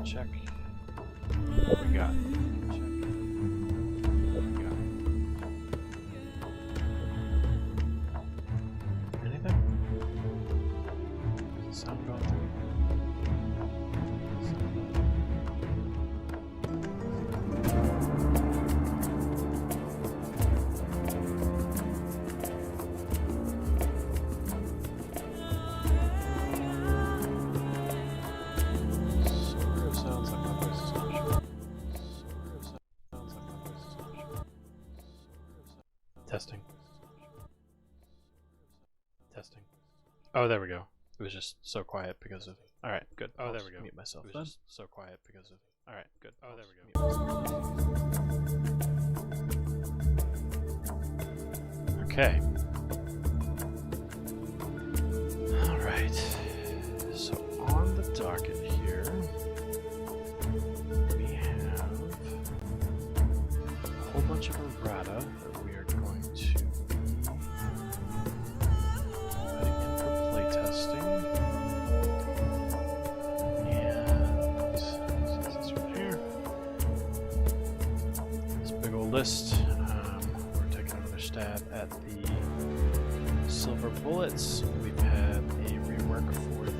Check. What we got? Check. What we got? Anything? Does it sound going through? Testing. Testing. Oh, there we go. It was just so quiet because of... Alright, good. Oh, there we go. Mute myself. It was just so quiet because of... Alright, good. Oh, there we go. Okay. Alright. So on the docket here, we have a whole bunch of errata that we are going to put in for playtesting. And this right here, this big old list. We're taking another stab at the silver bullets. We've had a rework for the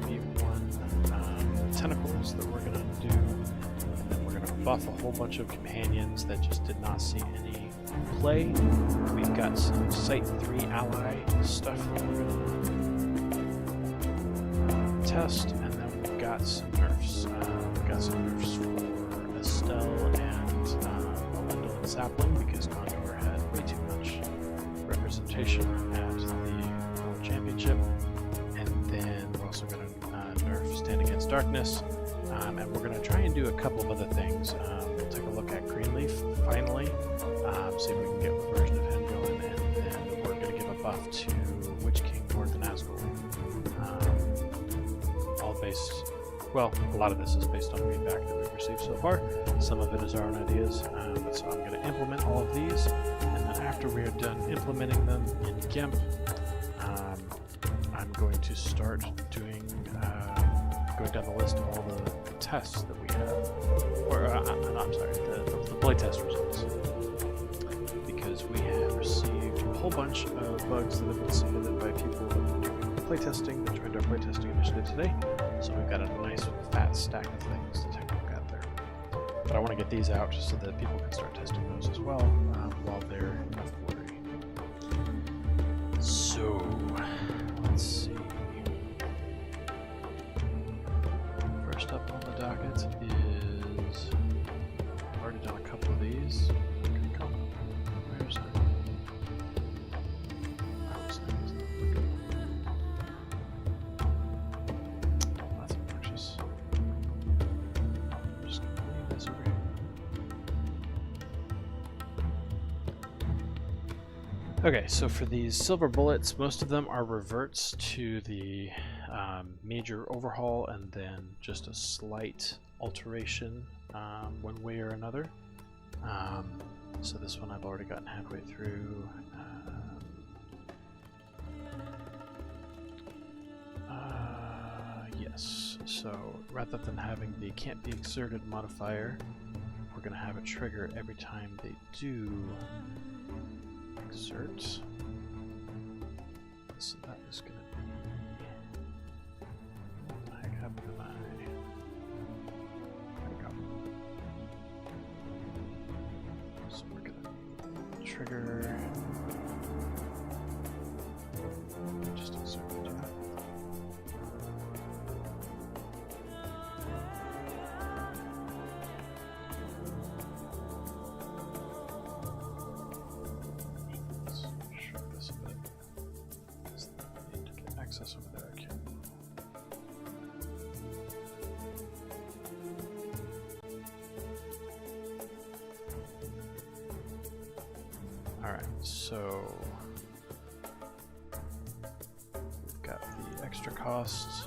V1 tentacles that we're going to do. And then we're going to buff a whole bunch of companions that just did not see any play. We've got some Site 3 ally stuff that we're going to test, and then we've got some nerfs. We've got some nerfs for Estelle and Elendil and Sapling because Condor had way too much representation at the World Championship. And then we're also going to nerf Stand Against Darkness. And we're going to try and do a couple of other things. We'll take a look at Greenleaf, finally, see if we can get a version of him going, and then we're going to give a buff to Witch King North and Asgore. All based, well, a lot of this is based on feedback that we've received so far. Some of it is our own ideas, but so I'm going to implement all of these, and then after we are done implementing them in Gemp, I'm going to start doing going down the list of all the tests that we have, or I'm sorry, the playtest results, because we have received a whole bunch of bugs that have been submitted by people playtesting that joined our playtesting initiative today. So we've got a nice fat stack of things to take a look at there. But I want to get these out so that people can start testing those as well while they're in a flurry. So let's see. First up on the docket is, I've already done a couple of these. Where's that? Oh, it's not looking. That's obnoxious. I'm just going to leave this over here. Okay, so for these silver bullets, most of them are reverts to the major overhaul and then just a slight alteration one way or another. So this one I've already gotten halfway through. Yes, so rather than having the can't be exerted modifier, we're going to have a trigger every time they do exert. So that is going to be... What the heck happened to my... There we go. So we're going to trigger... Just exert it. Access over there, okay. Alright, so we've got the extra costs.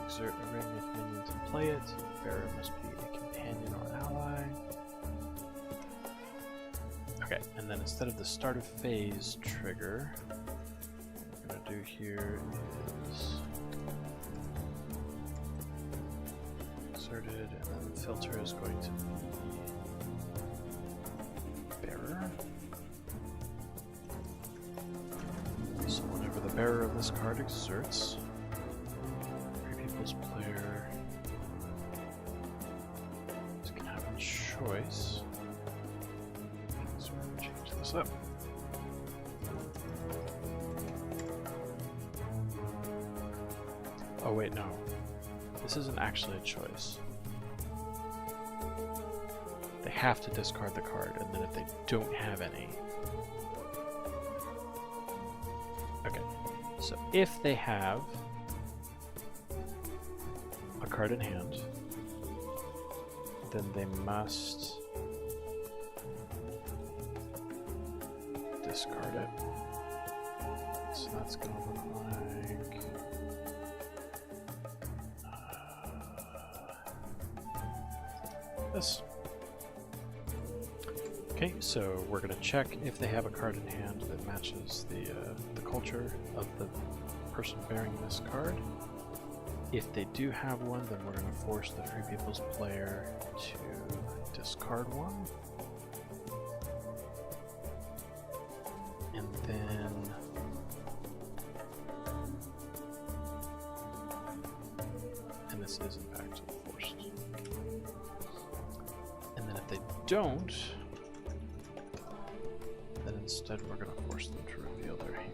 Exert a ring if minions and play it. Bearer must be a companion or ally. Okay, and then instead of the start of phase trigger, do here is inserted, and then the filter is going to be bearer. So whenever the bearer of this card exerts, three people's player can have a choice. So we're going to change this up. Oh wait, no. This isn't actually a choice. They have to discard the card, and then if they don't have any... Okay, so if they have a card in hand, then they must discard it. So that's going to look like... this. Okay, so we're going to check if they have a card in hand that matches the culture of the person bearing this card. If they do have one, then we're going to force the Free People's player to discard one. And then this is in fact forced. And then if they don't, then instead we're going to force them to reveal their hand.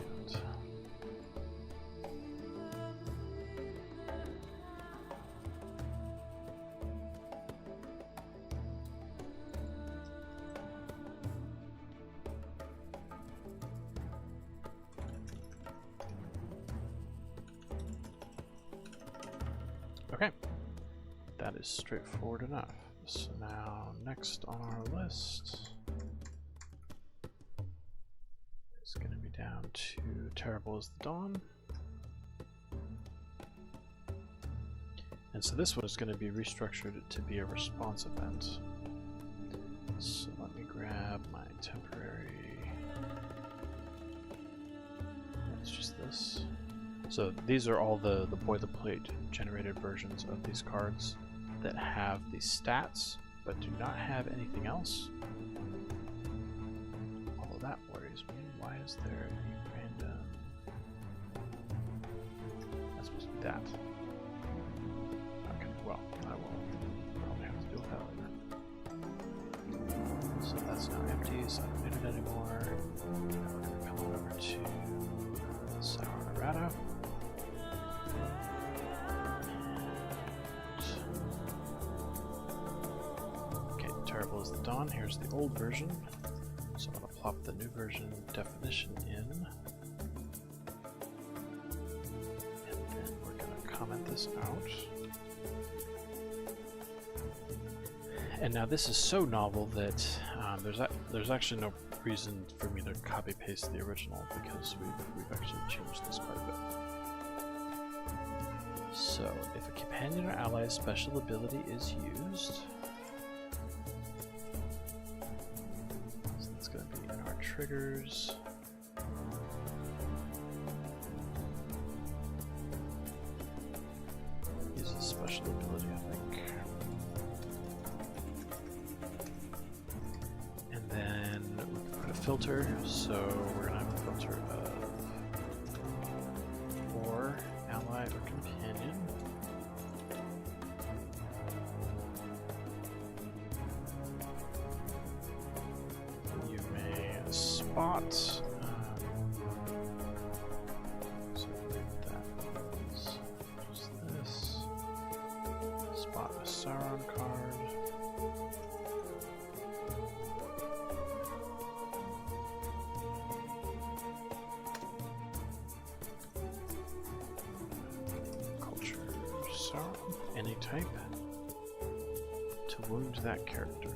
Okay, that is straightforward enough. So now next on our list is going to be down to Terrible as the Dawn. And so this one is going to be restructured to be a response event. So let me grab my temporary, it's just this. So these are all the boilerplate generated versions of these cards that have the stats but do not have anything else. Although that worries me. Why is there a random... That's supposed to be that. Okay, well, I will probably have to deal with that later. So that's now empty, so I don't need it anymore. Now we're going to come on over to Sour Errata. Terrible as the Dawn. Here's the old version. So I'm going to plop the new version definition in. And then we're going to comment this out. And now this is so novel that there's actually no reason for me to copy paste the original because we've actually changed this quite a bit. So, if a companion or ally's special ability is used, so that's going to be in our triggers. Use a special ability, I think. And then we can put a filter, so we're going to have a filter of for ally or companion. You may spot. So that is just this. Spot a Sauron card. Any type to wound that character.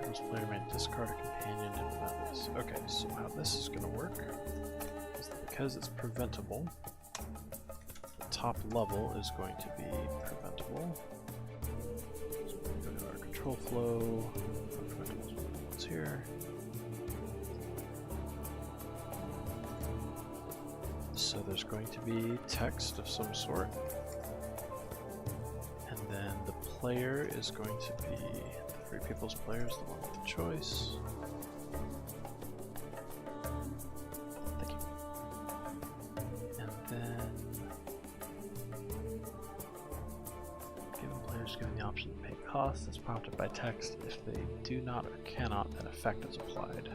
This player may discard a companion to prevent this. Okay, so how this is going to work is that because it's preventable, the top level is going to be preventable. So we'll go to our control flow. Preventable is what's here. So there's going to be text of some sort. And then the player is going to be, the Free People's player is the one with the choice. Thank you. And then, given players given the option to pay costs as prompted by text, if they do not or cannot, then effect is applied.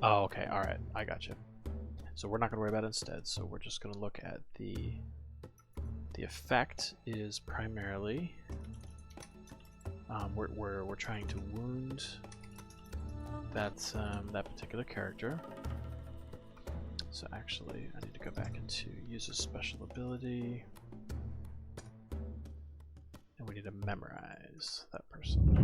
Oh, okay, alright, I got you. So we're not going to worry about it instead, so we're just going to look at the effect is primarily, we're trying to wound that particular character. So actually, I need to go back into use a special ability, and we need to memorize that person.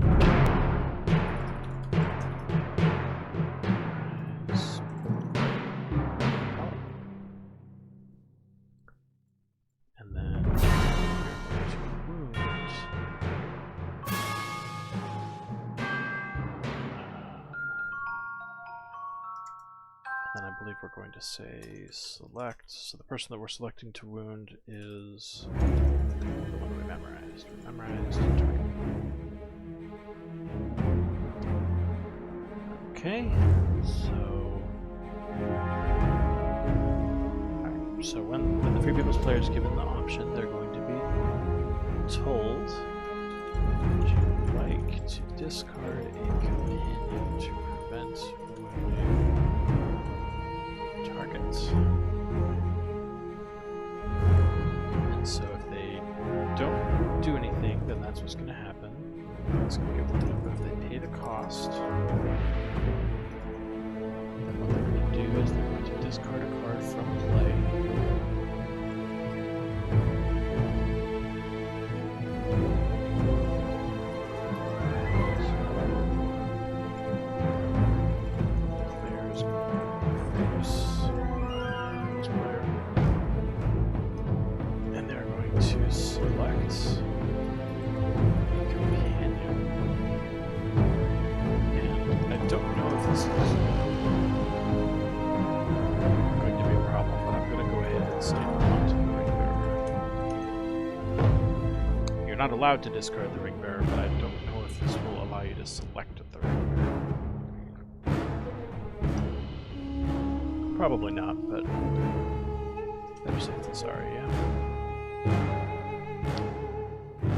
We're going to say select, so the person that we're selecting to wound is the one we memorized. Okay, so alright, so when the Free People's player is given the option, they're going to be told, would you like to discard a companion to prevent wounding targets? And so if they don't do anything, then that's what's going to happen. It's going to get wounded, but if they pay the cost, then what they're going to do is they're going to discard a card from play. Not allowed to discard the ring bearer, but I don't know if this will allow you to select the ring bearer. Probably not, but better safe than sorry, yeah.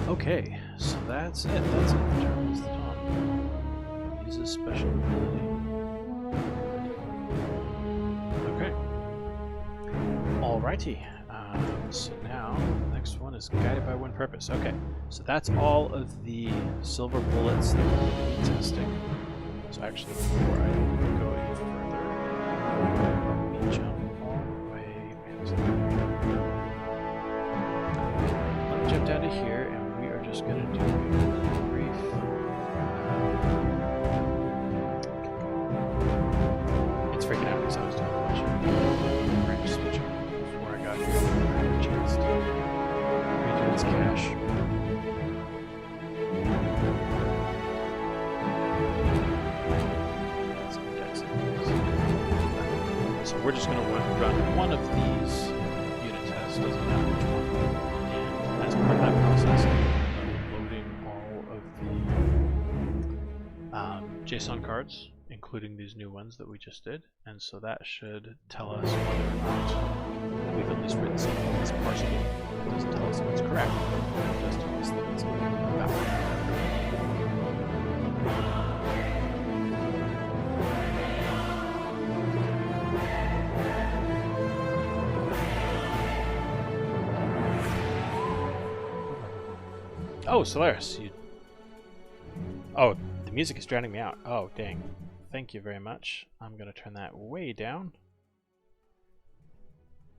Okay, so that's it. That's it. Determines the dawn. Uses special ability. Okay. Alrighty. So now, the next one is guided by one purpose. Okay, so that's all of the silver bullets that we're going to be testing. So actually, before I go any further, let me jump all the way. Let me jump down to here, and we are just going to do a brief. It's freaking out because I was doing a bunch of branch switching before I got here. I had a chance to redo its cache. So we're just going to run one of these unit tests, doesn't matter which one. And as part of that process, I'm loading all of the JSON cards, including these new ones that we just did. And so that should tell us whether or not we've at least written something that's parsable. It doesn't tell us if it's correct, but it does tell us that it's valid. Oh, Solaris, you... Oh, the music is drowning me out. Oh, dang. Thank you very much. I'm going to turn that way down.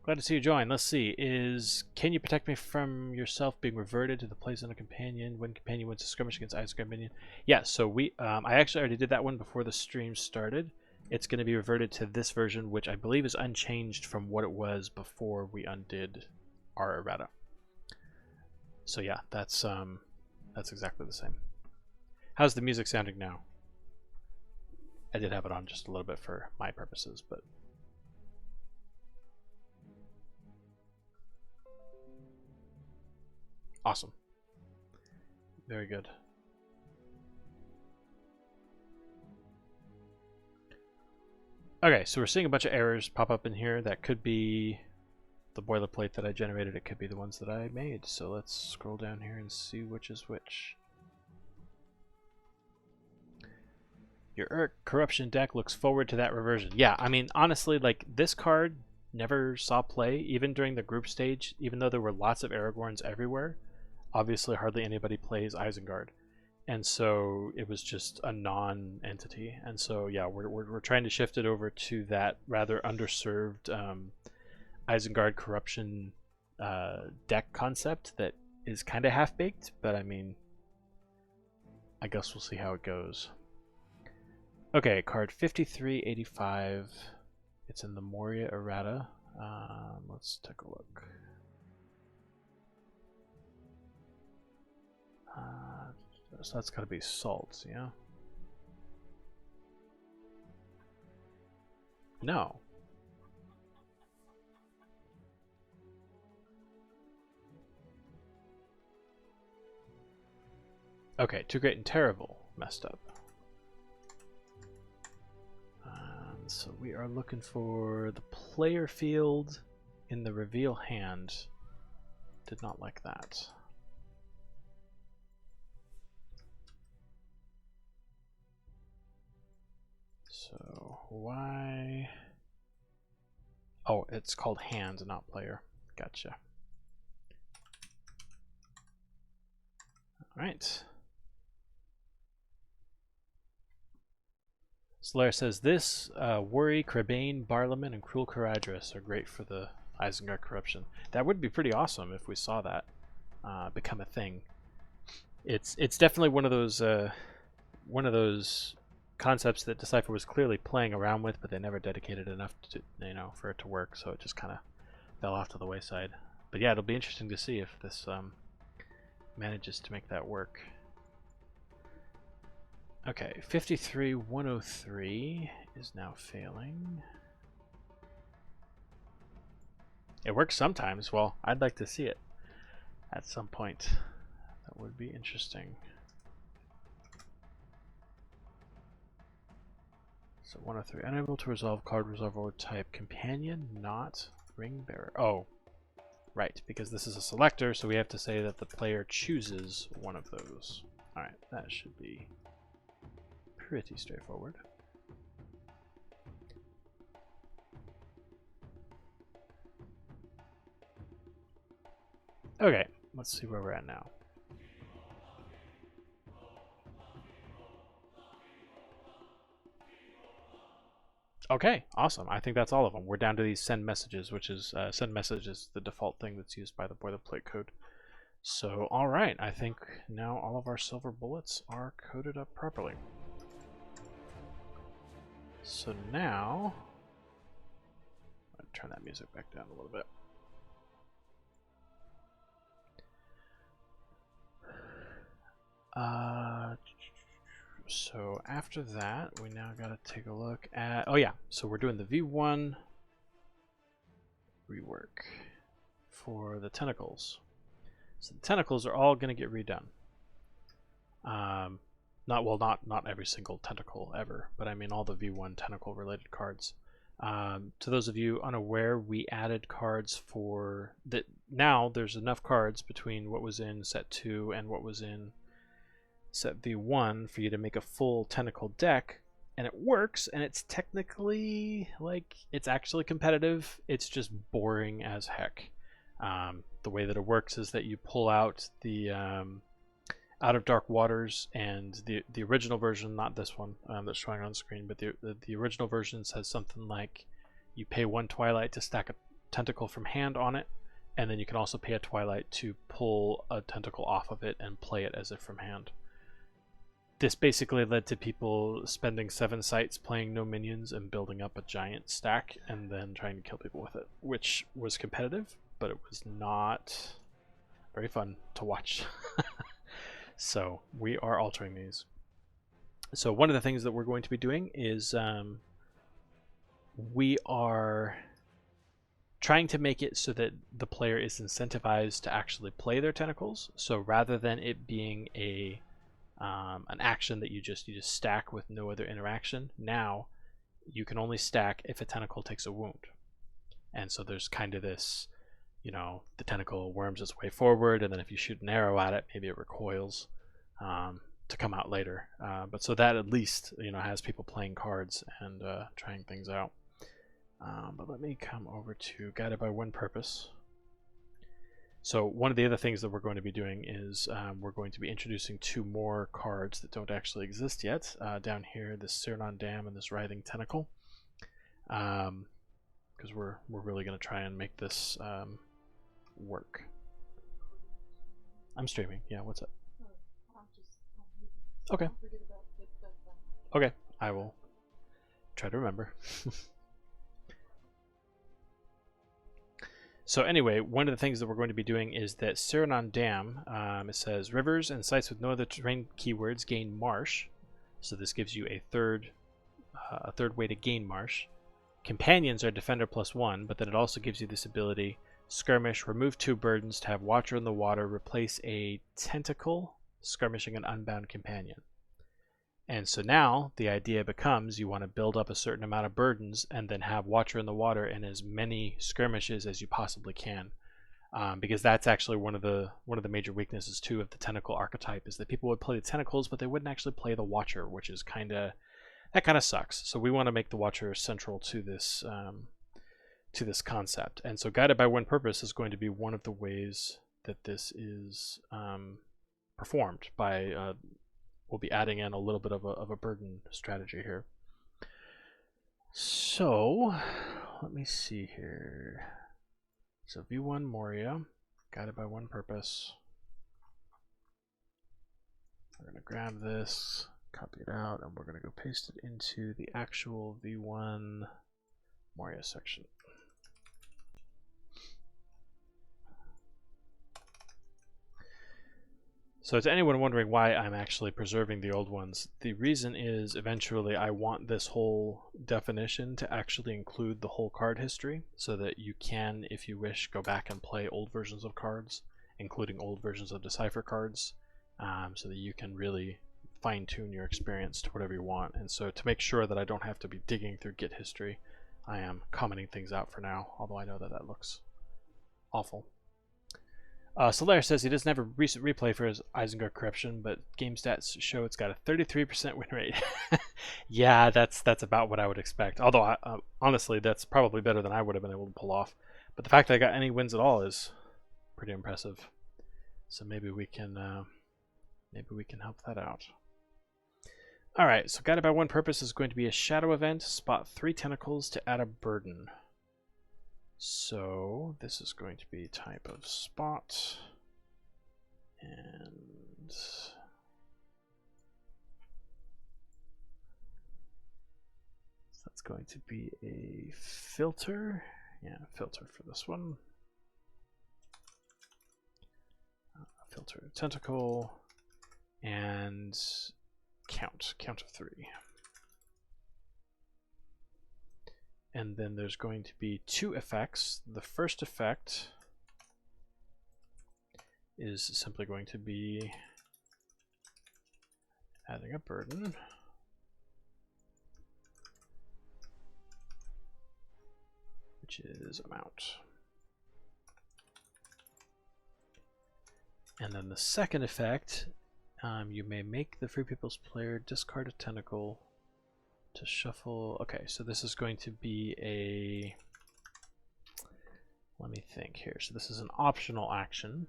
Glad to see you join. Let's see. Can you protect me from yourself being reverted to the place on a companion when companion wins a skirmish against Isengard minion? Yeah, so I actually already did that one before the stream started. It's going to be reverted to this version, which I believe is unchanged from what it was before we undid our errata. So yeah, that's exactly the same. How's the music sounding now? I did have it on just a little bit for my purposes, but awesome. Very good. Okay, so we're seeing a bunch of errors pop up in here. That could be the boilerplate that I generated. It could be the ones that I made. So let's scroll down here and see which is which. Your corruption deck looks forward to that reversion. Yeah, I mean, honestly, like, this card never saw play, even during the group stage, even though there were lots of Aragorns everywhere. Obviously, hardly anybody plays Isengard. And so it was just a non-entity. And so, yeah, we're trying to shift it over to that rather underserved Isengard corruption deck concept that is kind of half-baked, but I mean, I guess we'll see how it goes. Okay, card 5385. It's in the Moria Errata. Let's take a look. So that's got to be salt, yeah? No. Okay, Too Great and Terrible messed up. So we are looking for the player field in the reveal hand. Did not like that. So why? Oh, it's called hand, not player. Gotcha. All right. Solaire says this, Worry, Crabane, Barlaman, and Cruel Caradhras are great for the Isengard corruption. That would be pretty awesome if we saw that become a thing. It's definitely one of those concepts that Decipher was clearly playing around with, but they never dedicated enough to, for it to work. So it just kind of fell off to the wayside. But yeah, it'll be interesting to see if this manages to make that work. Okay, 53-103 is now failing. It works sometimes. Well, I'd like to see it at some point. That would be interesting. So 103, unable to resolve card resolver type companion, not ring bearer. Oh, right, because this is a selector, so we have to say that the player chooses one of those. All right, that should be pretty straightforward. Okay, let's see where we're at now. Okay, awesome. I think that's all of them. We're down to these send messages, which is send message is the default thing that's used by the boilerplate code. So, all right, I think now all of our silver bullets are coded up properly. So now, I'll turn that music back down a little bit. So after that, we now got to take a look at, oh yeah, so we're doing the V1 rework for the tentacles. So the tentacles are all going to get redone. Not every single tentacle ever, but I mean all the V1 tentacle related cards. To those of you unaware, we added cards for that. Now there's enough cards between what was in set 2 and what was in set V1 for you to make a full tentacle deck, and it works, and it's technically, like, it's actually competitive. It's just boring as heck. The way that it works is that you pull out the Out of Dark Waters, and the original version, not this one that's showing on the screen, but the original version says something like you pay 1 Twilight to stack a tentacle from hand on it, and then you can also pay a Twilight to pull a tentacle off of it and play it as if from hand. This basically led to people spending 7 sites playing no minions and building up a giant stack and then trying to kill people with it, which was competitive, but it was not very fun to watch. So we are altering these. So one of the things that we're going to be doing is we are trying to make it so that the player is incentivized to actually play their tentacles. So rather than it being an action that you just stack with no other interaction, now you can only stack if a tentacle takes a wound. And so there's kind of this, you know, the tentacle worms its way forward, and then if you shoot an arrow at it, maybe it recoils to come out later. But so that at least, you know, has people playing cards and trying things out. But let me come over to Guided by One Purpose. So one of the other things that we're going to be doing is we're going to be introducing 2 more cards that don't actually exist yet. Down here, this Cyrnon Dam and this Writhing Tentacle. Because we're really going to try and make this work. I'm streaming. Yeah, what's up? Okay. Okay, I will try to remember. So anyway, one of the things that we're going to be doing is that Cyrnon Dam, it says rivers and sites with no other terrain keywords gain marsh. So this gives you a third way to gain marsh. Companions are defender +1, but then it also gives you this ability: skirmish, remove 2 burdens to have Watcher in the water, replace a tentacle, skirmishing an unbound companion. And so now the idea becomes you want to build up a certain amount of burdens and then have Watcher in the water and as many skirmishes as you possibly can, because that's actually one of the major weaknesses too of the tentacle archetype, is that people would play the tentacles but they wouldn't actually play the Watcher, which is kind of sucks. So we want to make the Watcher central to this concept. And so Guided by One Purpose is going to be one of the ways that this is performed by. We'll be adding in a little bit of a burden strategy here. So let me see here. So V1 Moria, Guided by One Purpose. We're going to grab this, copy it out, and we're going to go paste it into the actual V1 Moria section. So to anyone wondering why I'm actually preserving the old ones, the reason is eventually I want this whole definition to actually include the whole card history, so that you can, if you wish, go back and play old versions of cards, including old versions of Decipher cards, so that you can really fine-tune your experience to whatever you want. And so to make sure that I don't have to be digging through Git history, I am commenting things out for now, although I know that that looks awful. Solaire says he doesn't have a recent replay for his Isengard Corruption, but game stats show it's got a 33% win rate. Yeah, that's about what I would expect. Although, honestly, that's probably better than I would have been able to pull off. But the fact that I got any wins at all is pretty impressive. So maybe we can help that out. Alright, so guided by one purpose is going to be a shadow event. Spot 3 tentacles to add a burden. So this is going to be type of spot. And that's going to be a filter. Yeah, filter for this one. Filter tentacle and count of 3. And then there's going to be 2 effects. The first effect is simply going to be adding a burden. Which is amount. And then the second effect, you may make the Free People's player discard a tentacle to shuffle. Okay, so this is going to be a, let me think here. So this is an optional action.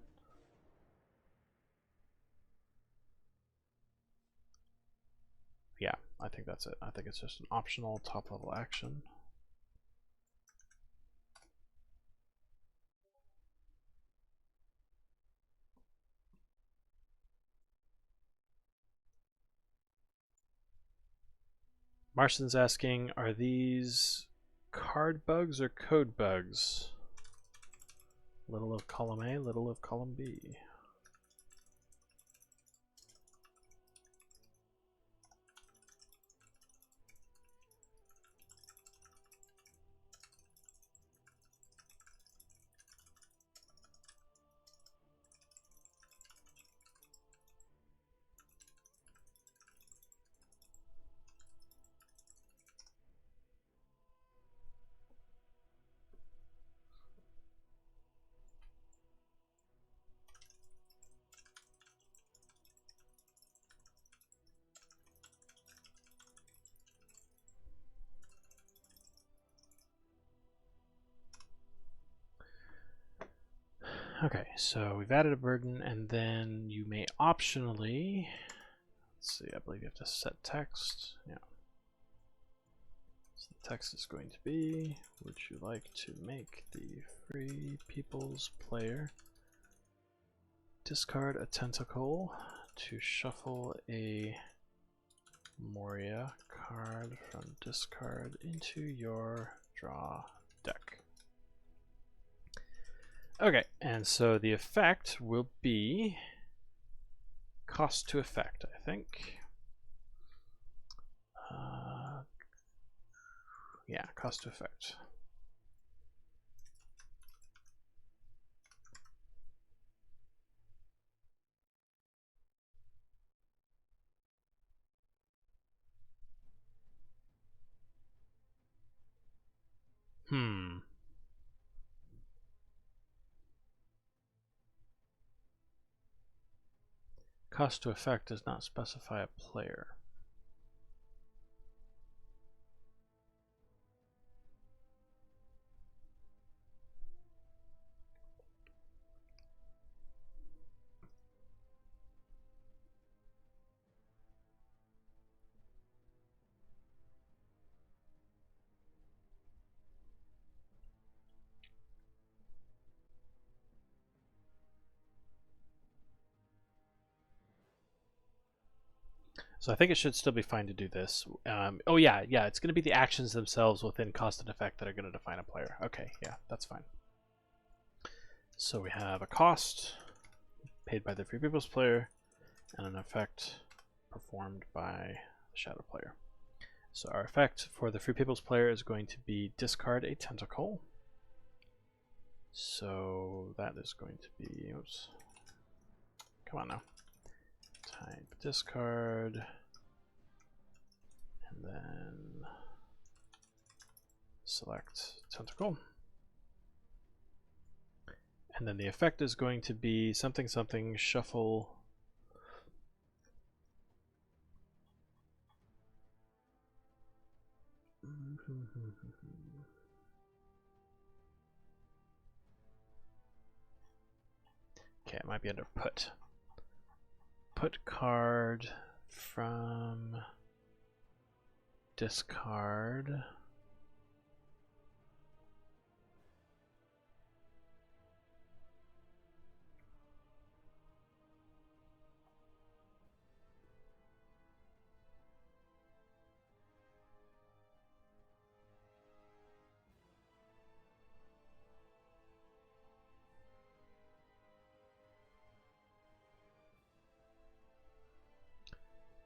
Yeah, I think that's it. I think it's just an optional top level action. Martian's asking, are these card bugs or code bugs? Little of column A, little of column B. Okay, so we've added a burden, and then you may optionally, let's see, I believe you have to set text. Yeah. So the text is going to be, would you like to make the Free People's player discard a tentacle to shuffle a Moria card from discard into your draw deck. Okay, and so the effect will be cost to effect, I think. Yeah, cost to effect. Cost to effect does not specify a player. So I think it should still be fine to do this. Oh yeah, it's going to be the actions themselves within cost and effect that are going to define a player. Okay, yeah, that's fine. So we have a cost paid by the Free People's player and an effect performed by the Shadow player. So our effect for the Free People's player is going to be discard a tentacle. So that is going to be, oops, come on now. Type discard, and then select tentacle. And then the effect is going to be something something shuffle okay, it might be under put. Put card from discard.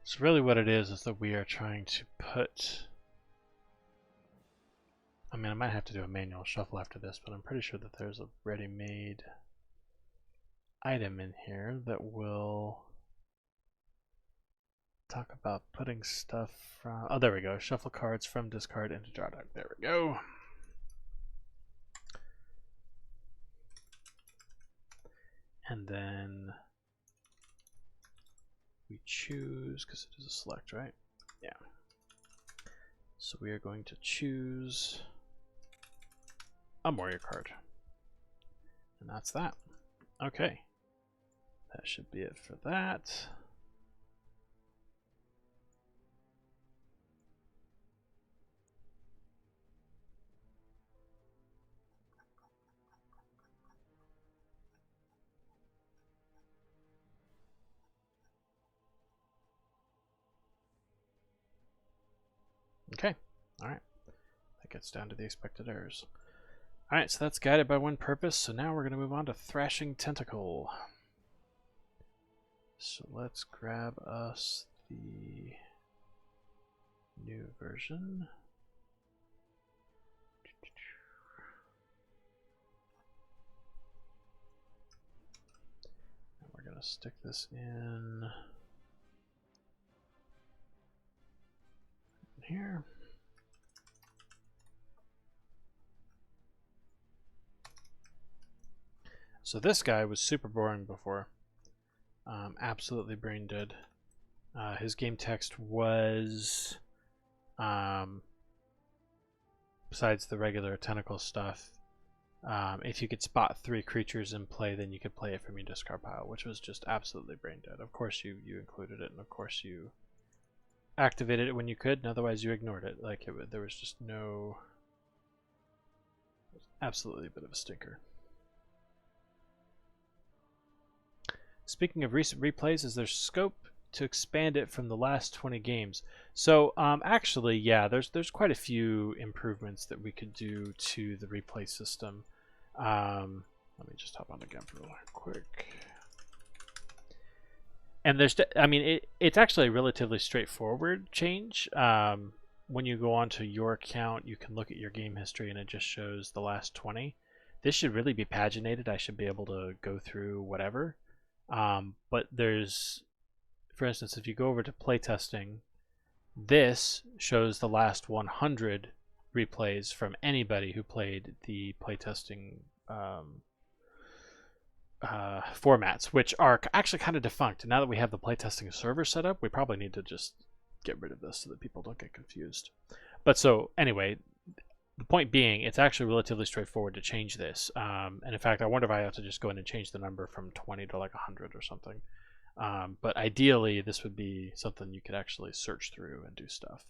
So really what it is that we are trying to put... I mean, I might have to do a manual shuffle after this, but I'm pretty sure that there's a ready-made item in here that will talk about putting stuff from... Oh, there we go. Shuffle cards from discard into draw deck. There we go. And then we choose, because it is a select, right? Yeah. So we are going to choose a warrior card. And that's that. Okay. That should be it for that. Okay. All right. That gets down to the expected errors. All right, so that's guided by one purpose. So now we're going to move on to Thrashing Tentacle. So let's grab us the new version. And we're going to stick this in here. So this guy was super boring before. Absolutely brain dead. His game text was, besides the regular tentacle stuff, if you could spot 3 creatures in play, then you could play it from your discard pile, which was just absolutely brain dead. Of course you included it, and of course you activated it when you could, and otherwise you ignored it. Like there was just no... Absolutely a bit of a stinker. Speaking of recent replays, is there scope to expand it from the last 20 games? So actually, yeah, there's quite a few improvements that we could do to the replay system. Let me just hop on the Gemp real quick. And there's, I mean, it's actually a relatively straightforward change. When you go onto your account, you can look at your game history, and it just shows the last 20. This should really be paginated. I should be able to go through whatever. But there's, for instance, if you go over to playtesting, this shows the last 100 replays from anybody who played the playtesting formats, which are actually kind of defunct. Now that we have the playtesting server set up, we probably need to just get rid of this so that people don't get confused. But so anyway, the point being, it's actually relatively straightforward to change this. And in fact, I wonder if I have to just go in and change the number from 20 to like 100 or something. But ideally, this would be something you could actually search through and do stuff.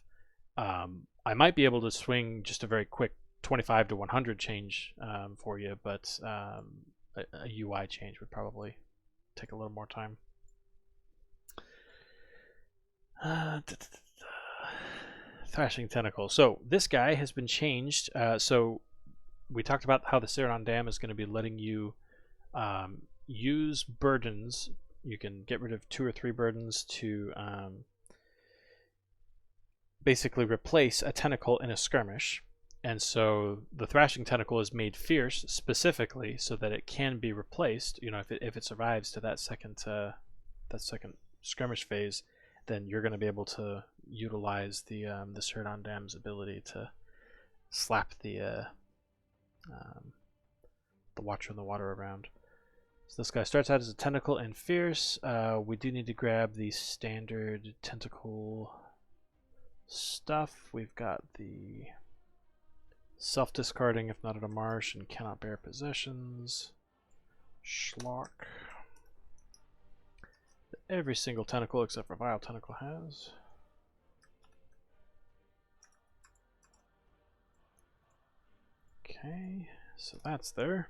I might be able to swing just a very quick 25 to 100 change for you, but a UI change would probably take a little more time. Thrashing Tentacle. So this guy has been changed. So we talked about how the Ceradon Dam is going to be letting you use burdens. You can get rid of 2 or 3 burdens to basically replace a tentacle in a skirmish. And so the Thrashing Tentacle is made fierce specifically so that it can be replaced. You know, if it survives to that second skirmish phase, then you're going to be able to utilize the Ceradon Dam's ability to slap the Watcher in the Water around. So this guy starts out as a tentacle and fierce. We do need to grab the standard tentacle stuff. We've got the self-discarding if not at a marsh and cannot bear possessions. Schlock. Every single tentacle except for Vile Tentacle has. Okay, so that's there.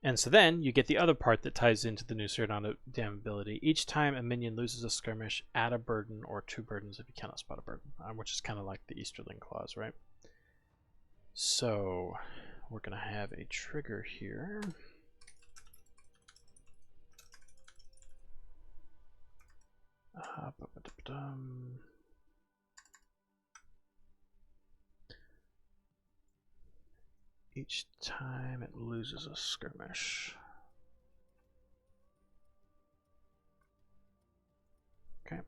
And so then you get the other part that ties into the new Cyrano Dam ability. Each time a minion loses a skirmish, add a burden or 2 burdens if you cannot spot a burden, which is kind of like the Easterling clause, right? So we're going to have a trigger here. Each time it loses a skirmish. Okay.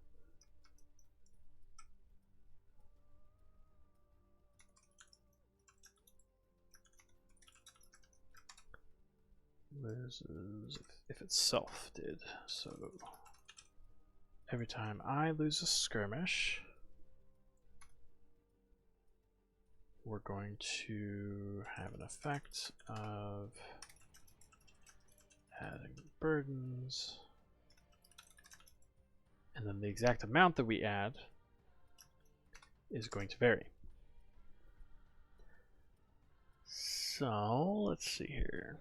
Loses if itself did. So every time I lose a skirmish, we're going to have an effect of adding burdens, and then the exact amount that we add is going to vary. So let's see here.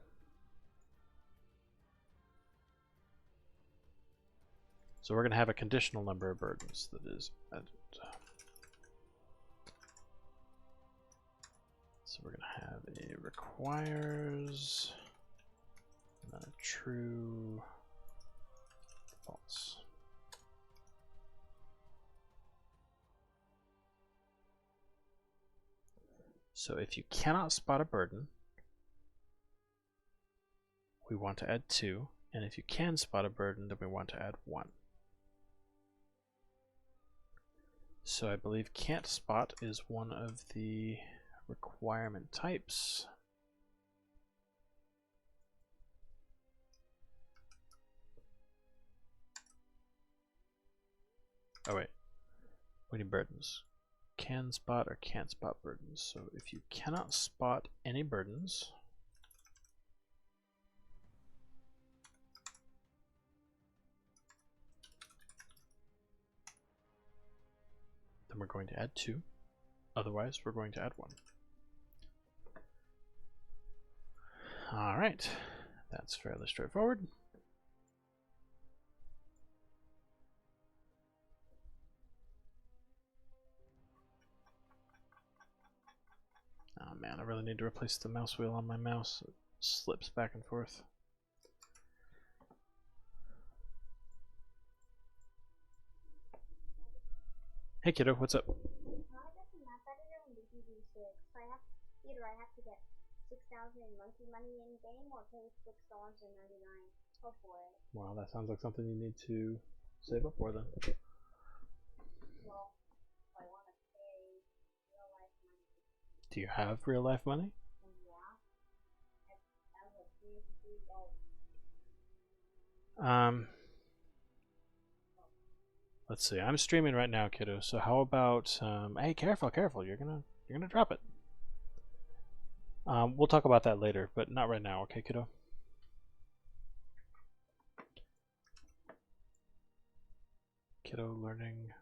So we're going to have a conditional number of burdens that is added. So we're going to have a requires, and then a true, false. So if you cannot spot a burden, we want to add 2, and if you can spot a burden, then we want to add 1. So I believe can't spot is one of the requirement types. Oh wait, we need burdens. Can spot or can't spot burdens. So if you cannot spot any burdens, then we're going to add 2. Otherwise, we're going to add 1. All right, that's fairly straightforward. Oh man, I really need to replace the mouse wheel on my mouse. It slips back and forth. Hey kiddo, what's up? Either I have to get 6,000 in monkey money in game or pay $6.99 for it. Wow, that sounds like something you need to save up for then. Well, I want to pay real life money. Do you have real life money? Yeah. As a big Let's see. I'm streaming right now, kiddo. So how about hey, careful, you're gonna drop it. We'll talk about that later, but not right now, okay, kiddo? Kiddo learning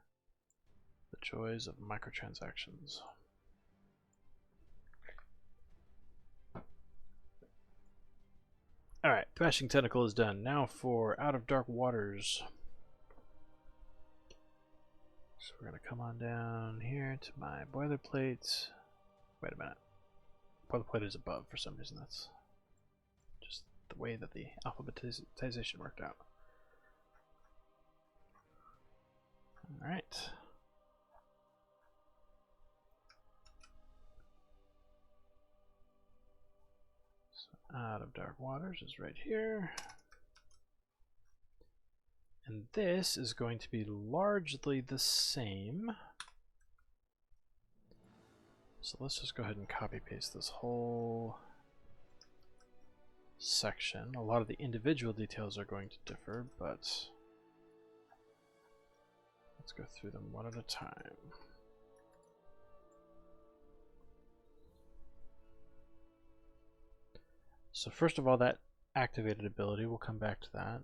the joys of microtransactions. Alright, Thrashing Tentacle is done. Now for Out of Dark Waters. So we're going to come on down here to my boilerplate. Wait a minute. Boilerplate is above for some reason. That's just the way that the alphabetization worked out. Alright. So Out of Dark Waters is right here. And this is going to be largely the same. So let's just go ahead and copy paste this whole section. A lot of the individual details are going to differ, but let's go through them one at a time. So first of all, that activated ability, we'll come back to that.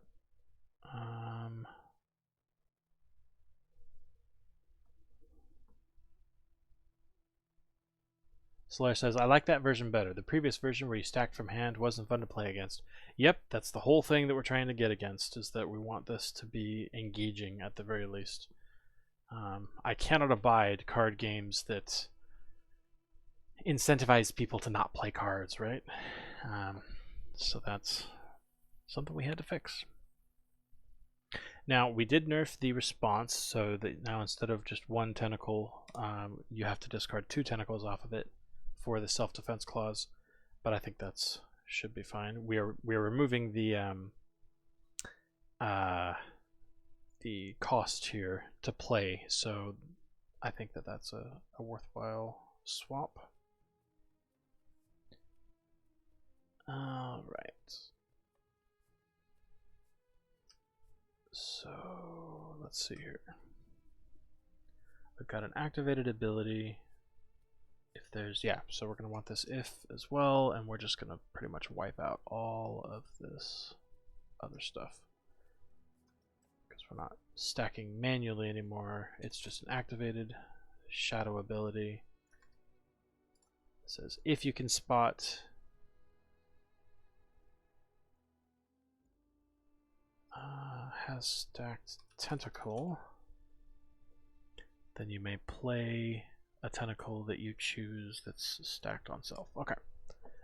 Solaire says, I like that version better. The previous version where you stacked from hand wasn't fun to play against. Yep, that's the whole thing that we're trying to get against, is that we want this to be engaging at the very least. I cannot abide card games that incentivize people to not play cards, right? So that's something we had to fix. Now, we did nerf the response, so that now instead of just one tentacle, you have to discard 2 tentacles off of it for the self-defense clause, but I think that's should be fine. We are removing the cost here to play, so I think that that's a worthwhile swap. All right. So let's see here. We've got an activated ability. If there's, yeah, so we're going to want this if as well, and we're just going to pretty much wipe out all of this other stuff. Because we're not stacking manually anymore, it's just an activated shadow ability. It says if you can spot has stacked tentacle, then you may play a tentacle that you choose that's stacked on self. Okay,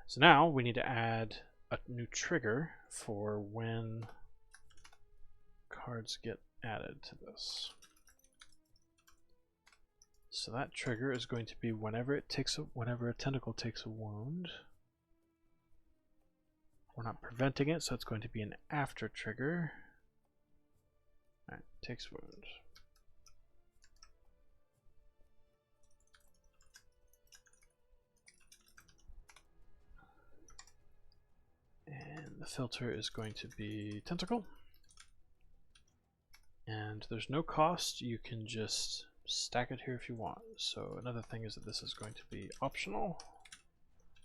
so now we need to add a new trigger for when cards get added to this. So that trigger is going to be whenever a tentacle takes a wound. We're not preventing it, so it's going to be an after trigger. Alright, takes wound. And the filter is going to be tentacle. And there's no cost, you can just stack it here if you want. So another thing is that this is going to be optional.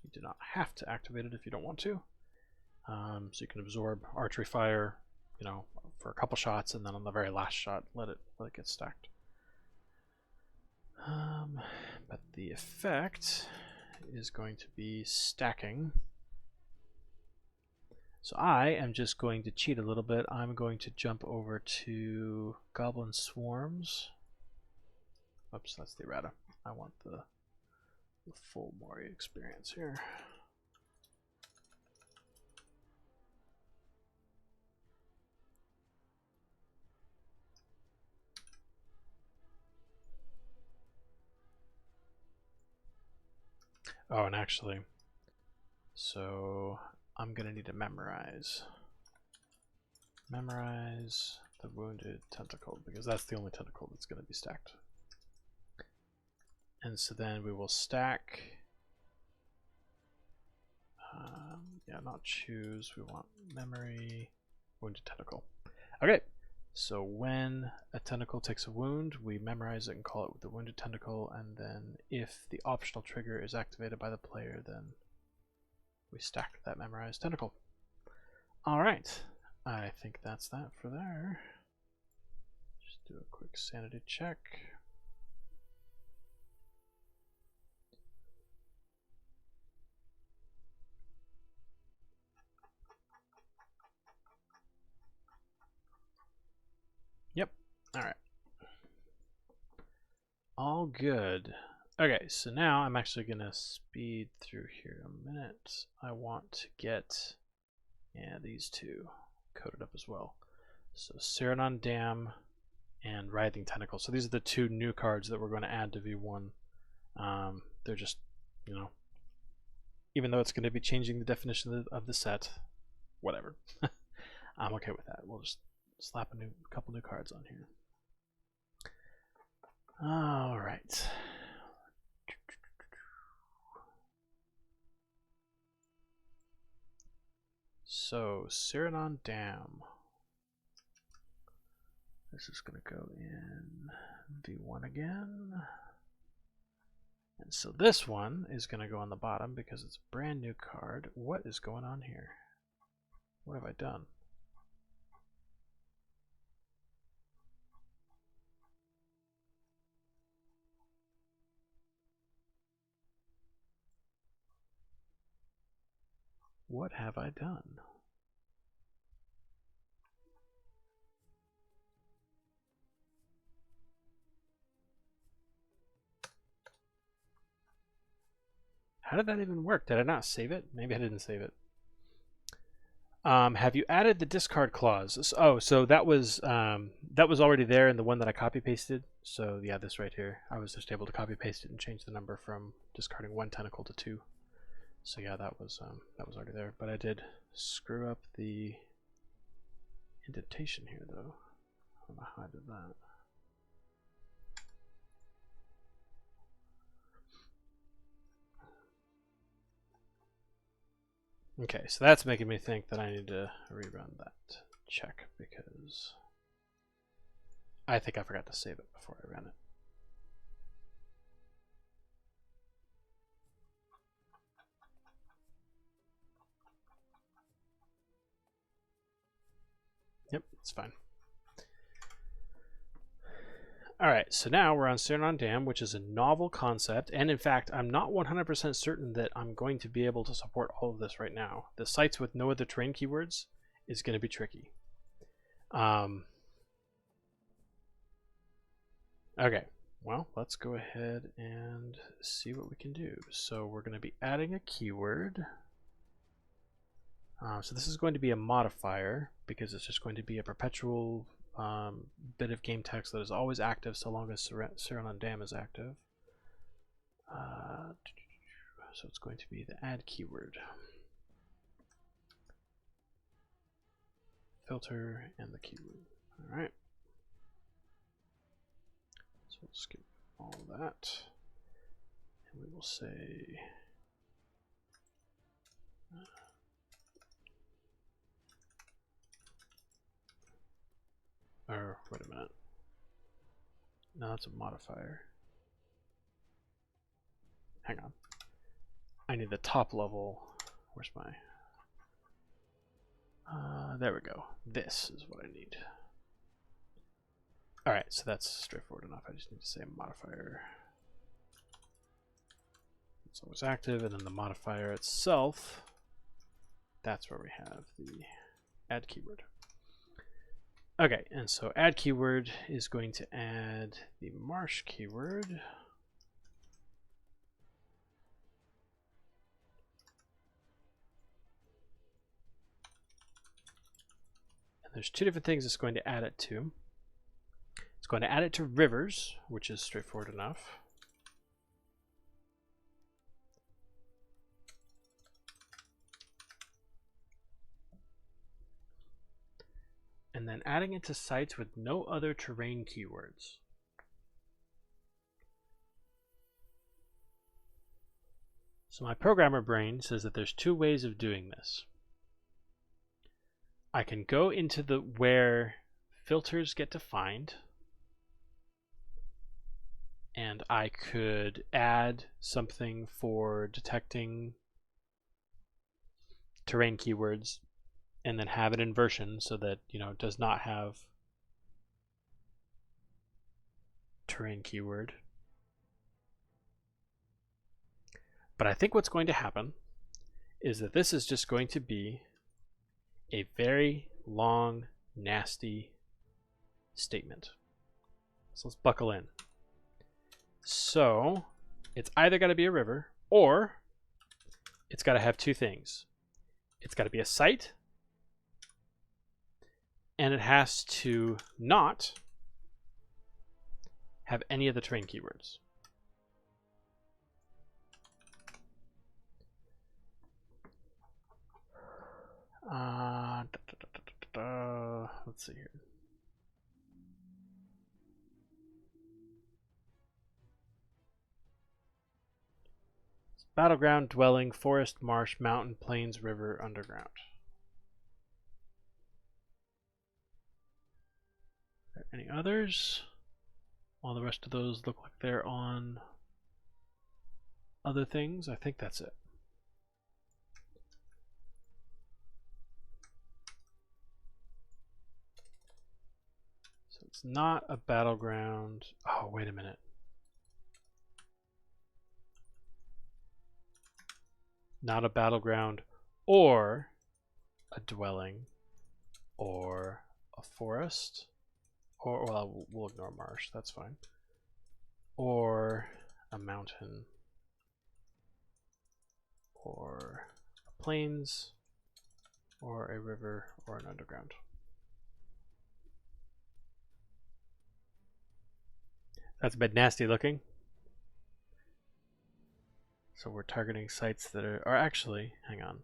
You do not have to activate it if you don't want to. So you can absorb archery fire, you know, for a couple shots, and then on the very last shot, let it get stacked. But the effect is going to be stacking. So I am just going to cheat a little bit. I'm going to jump over to Goblin Swarms. Oops, that's the errata. I want the full Mori experience here. Oh, and actually, so I'm going to need to memorize the wounded tentacle, because that's the only tentacle that's going to be stacked. And so then we will stack, yeah, not choose, we want memory, wounded tentacle. Okay, so when a tentacle takes a wound, we memorize it and call it with the wounded tentacle, and then if the optional trigger is activated by the player, then we stack that memorized tentacle. Alright, I think that's that for there. Just do a quick sanity check. Yep, alright. All good. Okay, so now I'm actually going to speed through here a minute. I want to get, yeah, these two coded up as well. So Ceranon Dam and Writhing Tentacle. So these are the 2 new cards that we're going to add to V1. They're just, you know, even though it's going to be changing the definition of the set, whatever. I'm okay with that. We'll just slap a couple new cards on here. All right. So Ceranon Dam. This is going to go in V1 again. And so this one is going to go on the bottom because it's a brand new card. What is going on here? What have I done? What have I done? How did that even work? Did I not save it? Maybe I didn't save it. Have you added the discard clause? Oh, so that was already there in the one that I copy pasted. So yeah, this right here, I was just able to copy paste it and change the number from discarding 1 tentacle to 2. So yeah, that was already there. But I did screw up the indentation here, though. I don't know how I did that. Okay, so that's making me think that I need to rerun that check because I think I forgot to save it before I ran it. Yep, it's fine. All right, so now we're on Cyrano Dam, which is a novel concept, and in fact, I'm not 100% certain that I'm going to be able to support all of this right now. The sites with no other terrain keywords is going to be tricky. Okay, well, let's go ahead and see what we can do. So we're going to be adding a keyword. So this is going to be a modifier because it's just going to be a perpetual bit of game text that is always active so long as Cyrano Dam is active. So it's going to be the add keyword. Filter and the keyword. All right. So we'll skip all that. And we will say or wait a minute. No, that's a modifier. Hang on. I need the top level. Where's my... there we go. This is what I need. Alright, so that's straightforward enough. I just need to say modifier. It's always active, and then the modifier itself, that's where we have the add keyword. Okay, and so add keyword is going to add the marsh keyword. And there's two different things it's going to add it to. It's going to add it to rivers, which is straightforward enough. And then adding it to sites with no other terrain keywords. So my programmer brain says that there's two ways of doing this. I can go into the where filters get defined, and I could add something for detecting terrain keywords and then have an inversion so that, you know, it does not have terrain keyword. But I think what's going to happen is that this is just going to be a very long, nasty statement. So let's buckle in. So it's either got to be a river or it's got to have two things. It's got to be a site, and it has to not have any of the terrain keywords. Let's see here. Battleground, dwelling, forest, marsh, mountain, plains, river, underground. Are there any others? All the rest of those look like they're on other things. I think that's it. So it's not a battleground. Oh, wait a minute. Not a battleground or a dwelling, or a forest, or well, we'll ignore marsh, that's fine, or a mountain, or a plains, or a river, or an underground. That's a bit nasty looking. So we're targeting sites that are actually, hang on.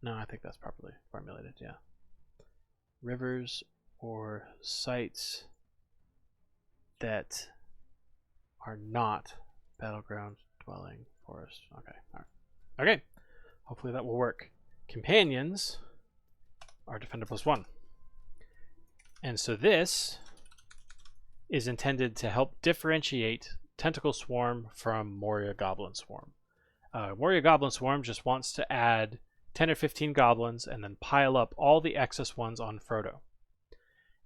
No, I think that's properly formulated, yeah. Rivers or sites that are not battleground, dwelling, forest. Okay, all right. Okay, hopefully that will work. Companions are Defender +1. And so this is intended to help differentiate Tentacle Swarm from Moria Goblin Swarm. Moria Goblin Swarm just wants to add 10 or 15 goblins and then pile up all the excess ones on Frodo.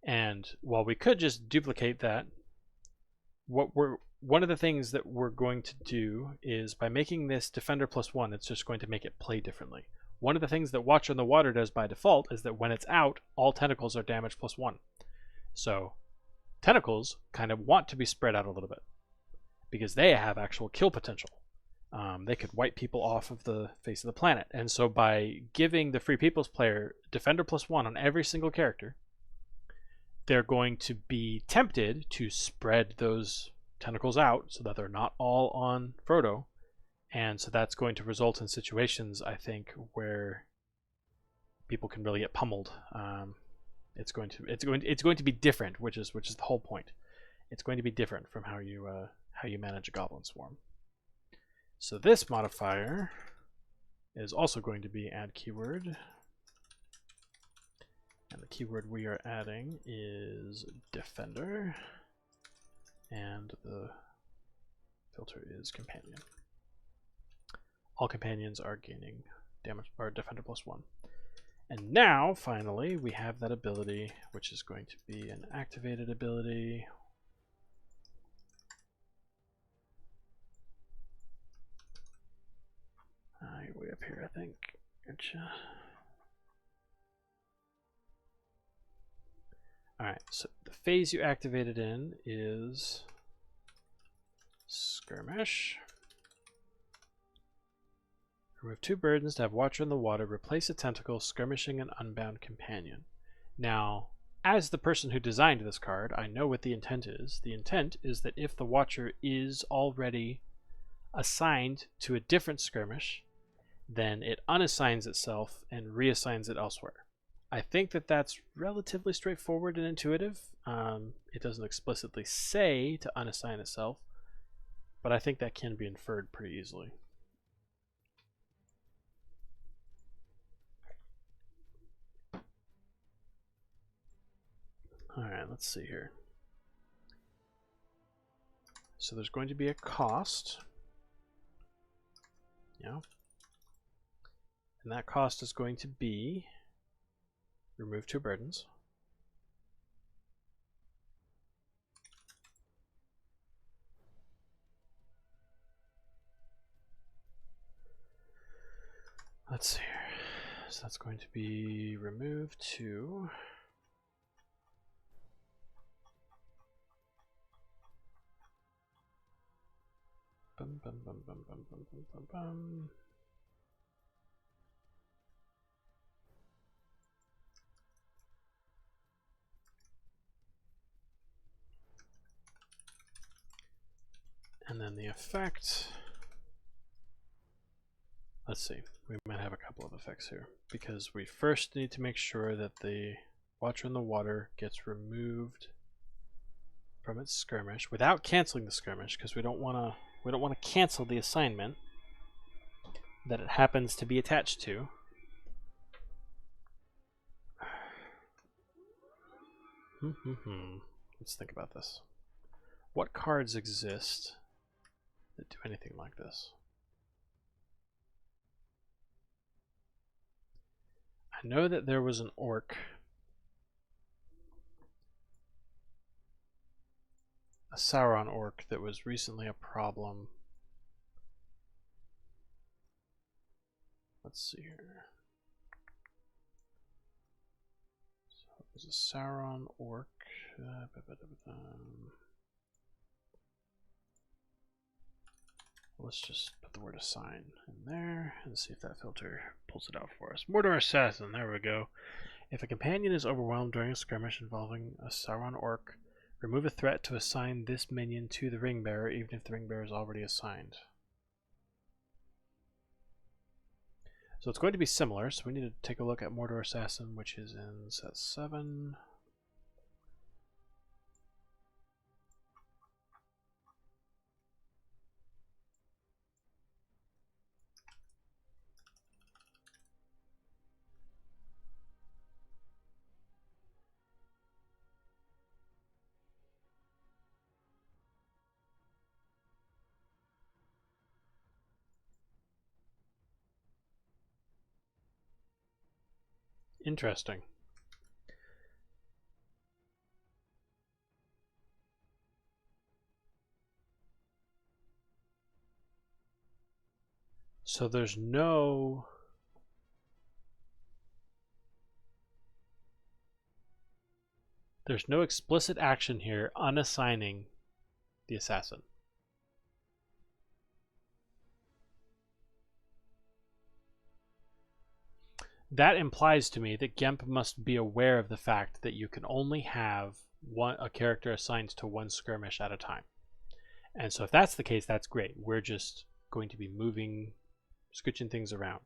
And while we could just duplicate that, one of the things that we're going to do is by making this Defender +1, it's just going to make it play differently. One of the things that Watcher on the Water does by default is that when it's out, all tentacles are damage +1. So tentacles kind of want to be spread out a little bit because they have actual kill potential. They could wipe people off of the face of the planet. And so by giving the Free People's player Defender +1 on every single character, they're going to be tempted to spread those tentacles out so that they're not all on Frodo. And so that's going to result in situations, I think, where people can really get pummeled. It's going to be different, which is the whole point. It's going to be different from how you manage a goblin swarm. So this modifier is also going to be add keyword, and the keyword we are adding is defender, and the filter is companion. All companions are gaining damage or defender +1. And now, finally, we have that ability, which is going to be an activated ability. Way up here, I think. Gotcha. Alright, so the phase you activated in is Skirmish. Remove 2 burdens to have Watcher in the Water, replace a tentacle, skirmishing an unbound companion. Now, as the person who designed this card, I know what the intent is. The intent is that if the Watcher is already assigned to a different skirmish, then it unassigns itself and reassigns it elsewhere. I think that that's relatively straightforward and intuitive. It doesn't explicitly say to unassign itself, but I think that can be inferred pretty easily. Alright, let's see here. So there's going to be a cost. Yeah. And that cost is going to be remove 2 burdens. Let's see here. So that's going to be remove 2. Bum, bum, bum, bum, bum, bum, bum, bum, bum. And then the effect, let's see, we might have a couple of effects here because we first need to make sure that the Watcher in the Water gets removed from its skirmish without canceling the skirmish, because we don't want to cancel the assignment that it happens to be attached to. Let's think about this. What cards exist that do anything like this? I know that there was an orc, a Sauron orc, that was recently a problem let's see here. So it was a Sauron orc. Let's just put the word assign in there and see if that filter pulls it out for us. Mordor Assassin, there we go. If a companion is overwhelmed during a skirmish involving a Sauron orc, remove a threat to assign this minion to the ring bearer, even if the ring bearer is already assigned. So it's going to be similar, so we need to take a look at Mordor Assassin, which is in set 7. Interesting. So there's no explicit action here unassigning the assassin. That implies to me that Gemp must be aware of the fact that you can only have a character assigned to one skirmish at a time. And so if that's the case, that's great. We're just going to be scooching things around.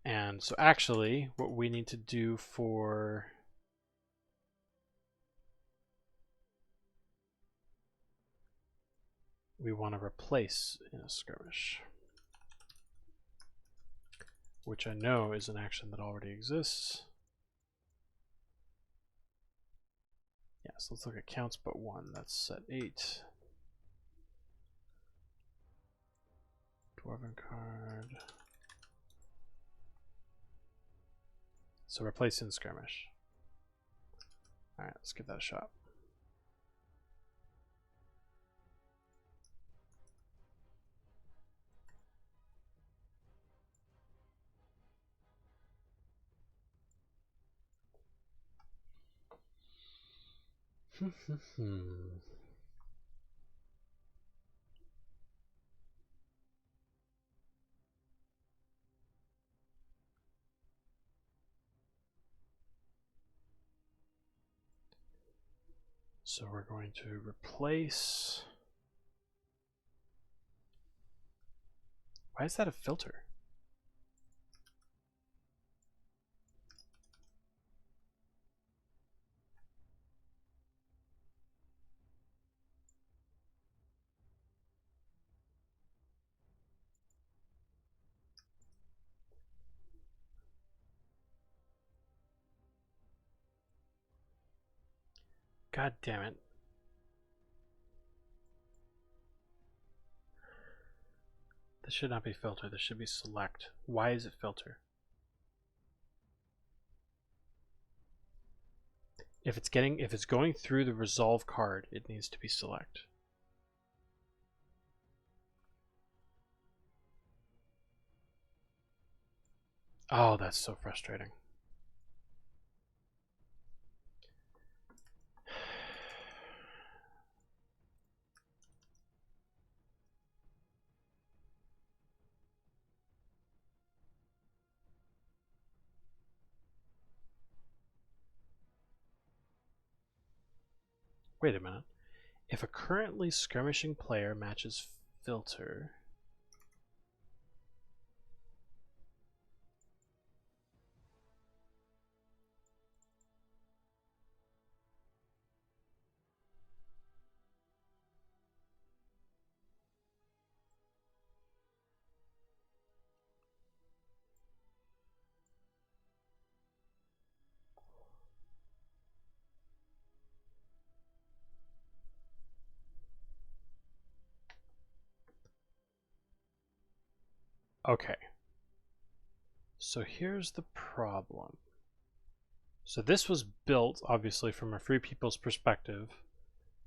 And so actually, what we need to do for... we want to replace in a skirmish, which I know is an action that already exists. Yeah, so let's look at counts but one. That's set 8. Dwarven card. So replace in skirmish. Alright, let's give that a shot. So we're going to replace... Why is that a filter? God damn it. This should not be filter, this should be select. Why is it filter? If it's going through the resolve card, it needs to be select. Oh, that's so frustrating. Wait a minute. If a currently skirmishing player matches filter... Okay. So here's the problem. So this was built, obviously, from a Free People's perspective.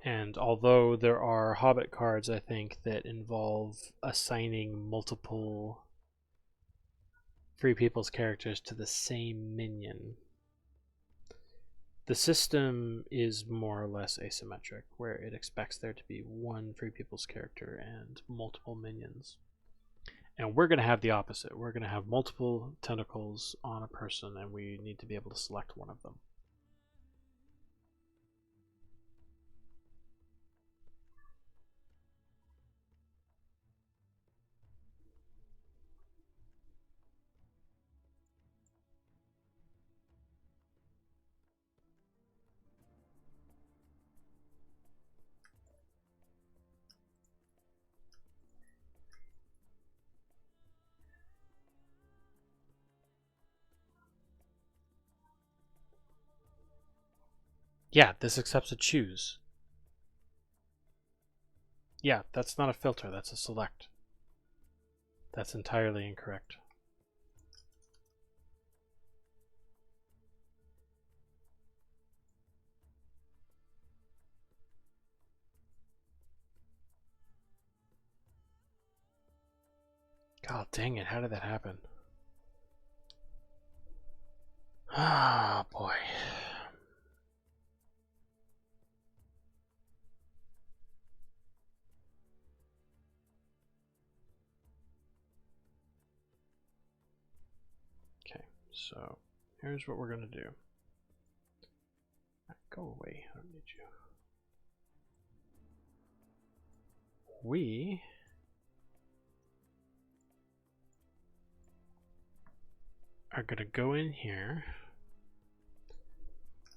And although there are Hobbit cards, I think, that involve assigning multiple free people's characters to the same minion. The system is more or less asymmetric, where it expects there to be one free people's character and multiple minions. And we're going to have the opposite. We're going to have multiple tentacles on a person, and we need to be able to select one of them. Yeah, this accepts a choose. Yeah, that's not a filter, that's a select. That's entirely incorrect. God dang it, how did that happen? Ah, boy. Okay, so here's what we're going to do. Go away, I don't need you. We are going to go in here.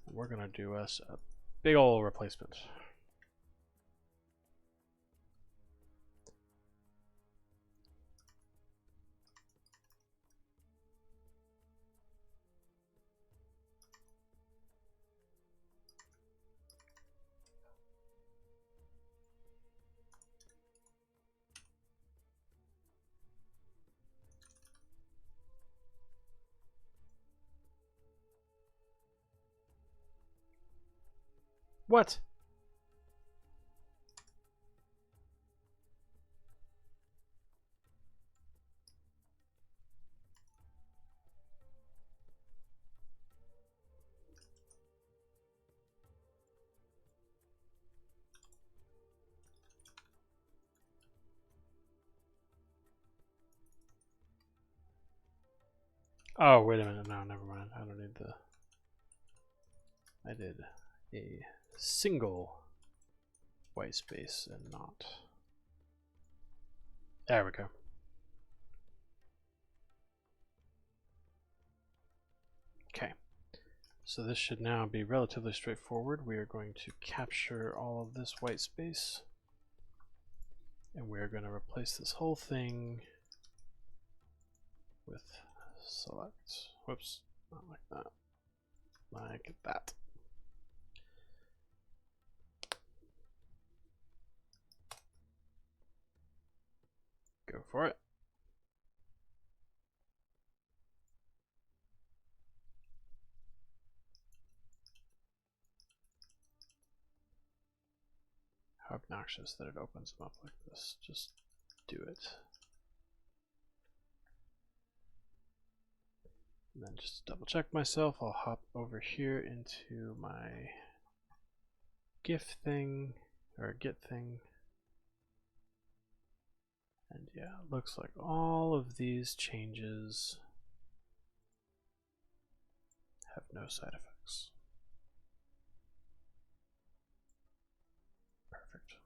We're going to do us a big ol' replacement. What? Oh, wait a minute. No, never mind. I don't need the... I did a single white space and not... There we go. Okay. So this should now be relatively straightforward. We are going to capture all of this white space. And we're going to replace this whole thing with select. Whoops, not like that. Like that. Go for it. How obnoxious that it opens them up like this. Just do it. And then just to double check myself, I'll hop over here into my GIF thing, or GIT thing. And yeah, it looks like all of these changes have no side effects. Perfect.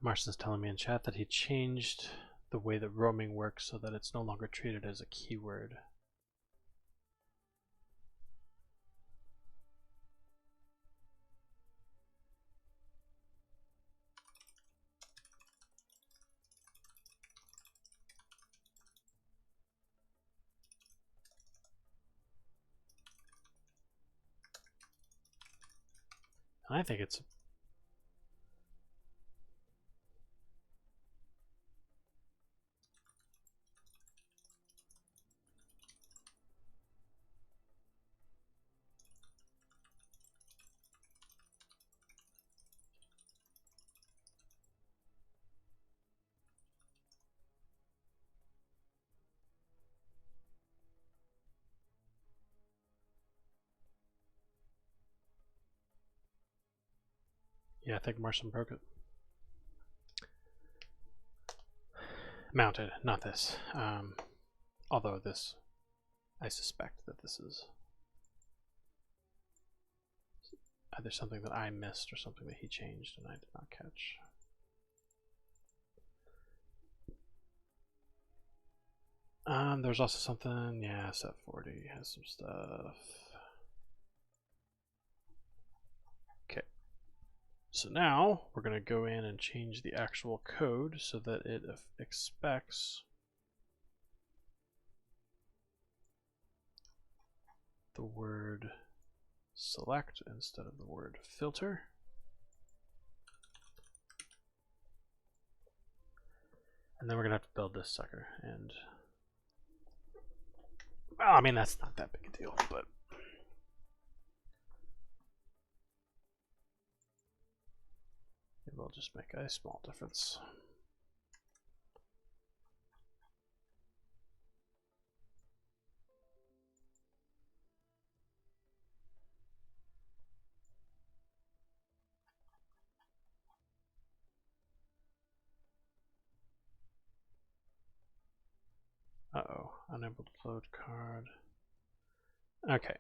Marston's telling me in chat that he changed the way that roaming works so that it's no longer treated as a keyword. And I think it's yeah, I think Marson broke it. Mounted, not this. Although this, I suspect that this is either something that I missed or something that he changed and I did not catch. There's also something, yeah, set 40 has some stuff. Okay. So now we're going to go in and change the actual code so that it expects the word select instead of the word filter. And then we're going to have to build this sucker. And, well, I mean, that's not that big a deal, but it will just make a small difference. Uh-oh, unable to load card. Okay,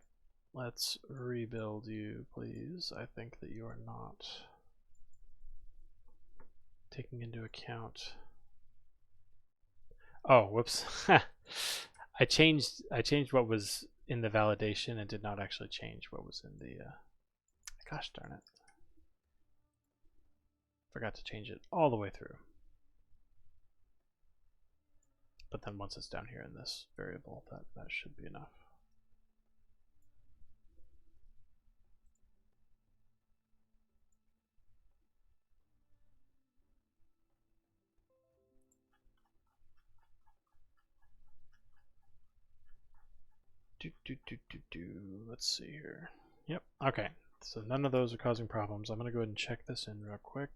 let's rebuild you, please. I think that you are not taking into account. Oh, whoops. I changed what was in the validation and did not actually change what was in the gosh darn it. Forgot to change it all the way through. But then once it's down here in this variable, that should be enough. Let's see here. Yep, okay. So none of those are causing problems. I'm going to go ahead and check this in real quick.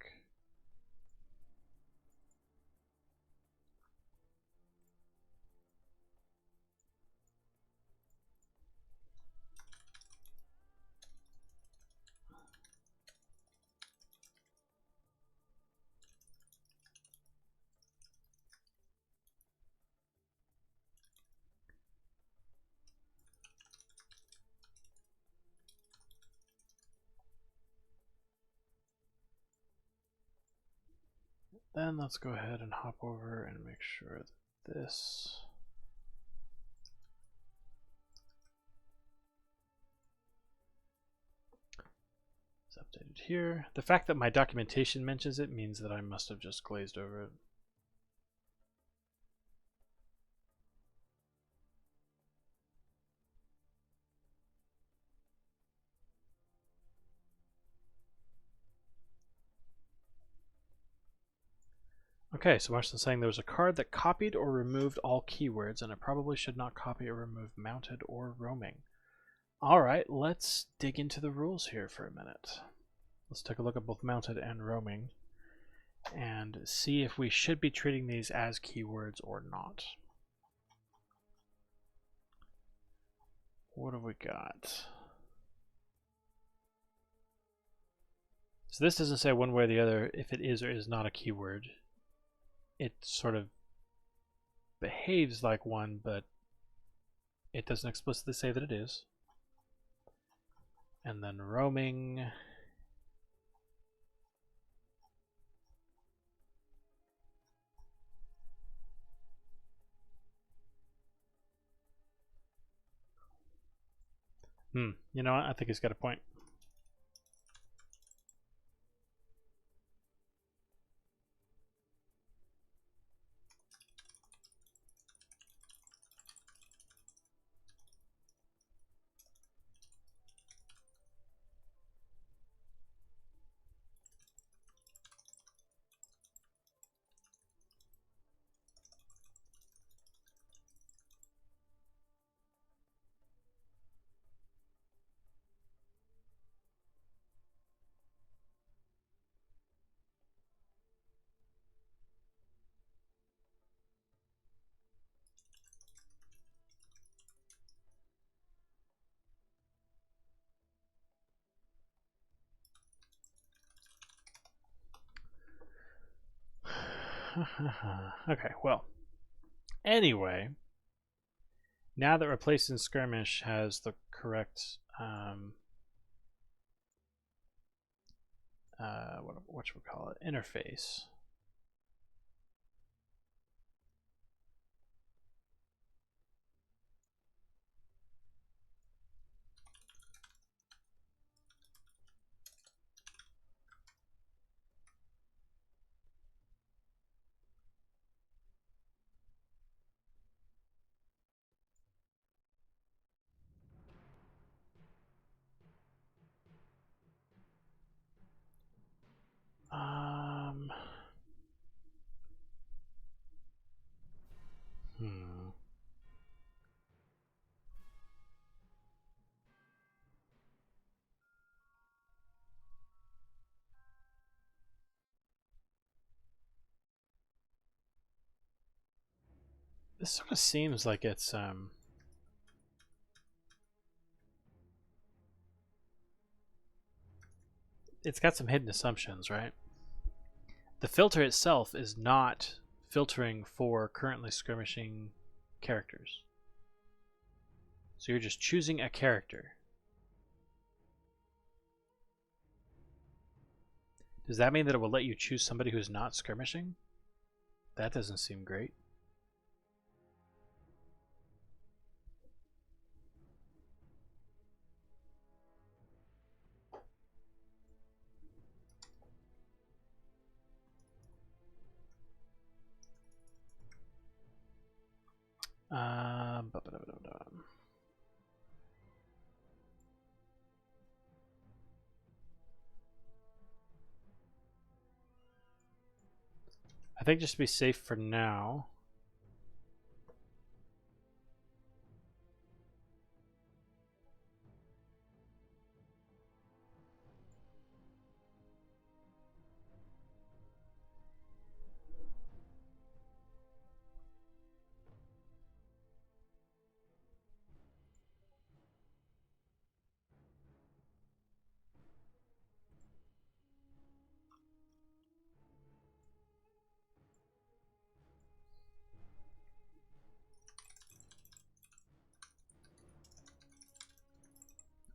Then let's go ahead and hop over and make sure that this is updated here. The fact that my documentation mentions it means that I must have just glazed over it. Okay, so Marston's saying there was a card that copied or removed all keywords, and it probably should not copy or remove mounted or roaming. All right, let's dig into the rules here for a minute. Let's take a look at both mounted and roaming and see if we should be treating these as keywords or not. What have we got? So this doesn't say one way or the other if it is or is not a keyword. It sort of behaves like one, but it doesn't explicitly say that it is. And then roaming. You know what? I think he's got a point. Okay, well. Anyway, now that replacing skirmish has the correct what should we call it? Interface. Hmm. This sort of seems like it's got some hidden assumptions, right? The filter itself is not filtering for currently skirmishing characters. So you're just choosing a character. Does that mean that it will let you choose somebody who's not skirmishing? That doesn't seem great. Um, I think just to be safe for now.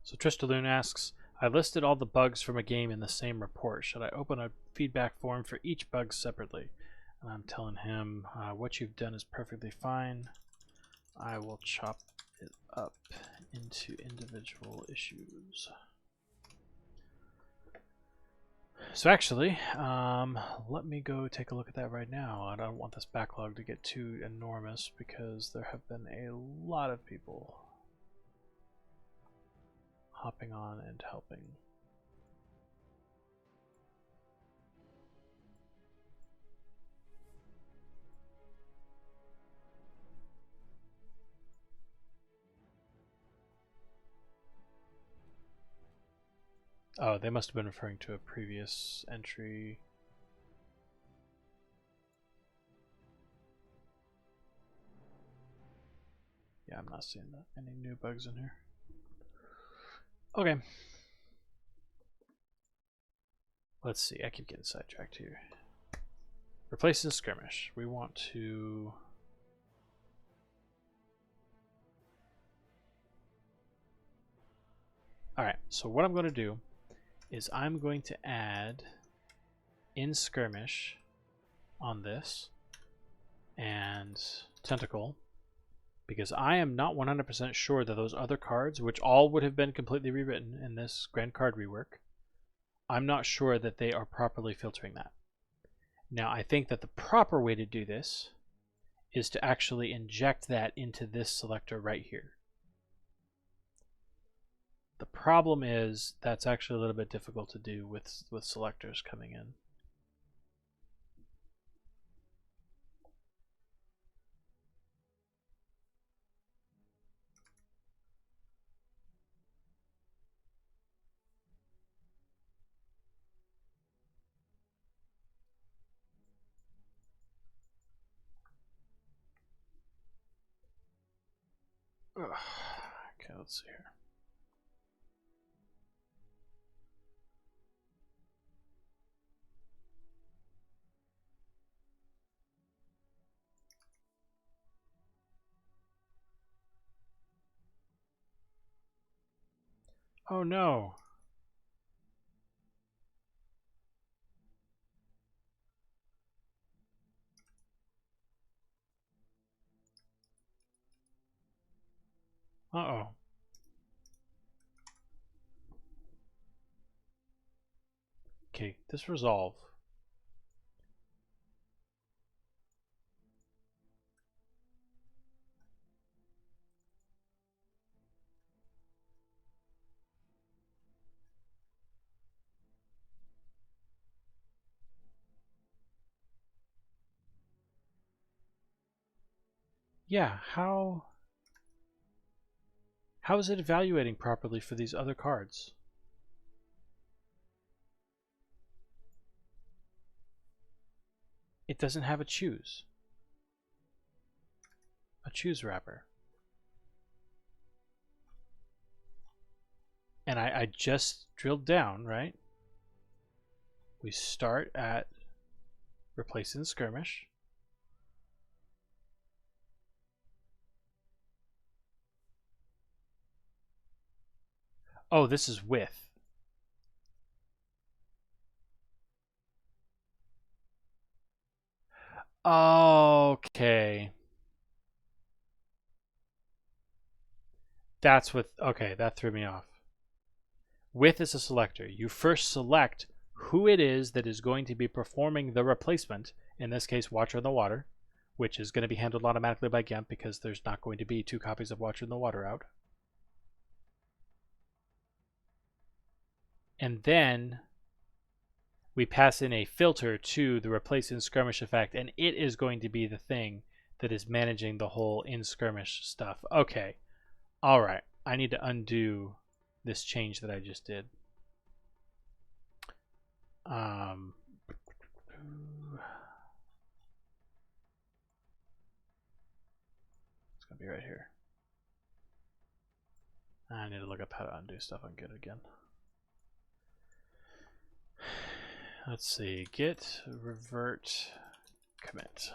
So Tristaloon asks, I listed all the bugs from a game in the same report. Should I open a feedback form for each bug separately? And I'm telling him, what you've done is perfectly fine. I will chop it up into individual issues. So actually, let me go take a look at that right now. I don't want this backlog to get too enormous because there have been a lot of people hopping on and helping. Oh, they must have been referring to a previous entry. Yeah, I'm not seeing any new bugs in here. Okay. Let's see. I keep getting sidetracked here. Replacing skirmish. We want to... Alright, so what I'm going to do is I'm going to add in skirmish on this and tentacle, because I am not 100% sure that those other cards, which all would have been completely rewritten in this grand card rework, I'm not sure that they are properly filtering that. Now, I think that the proper way to do this is to actually inject that into this selector right here. The problem is that's actually a little bit difficult to do with selectors coming in. Ugh. Okay, let's see here. Oh no. Uh-oh. Okay, this resolve. Yeah, how is it evaluating properly for these other cards? It doesn't have a choose wrapper. And I just drilled down, right? We start at replacing the skirmish. Oh, this is with. Okay. That's what, okay, that threw me off. With is a selector. You first select who it is that is going to be performing the replacement, in this case, Watcher in the Water, which is going to be handled automatically by Gemp because there's not going to be 2 copies of Watcher in the Water out. And then we pass in a filter to the replace in skirmish effect, and it is going to be the thing that is managing the whole in skirmish stuff. Okay. All right. I need to undo this change that I just did. It's going to be right here. I need to look up how to undo stuff on Git again. Let's see. Git revert commit.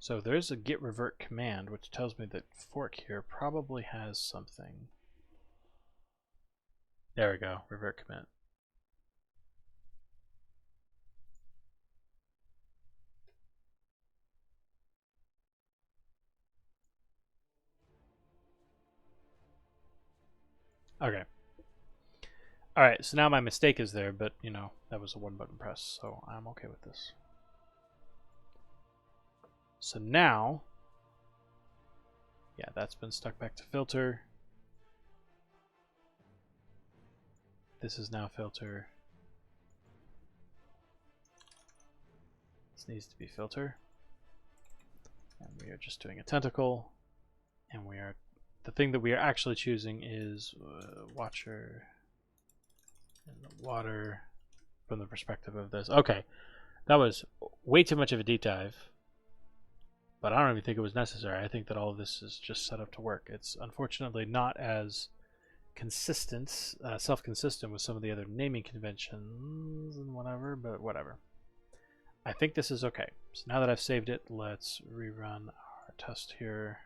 So there's a git revert command which tells me that fork here probably has something. There we go, revert commit. Okay. Alright, so now my mistake is there, but you know, that was a 1-button press, so I'm okay with this. So now, yeah, that's been stuck back to filter. This is now filter. This needs to be filter. And we are just doing a tentacle. And we are, the thing that we are actually choosing is Watcher in the Water from the perspective of this. Okay, that was way too much of a deep dive. But I don't even think it was necessary. I think that all of this is just set up to work. It's unfortunately not as consistent, self-consistent with some of the other naming conventions and whatever, but whatever. I think this is okay. So now that I've saved it, let's rerun our test here.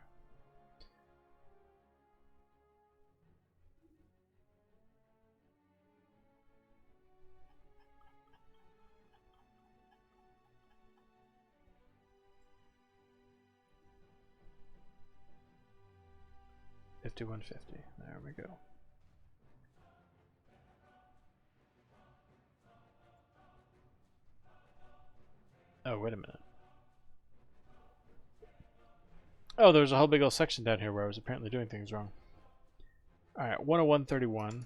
$51.50. There we go. Oh, wait a minute. Oh, there's a whole big old section down here where I was apparently doing things wrong. Alright, 101.31.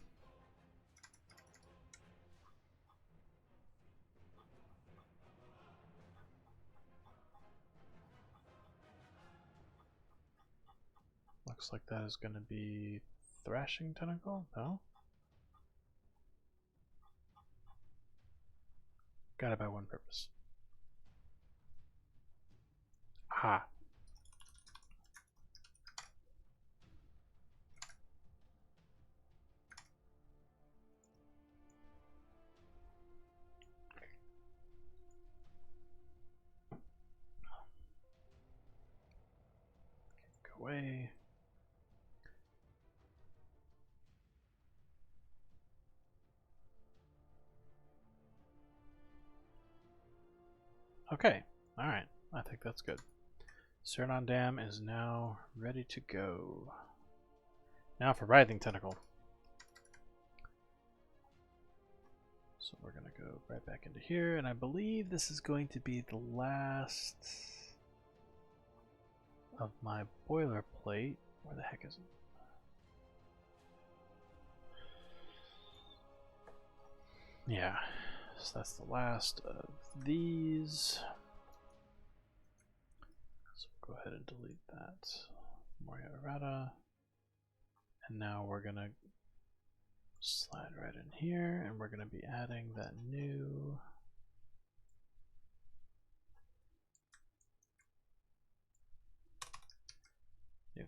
Looks like that is going to be Thrashing Tentacle? No? Got it by one purpose. Aha. Okay. Okay, alright. I think that's good. Ceranon Dam is now ready to go. Now for Writhing Tentacle. So we're going to go right back into here, and I believe this is going to be the last of my boilerplate. Where the heck is it? Yeah, so that's the last of these. So we'll go ahead and delete that. More Errata. And now we're going to slide right in here, and we're going to be adding that new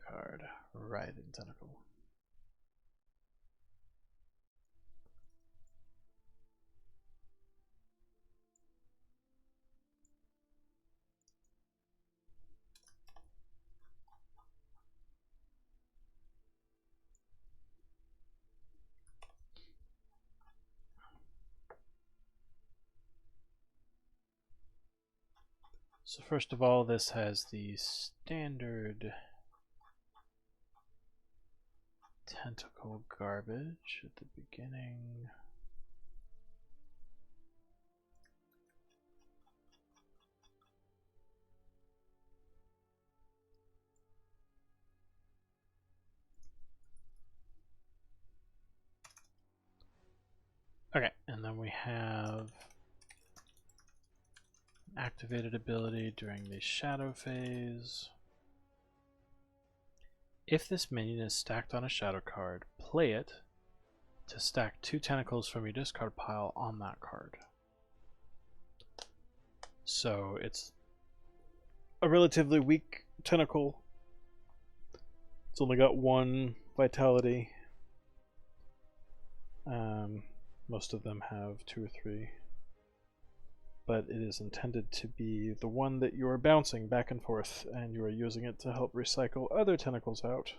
card, Writhing Tentacle. So first of all, this has the standard tentacle garbage at the beginning. Okay, and then we have activated ability during the shadow phase. If this minion is stacked on a shadow card, play it to stack 2 tentacles from your discard pile on that card. So it's a relatively weak tentacle. It's only got 1 vitality. Most of them have 2 or 3. But it is intended to be the one that you are bouncing back and forth, and you are using it to help recycle other tentacles out.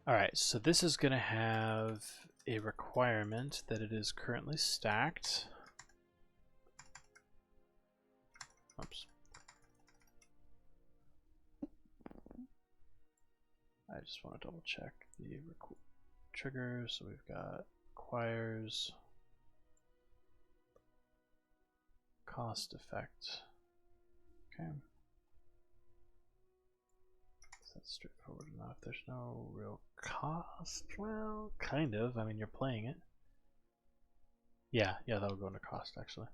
Alright, so this is going to have a requirement that it is currently stacked. Oops. I just want to double check the triggers. So we've got requires cost effect. Okay. So that's straightforward enough. There's no real cost. Well, kind of. I mean, you're playing it. Yeah, that'll go into cost actually.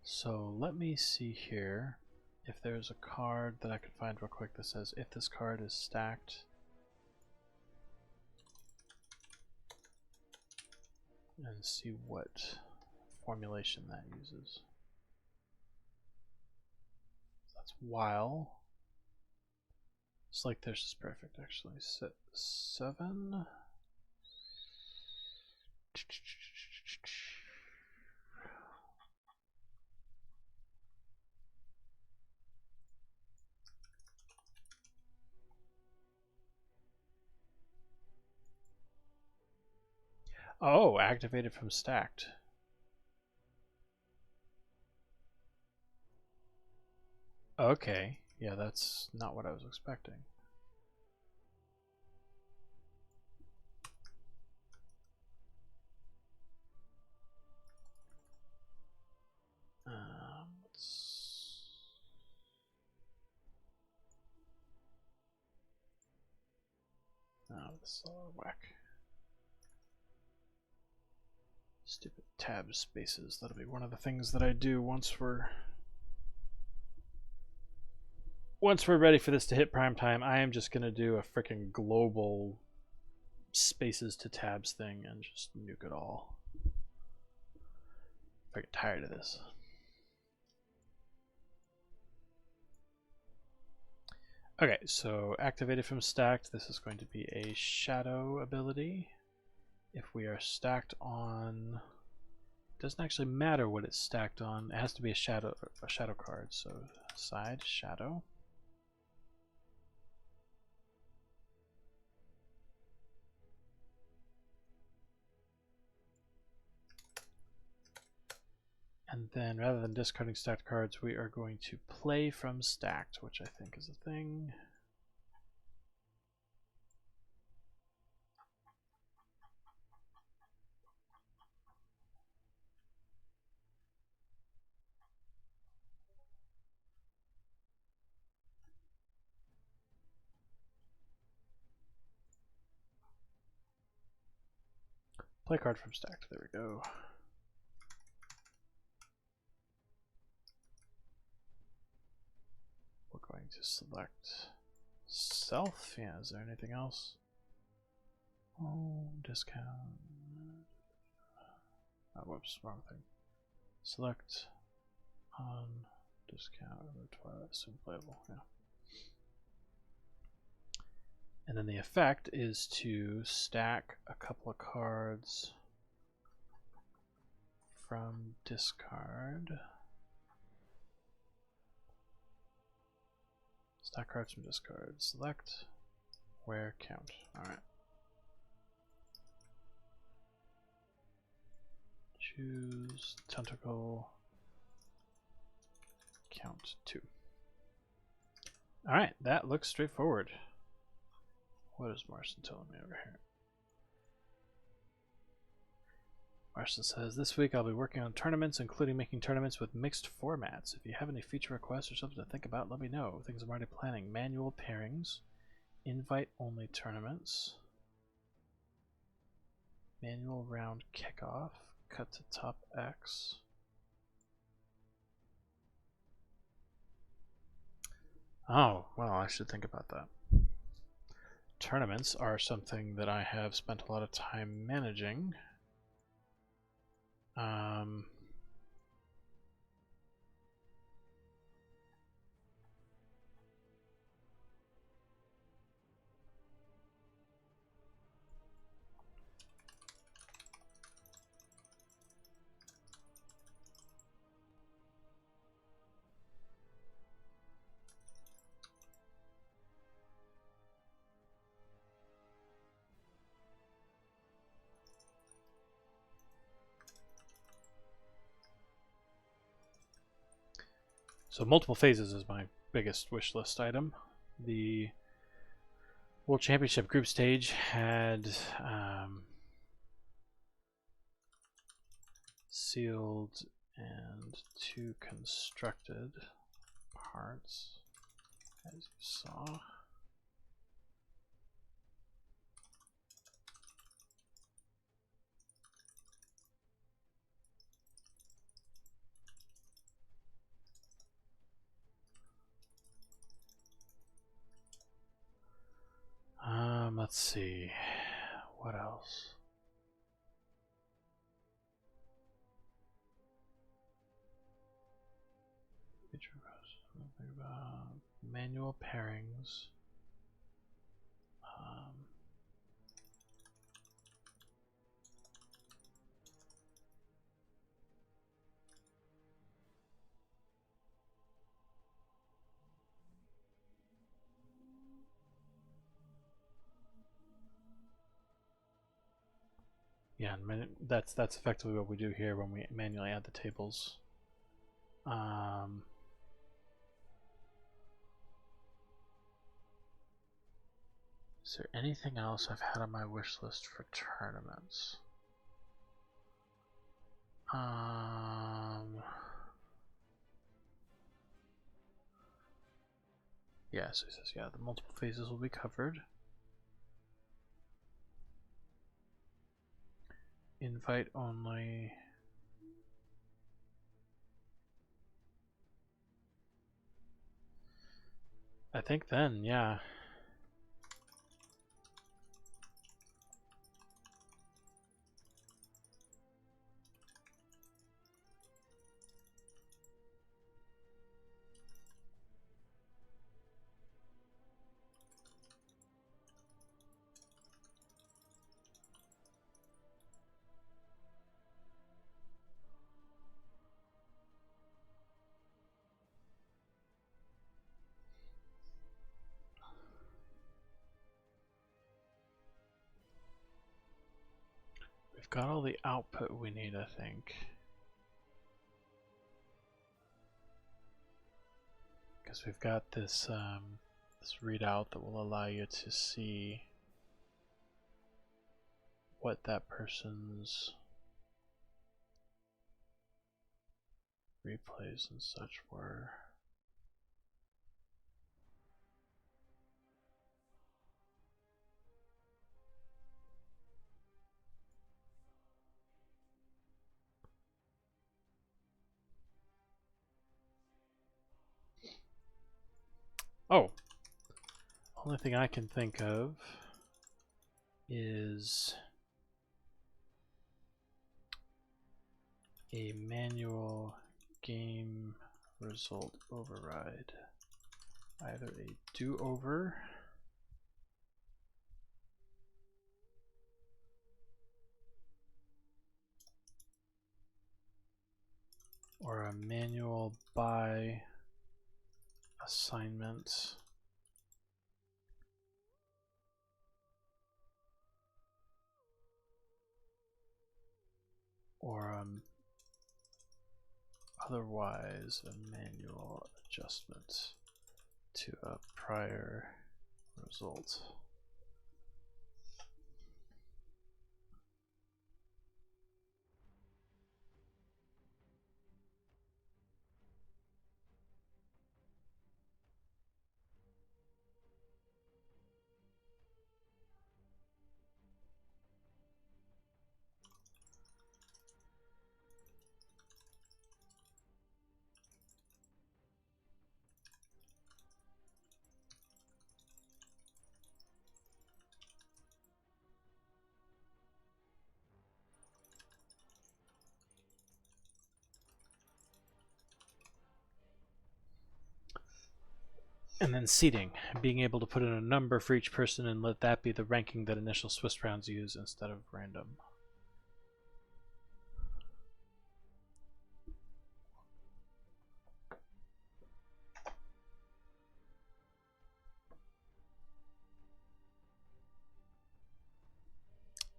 So let me see here if there's a card that I can find real quick that says if this card is stacked, and see what formulation that uses. That's while. It's like this is perfect actually. 7. Oh, activated from stacked. Okay, yeah, that's not what I was expecting. Oh, this is all whack. Stupid tab spaces. That'll be one of the things that I do once we're ready for this to hit prime time. I am just gonna do a freaking global spaces to tabs thing and just nuke it all. I get tired of this. Okay, so activated from stacked, this is going to be a shadow ability. If we are stacked on, it doesn't actually matter what it's stacked on. It has to be a shadow card. So side shadow. And then rather than discarding stacked cards, we are going to play from stacked, which I think is a thing. Play card from stacked. There we go. We're going to select self. Yeah, is there anything else? Oh, discount. Oh, whoops, wrong thing. Select on discount over Twilight, soon playable. Yeah. And then the effect is to stack a couple of cards from discard. Stack cards from discard. Select where count. Alright. Choose tentacle. Count 2. Alright, that looks straightforward. What is Marston telling me over here? Marston says, this week I'll be working on tournaments, including making tournaments with mixed formats. If you have any feature requests or something to think about, let me know. Things I'm already planning. Manual pairings. Invite-only tournaments. Manual round kickoff. Cut to top X. Oh, well, I should think about that. Tournaments are something that I have spent a lot of time managing. So multiple phases is my biggest wish list item. The World Championship group stage had sealed and 2 constructed parts, as you saw. Let's see, what else? Think about manual pairings. Yeah, and that's effectively what we do here when we manually add the tables. Is there anything else I've had on my wish list for tournaments? Yeah, so it says, yeah, the multiple phases will be covered. Invite only. I think then, yeah. got all the output we need, I think. Because we've got this this readout that will allow you to see what that person's replays and such were. Oh, only thing I can think of is a manual game result override. Either a do-over or a manual by assignment or otherwise a manual adjustment to a prior result. And then seating, being able to put in a number for each person and let that be the ranking that initial Swiss rounds use instead of random.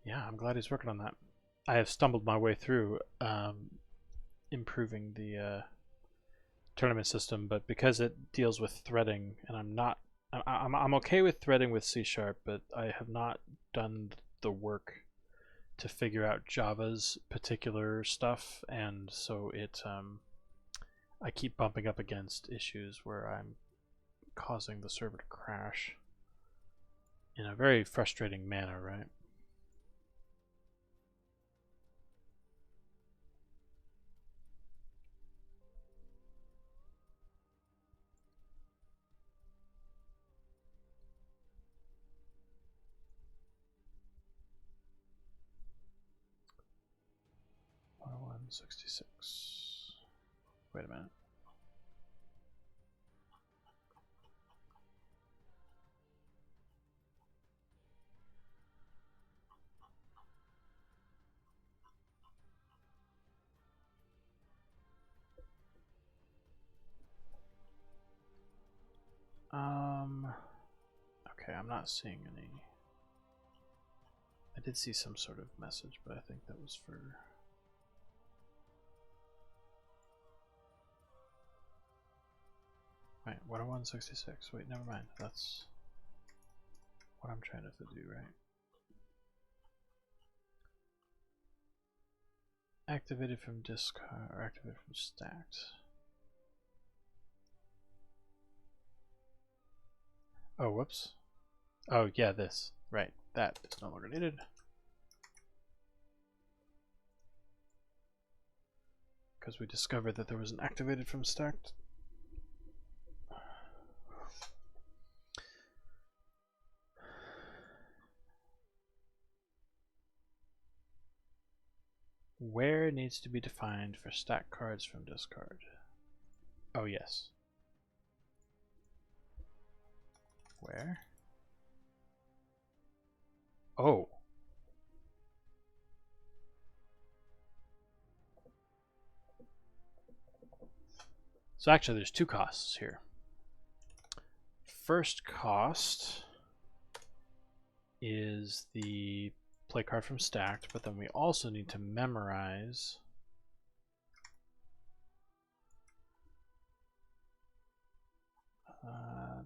Yeah, I'm glad he's working on that. I have stumbled my way through improving the tournament system, but because it deals with threading, and I'm okay with threading with C#, but I have not done the work to figure out Java's particular stuff, and so I keep bumping up against issues where I'm causing the server to crash in a very frustrating manner, right? $166. Wait a minute. Okay, I'm not seeing any. I did see some sort of message, but I think that was for. Right, 101.66. Wait, never mind. That's what I'm trying to do, right? Activated from discard or activated from stacked. Oh, whoops. Oh, yeah, this. Right, that is no longer needed. Because we discovered that there was an activated from stacked. Where needs to be defined for stack cards from discard? Oh, yes. Where? Oh. So actually there's two costs here. First cost is the play card from stacked, but then we also need to memorize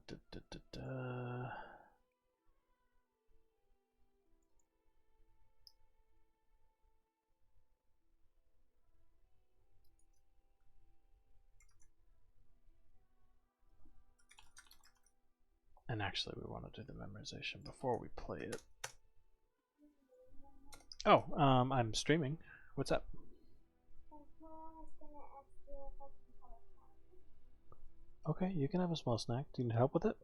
da, da, da, da. And actually, we want to do the memorization before we play it. Oh, I'm streaming. What's up? Okay, you can have a small snack. Do you need help with it?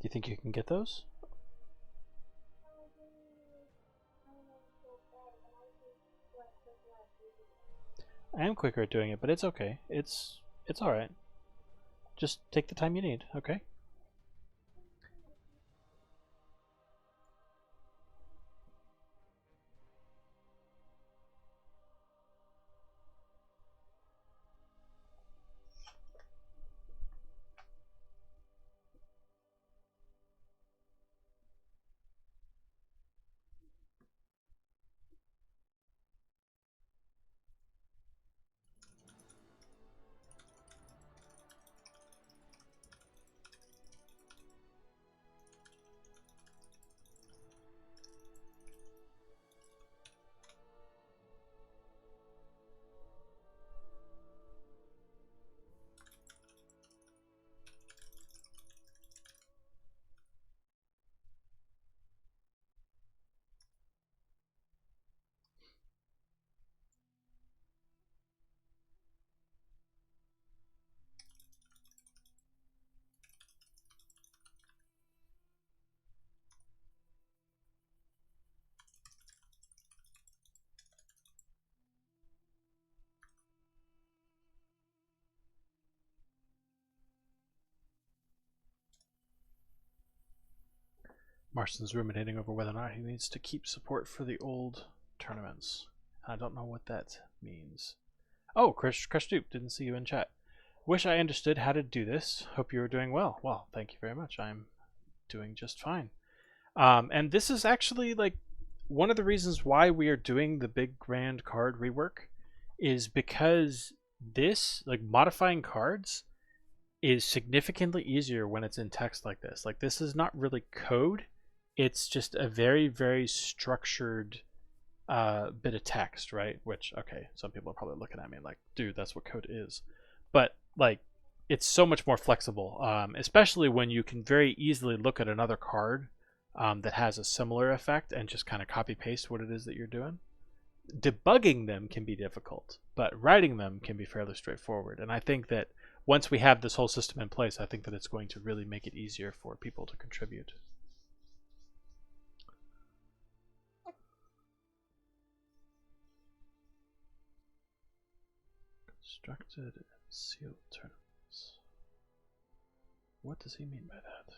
Do you think you can get those? I am quicker at doing it, but it's okay. It's all right. Just take the time you need, okay? Marston's ruminating over whether or not he needs to keep support for the old tournaments. I don't know what that means. Oh, Crush Dupe, didn't see you in chat. Wish I understood how to do this. Hope you are doing well. Well, thank you very much. I'm doing just fine. And this is actually like one of the reasons why we are doing the big grand card rework is because this, like modifying cards, is significantly easier when it's in text like this. Like this is not really code. It's just a very, very structured bit of text, right? Which, okay, some people are probably looking at me like, dude, that's what code is. But like, it's so much more flexible, especially when you can very easily look at another card that has a similar effect and just kind of copy paste what it is that you're doing. Debugging them can be difficult, but writing them can be fairly straightforward. And I think that once we have this whole system in place, I think that it's going to really make it easier for people to contribute. Constructed and sealed tournaments. What does he mean by that?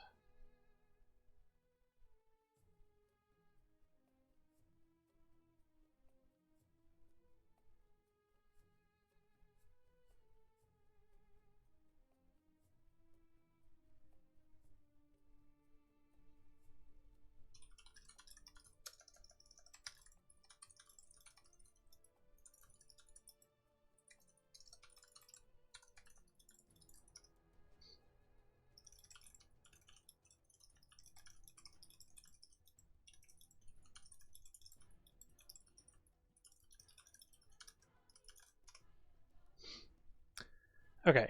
Okay,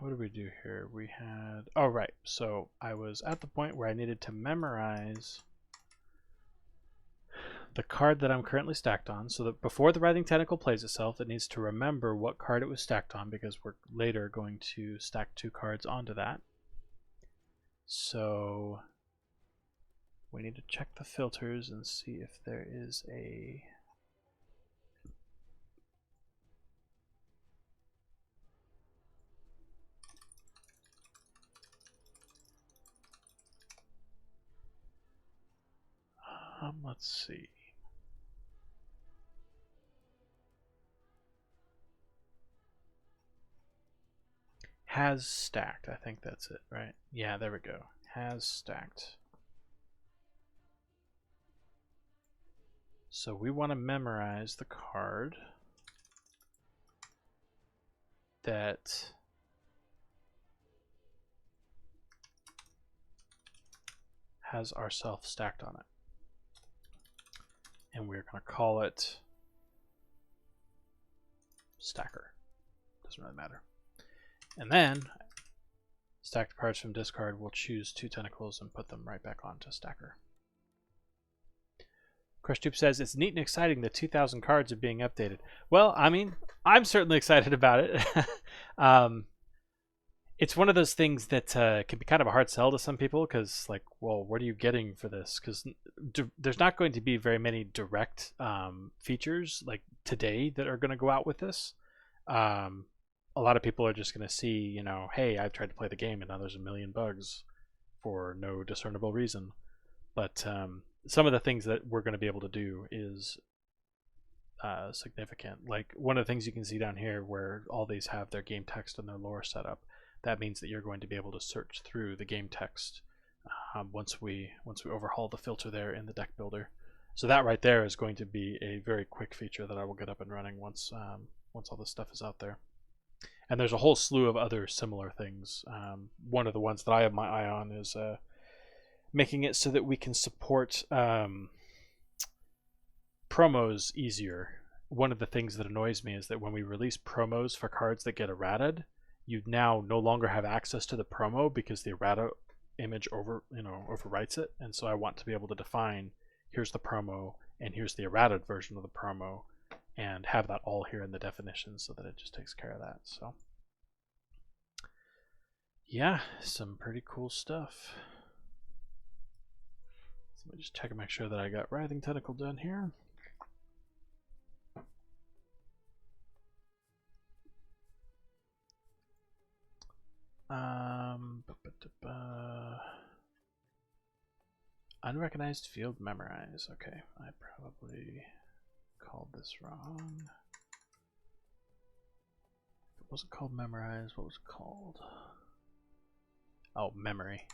what did we do here? We had, oh right, so I was at the point where I needed to memorize the card that I'm currently stacked on, so that before the writhing tentacle plays itself, it needs to remember what card it was stacked on, because we're later going to stack 2 cards onto that. So we need to check the filters and see if there is a Let's see. Has stacked. I think that's it, right? Yeah, there we go. Has stacked. So we want to memorize the card that has ourself stacked on it. And we're going to call it stacker. Doesn't really matter. And then stacked cards from discard, we'll choose 2 tentacles and put them right back onto stacker. CrushTube says, it's neat and exciting that 2,000 cards are being updated. Well, I mean, I'm certainly excited about it. It's one of those things that can be kind of a hard sell to some people because, like, well, what are you getting for this? Because there's not going to be very many direct features like today that are going to go out with this. A lot of people are just going to see, you know, hey, I've tried to play the game and now there's a million bugs for no discernible reason. But some of the things that we're going to be able to do is significant. Like one of the things you can see down here where all these have their game text and their lore set up. That means that you're going to be able to search through the game text once we overhaul the filter there in the deck builder. So that right there is going to be a very quick feature that I will get up and running once all this stuff is out there. And there's a whole slew of other similar things. One of the ones that I have my eye on is making it so that we can support promos easier. One of the things that annoys me is that when we release promos for cards that get errated, you now no longer have access to the promo because the errata image overwrites it. And so I want to be able to define, here's the promo and here's the errated version of the promo, and have that all here in the definition so that it just takes care of that. So yeah, some pretty cool stuff. So let me just check and make sure that I got Writhing Tentacle done here. Unrecognized field memorize. Okay, I probably called this wrong. It wasn't called memorize. What was it called? Oh, memory.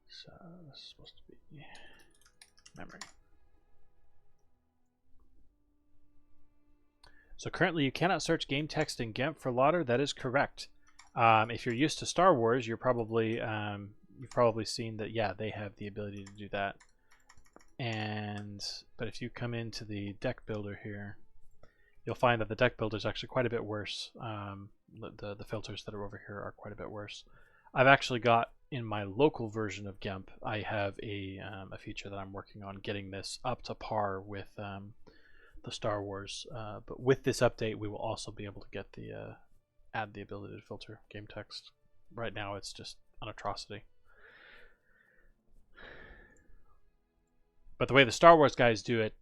So this is supposed to be memory. So currently you cannot search game text in Gemp for Lauder. That is correct. If you're used to Star Wars, you've probably seen that, yeah, they have the ability to do that. But if you come into the deck builder here, you'll find that the deck builder is actually quite a bit worse. The filters that are over here are quite a bit worse. I've actually got, in my local version of Gemp, I have a feature that I'm working on getting this up to par with the Star Wars. But with this update, we will also be able to get the add the ability to filter game text. Right now, it's just an atrocity. But the way the Star Wars guys do it,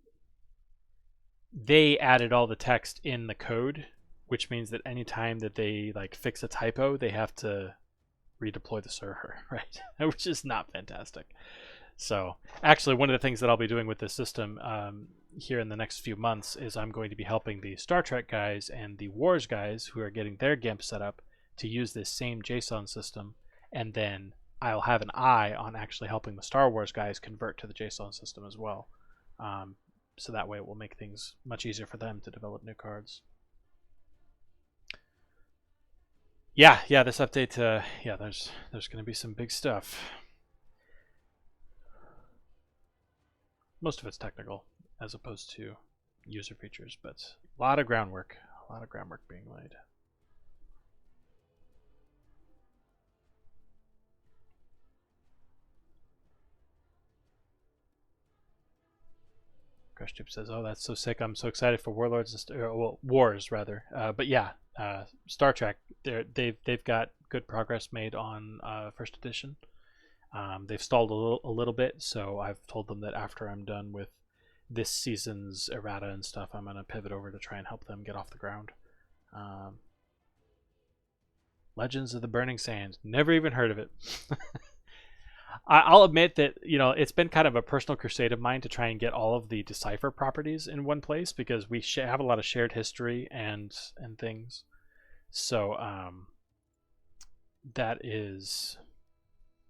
they added all the text in the code, which means that anytime that they like fix a typo, they have to redeploy the server, right? Which is not fantastic. So actually, one of the things that I'll be doing with this system here in the next few months is I'm going to be helping the Star Trek guys and the Wars guys who are getting their GIMP set up to use this same JSON system, and then I'll have an eye on actually helping the Star Wars guys convert to the JSON system as well. So that way it will make things much easier for them to develop new cards. Yeah, this update, yeah, there's going to be some big stuff. Most of it's technical as opposed to user features, but a lot of groundwork being laid. CrushTube says, "Oh, that's so sick! I'm so excited for Warlords, well, Wars rather." But yeah, Star Trek, they've got good progress made on first edition. They've stalled a little bit, so I've told them that after I'm done with this season's errata and stuff, I'm gonna pivot over to try and help them get off the ground. Legends of the Burning Sands, never even heard of it. I'll admit that, it's been kind of a personal crusade of mine to try and get all of the Decipher properties in one place because we have a lot of shared history and things. So that is,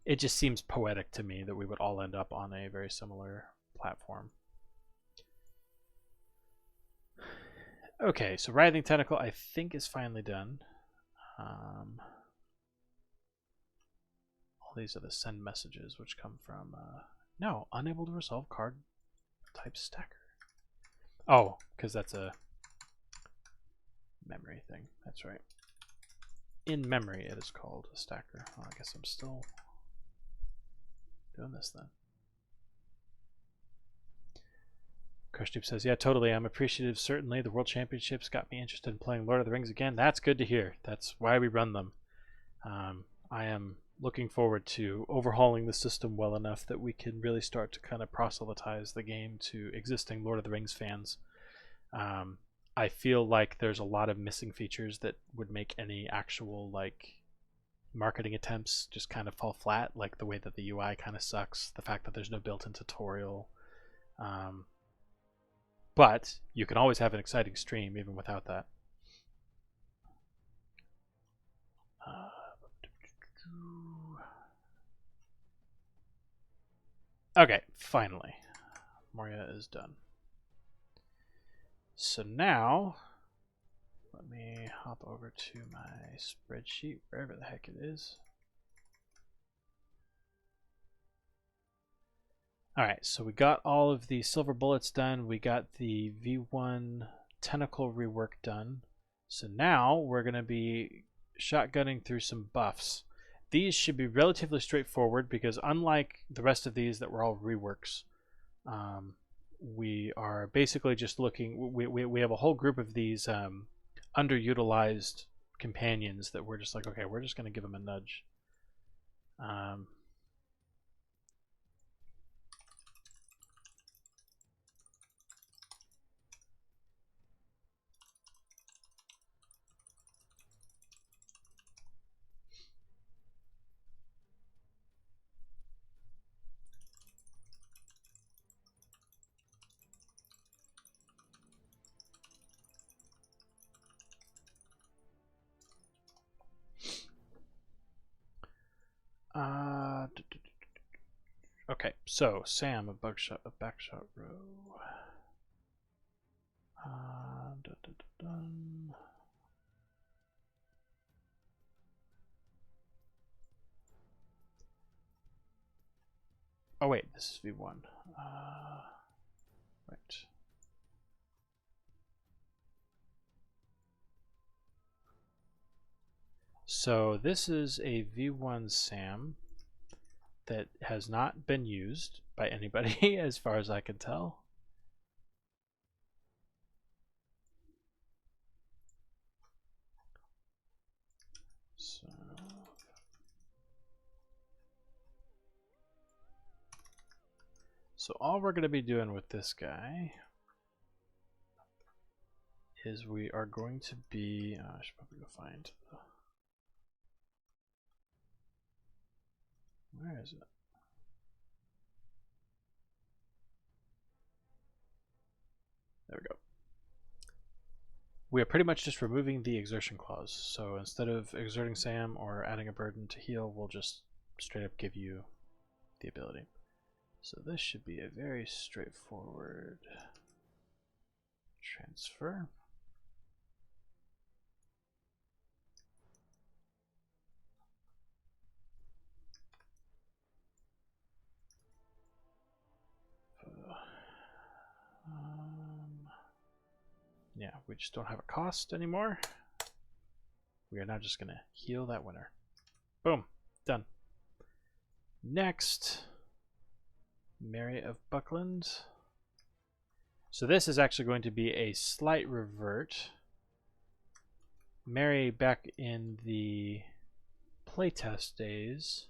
it just seems poetic to me that we would all end up on a very similar platform. Okay, so Writhing Tentacle I think is finally done. All these are the send messages which come from no, unable to resolve card type stacker. Oh, because that's a memory thing. That's right. In memory it is called a stacker. Oh, I guess I'm still doing this then. Crushdeep says, yeah, totally. I'm appreciative. Certainly, the World Championships got me interested in playing Lord of the Rings again. That's good to hear. That's why we run them. I am looking forward to overhauling the system well enough that we can really start to kind of proselytize the game to existing Lord of the Rings fans. I feel like there's a lot of missing features that would make any actual marketing attempts just kind of fall flat, like the way that the UI kind of sucks, the fact that there's no built-in tutorial. But you can always have an exciting stream even without that. Okay, finally. Moria is done. So now, let me hop over to my spreadsheet, wherever the heck it is. Alright, so we got all of the silver bullets done. We got the V1 tentacle rework done. So now we're going to be shotgunning through some buffs. These should be relatively straightforward because unlike the rest of these that were all reworks, we are basically just looking, we have a whole group of these underutilized companions that we're just like, okay, we're just going to give them a nudge. Okay, so Sam, a backshot row. Oh wait, this is V1. Right. So this is a V1 SAM that has not been used by anybody as far as I can tell. So all we're going to be doing with this guy is we are going to be, I should probably go find, where is it? There we go. We are pretty much just removing the exertion clause. So instead of exerting Sam or adding a burden to heal, we'll just straight up give you the ability. So this should be a very straightforward transfer. Yeah, we just don't have a cost anymore. We are now just going to heal that winner. Boom, done. Next, Mary of Buckland. So this is actually going to be a slight revert. Mary, back in the playtest days,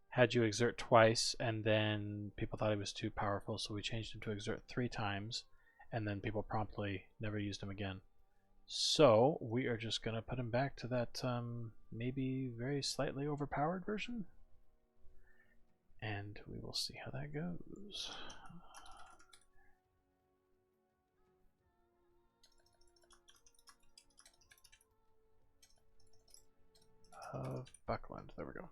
had you exert twice, and then people thought he was too powerful, so we changed him to exert 3 times, and then people promptly never used him again. So we are just going to put him back to that maybe very slightly overpowered version. and we will see how that goes. Of Buckland, there we go.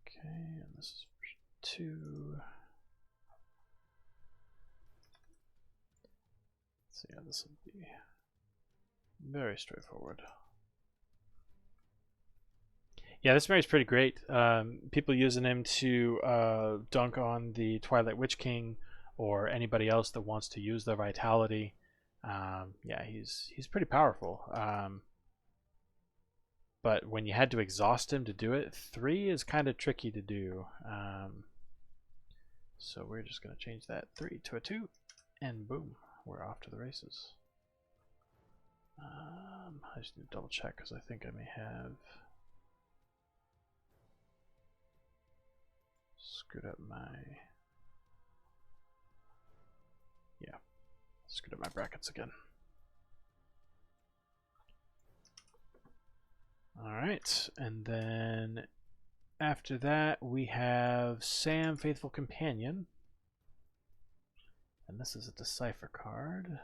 Okay, and this is version 2. So yeah, this will be very straightforward. Yeah, this Mary's pretty great. People using him to dunk on the Twilight Witch King or anybody else that wants to use their vitality. Yeah, he's pretty powerful. But when you had to exhaust him to do it, 3 is kind of tricky to do. So we're just going to change that 3 to a 2, and boom, we're off to the races. I just need to double check because I think I may have screwed up my screwed up my brackets again. Alright, and then after that we have Sam, Faithful Companion. And this is a Decipher card.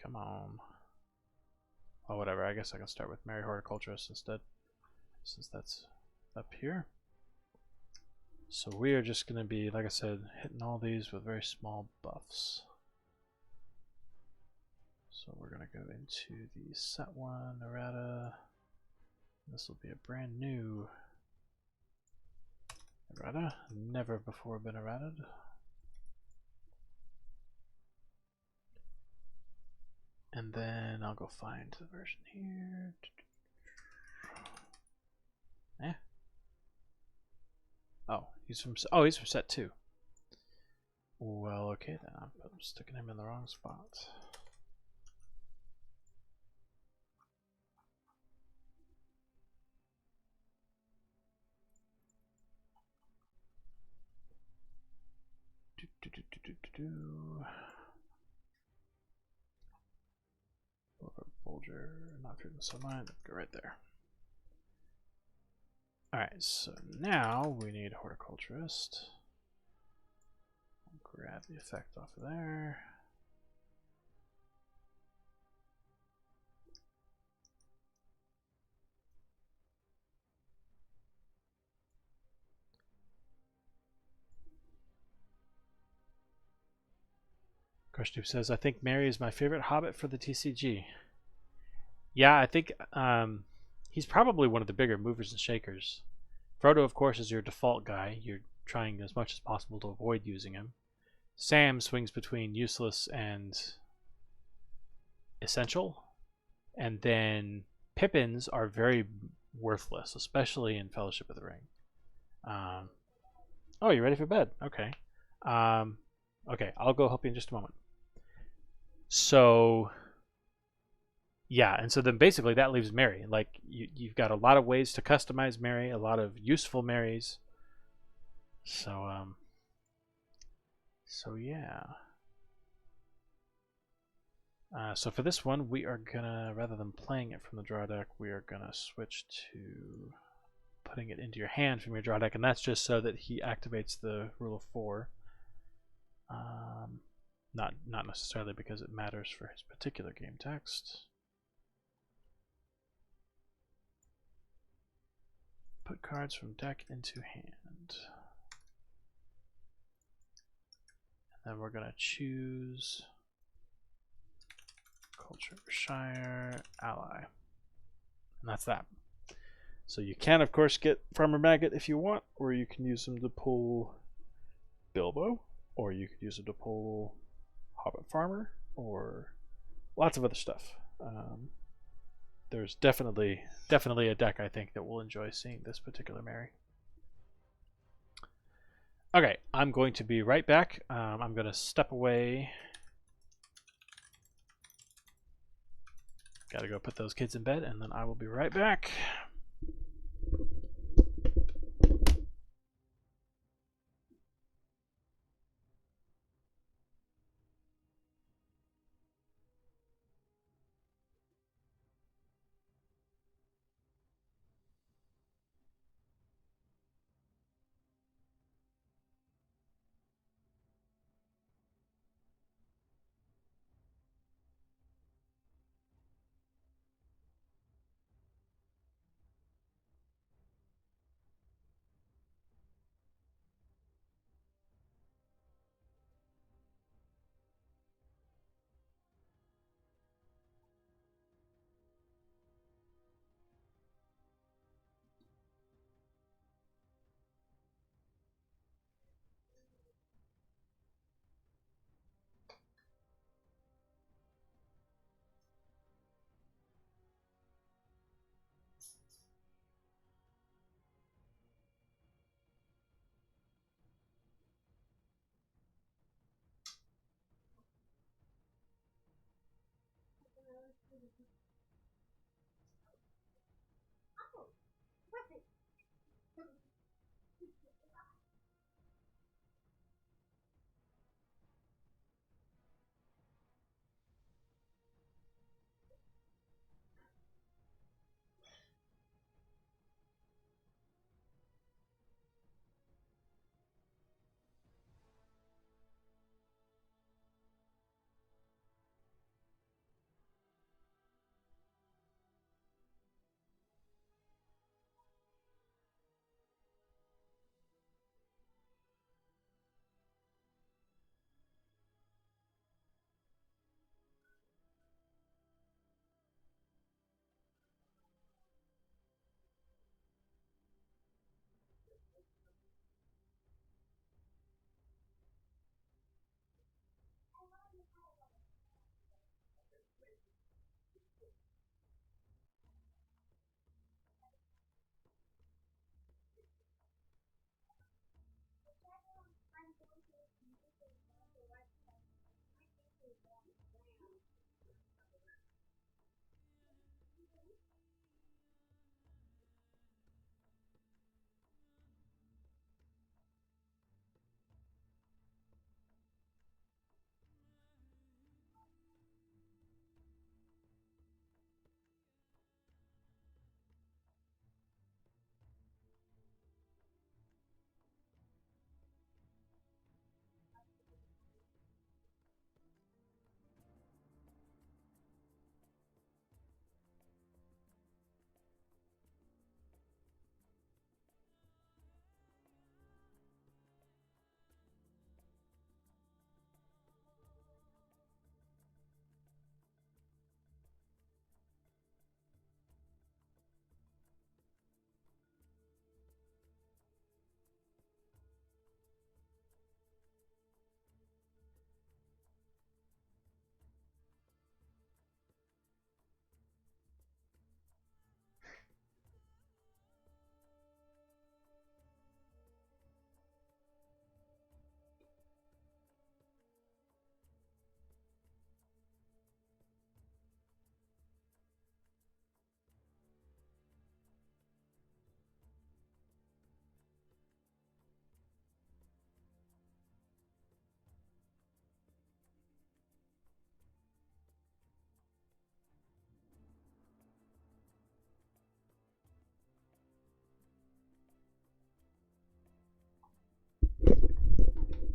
Come on. Oh, whatever. I guess I can start with Mary Horticulturist instead, since that's up here. So we are just going to be, like I said, hitting all these with very small buffs. So we're going to go into the set 1, Errata. This will be a brand new Errata. Never before been errated. And then I'll go find the version here. Eh? Oh, he's from set 2. Well, okay then. I'm sticking him in the wrong spot. Bulger, not through the sunlight. Go right there. Alright, so now we need Horticulturist. Grab the effect off of there. Crushdeep says, I think Mary is my favorite Hobbit for the TCG. Yeah, I think he's probably one of the bigger movers and shakers. Frodo, of course, is your default guy. You're trying as much as possible to avoid using him. Sam swings between useless and essential. And then Pippins are very worthless, especially in Fellowship of the Ring. Oh, you ready for bed? Okay. Okay, I'll go help you in just a moment. So, yeah, and so then basically that leaves Mary. Like, you've got a lot of ways to customize Mary, a lot of useful Marys. So, so yeah. So for this one, we are gonna, rather than playing it from the draw deck, we are gonna switch to putting it into your hand from your draw deck, and that's just so that he activates the Rule of 4. Not necessarily because it matters for his particular game text. Put cards from deck into hand. And then we're gonna choose Culture Shire Ally. And that's that. So you can, of course, get Farmer Maggot if you want, or you can use them to pull Bilbo, or you could use them to pull Hobbit Farmer, or lots of other stuff. There's definitely a deck, I think, that will enjoy seeing this particular Mary. Okay, I'm going to be right back. I'm going to step away. Gotta go put those kids in bed, and then I will be right back.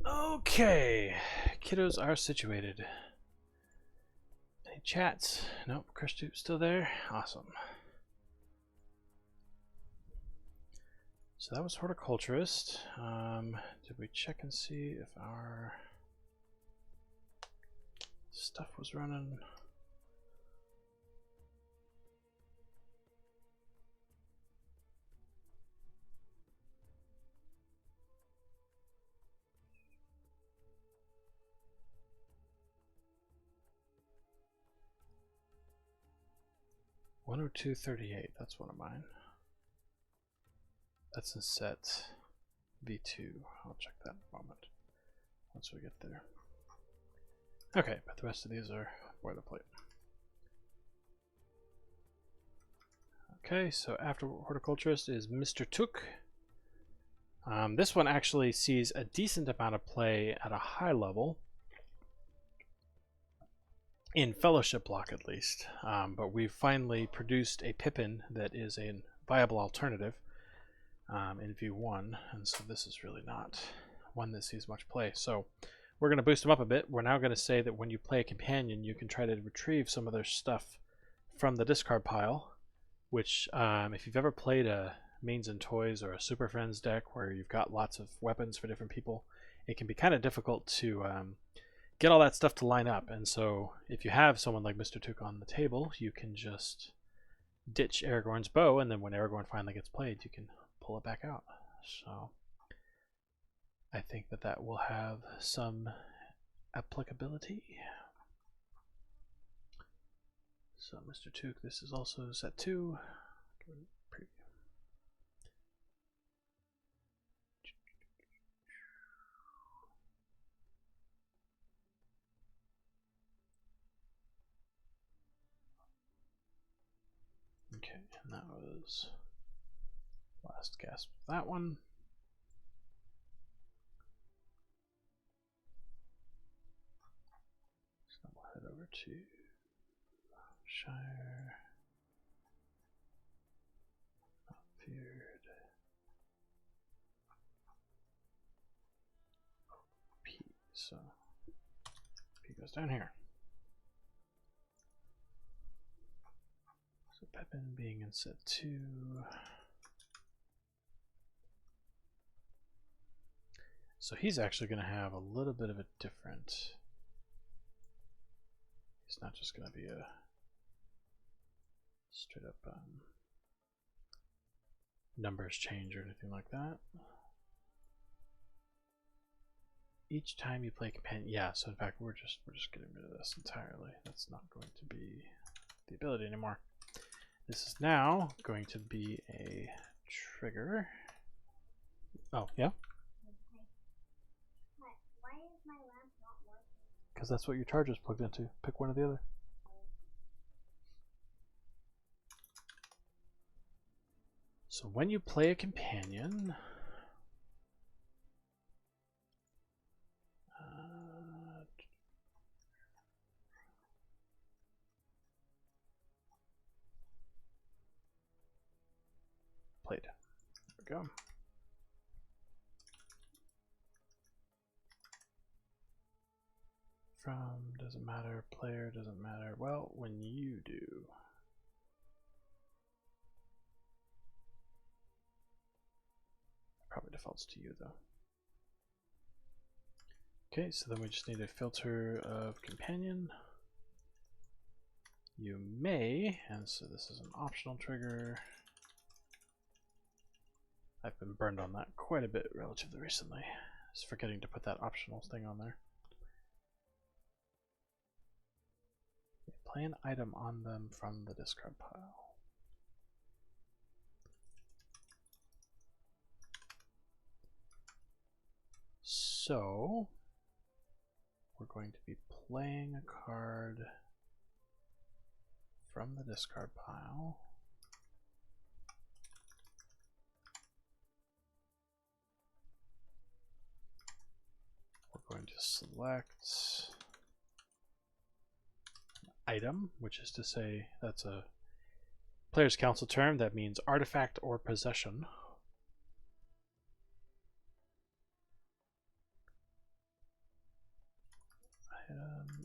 Okay, kiddos are situated. Any chats? Nope, Christoop's still there. Awesome. So that was horticulturist. Did we check and see if our stuff was running? $102.38. That's one of mine. That's in set V2. I'll check that in a moment once we get there. Okay, but the rest of these are boilerplate. Okay, so after horticulturist is Mr. Took. This one actually sees a decent amount of play at a high level. In Fellowship block at least, but we've finally produced a Pippin that is a viable alternative in V1, and so this is really not one that sees much play. So we're going to boost them up a bit. We're now going to say that when you play a companion, you can try to retrieve some of their stuff from the discard pile, which if you've ever played a Mains and Toys or a Super Friends deck where you've got lots of weapons for different people, it can be kind of difficult to get all that stuff to line up. And so if you have someone like Mr. Took on the table, you can just ditch Aragorn's bow, and then when Aragorn finally gets played, you can pull it back out. So I think that that will have some applicability. So Mr. Took, this is also set 2. Okay, and that was last gasp of that one. So we'll head over to Shire. Appeared. P. So P goes down here. So Pippin being in set 2. So he's actually going to have a little bit of a different. He's not just going to be a straight up numbers change or anything like that. Each time you play companion, yeah. So in fact, we're just getting rid of this entirely. That's not going to be the ability anymore. This is now going to be a trigger. Oh yeah. Why is my lamp not working? Because that's what your charger is plugged into. Pick one or the other. So when you play a companion, played. There we go. From doesn't matter, player doesn't matter. Well, when you do. Probably defaults to you though. Okay, so then we just need a filter of companion. You may, and so this is an optional trigger. I've been burned on that quite a bit relatively recently. Just forgetting to put that optional thing on there. Play an item on them from the discard pile. So we're going to be playing a card from the discard pile. We're going to select an item, which is to say that's a Player's Council term that means artifact or possession.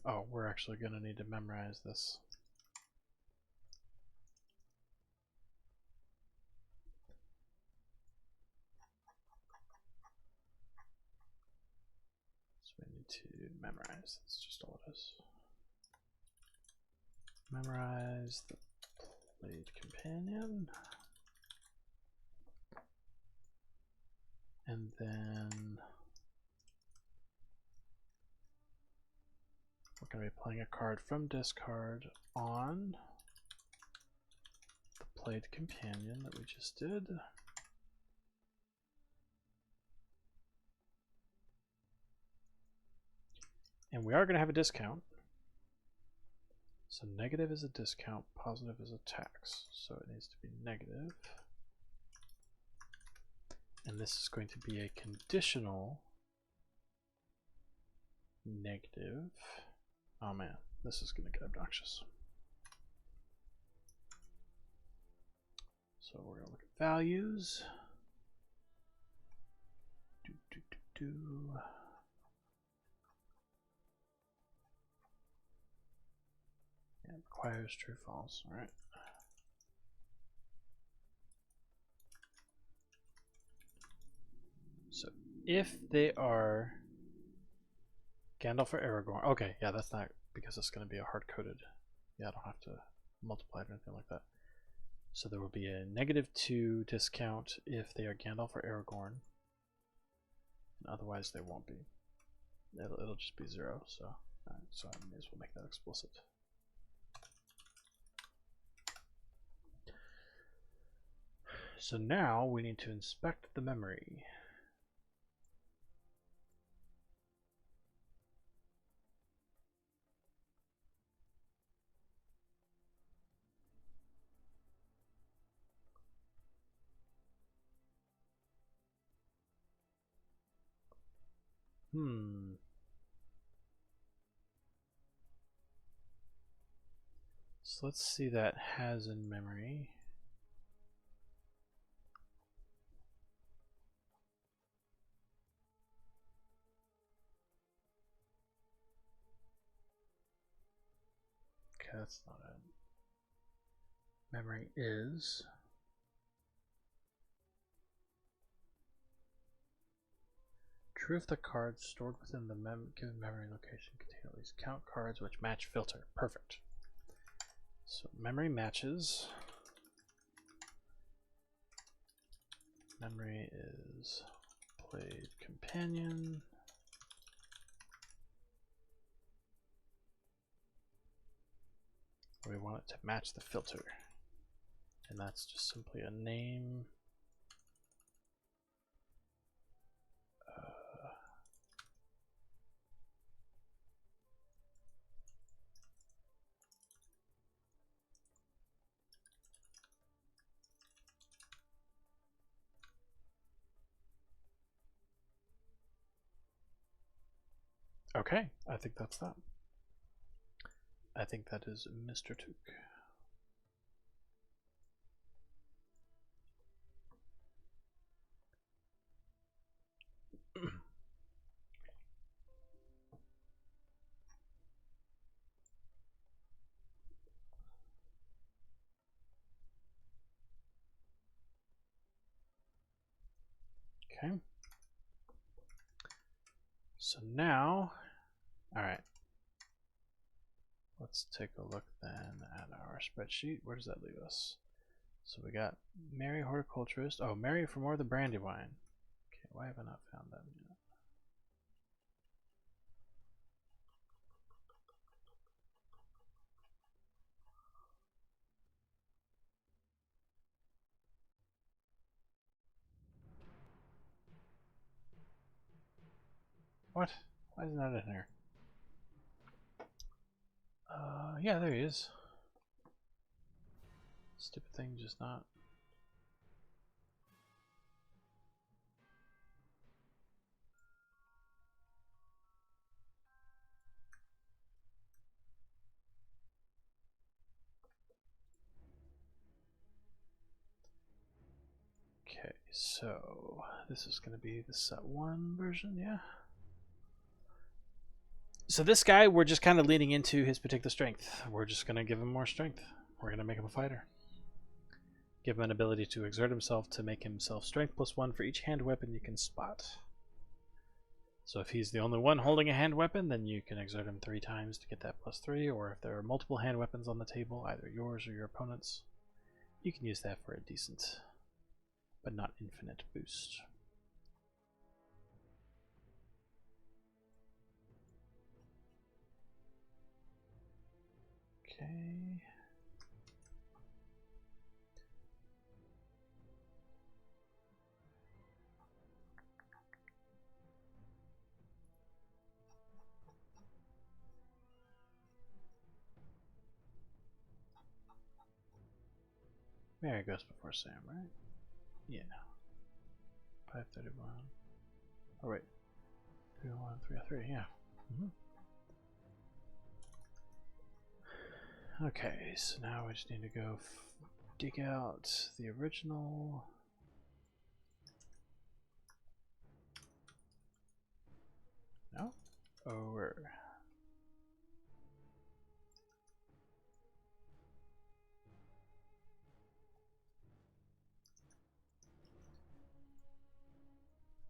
Oh, we're actually going to need to memorize this. So we need to memorize. That's just all it is. Memorize the played companion. And then we're going to be playing a card from discard on the played companion that we just did. And we are going to have a discount. So negative is a discount, positive is a tax. So it needs to be negative. And this is going to be a conditional negative. Oh man, this is going to get obnoxious. So we're going to look at values. Yeah, requires true false. All right. So if they are Gandalf or Aragorn, okay, yeah, that's not because it's going to be a hard-coded. Yeah, I don't have to multiply it or anything like that. So there will be a -2 discount if they are Gandalf or Aragorn. And otherwise they won't be. It'll just be 0, so so I may as well make that explicit. So now we need to inspect the memory. So let's see that has in memory. Okay, that's not it. Memory is. True if the cards stored within the given memory location contain at least count cards which match filter. Perfect. So memory matches. Memory is played companion. We want it to match the filter. And that's just simply a name. Okay, I think that's that. I think that is Mr. Took. Okay. So now, all right. Let's take a look then at our spreadsheet. Where does that leave us? So we got Mary Horticulturist. Oh, Mary for more of the Brandywine. Okay, why have I not found that yet? What? Why isn't that in here? Yeah, there he is. Stupid thing, just not. Okay, so this is going to be the set 1 version, yeah? So this guy, we're just kind of leaning into his particular strength. We're just going to give him more strength. We're going to make him a fighter. Give him an ability to exert himself to make himself strength +1 for each hand weapon you can spot. So if he's the only one holding a hand weapon, then you can exert him 3 times to get that +3, or if there are multiple hand weapons on the table, either yours or your opponent's, you can use that for a decent, but not infinite boost. Okay. Mary goes before Sam, right? Yeah. 531. Oh wait. 301, 303, yeah. Okay, so now we just need to go dig out the original. No? Oh, where?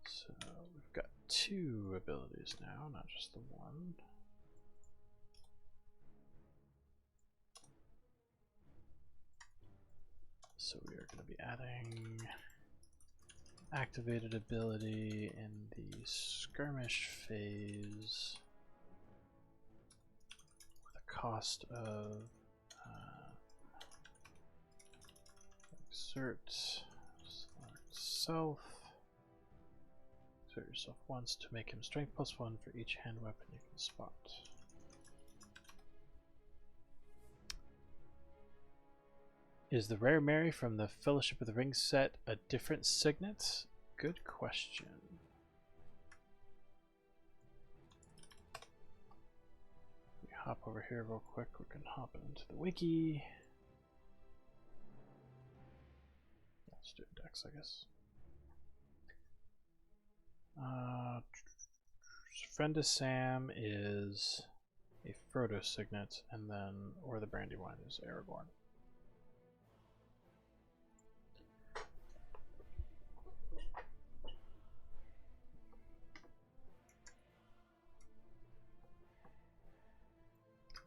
So we've got 2 abilities now, not just the 1. So we are going to be adding activated ability in the skirmish phase with a cost of exert self. Exert yourself once to make him strength +1 for each hand weapon you can spot. Is the Rare Mary from the Fellowship of the Ring set a different signet? Good question. We hop over here real quick. We can hop into the wiki. Let's do a dex, I guess. Friend of Sam is a Frodo signet, and then, or the Brandywine is Aragorn.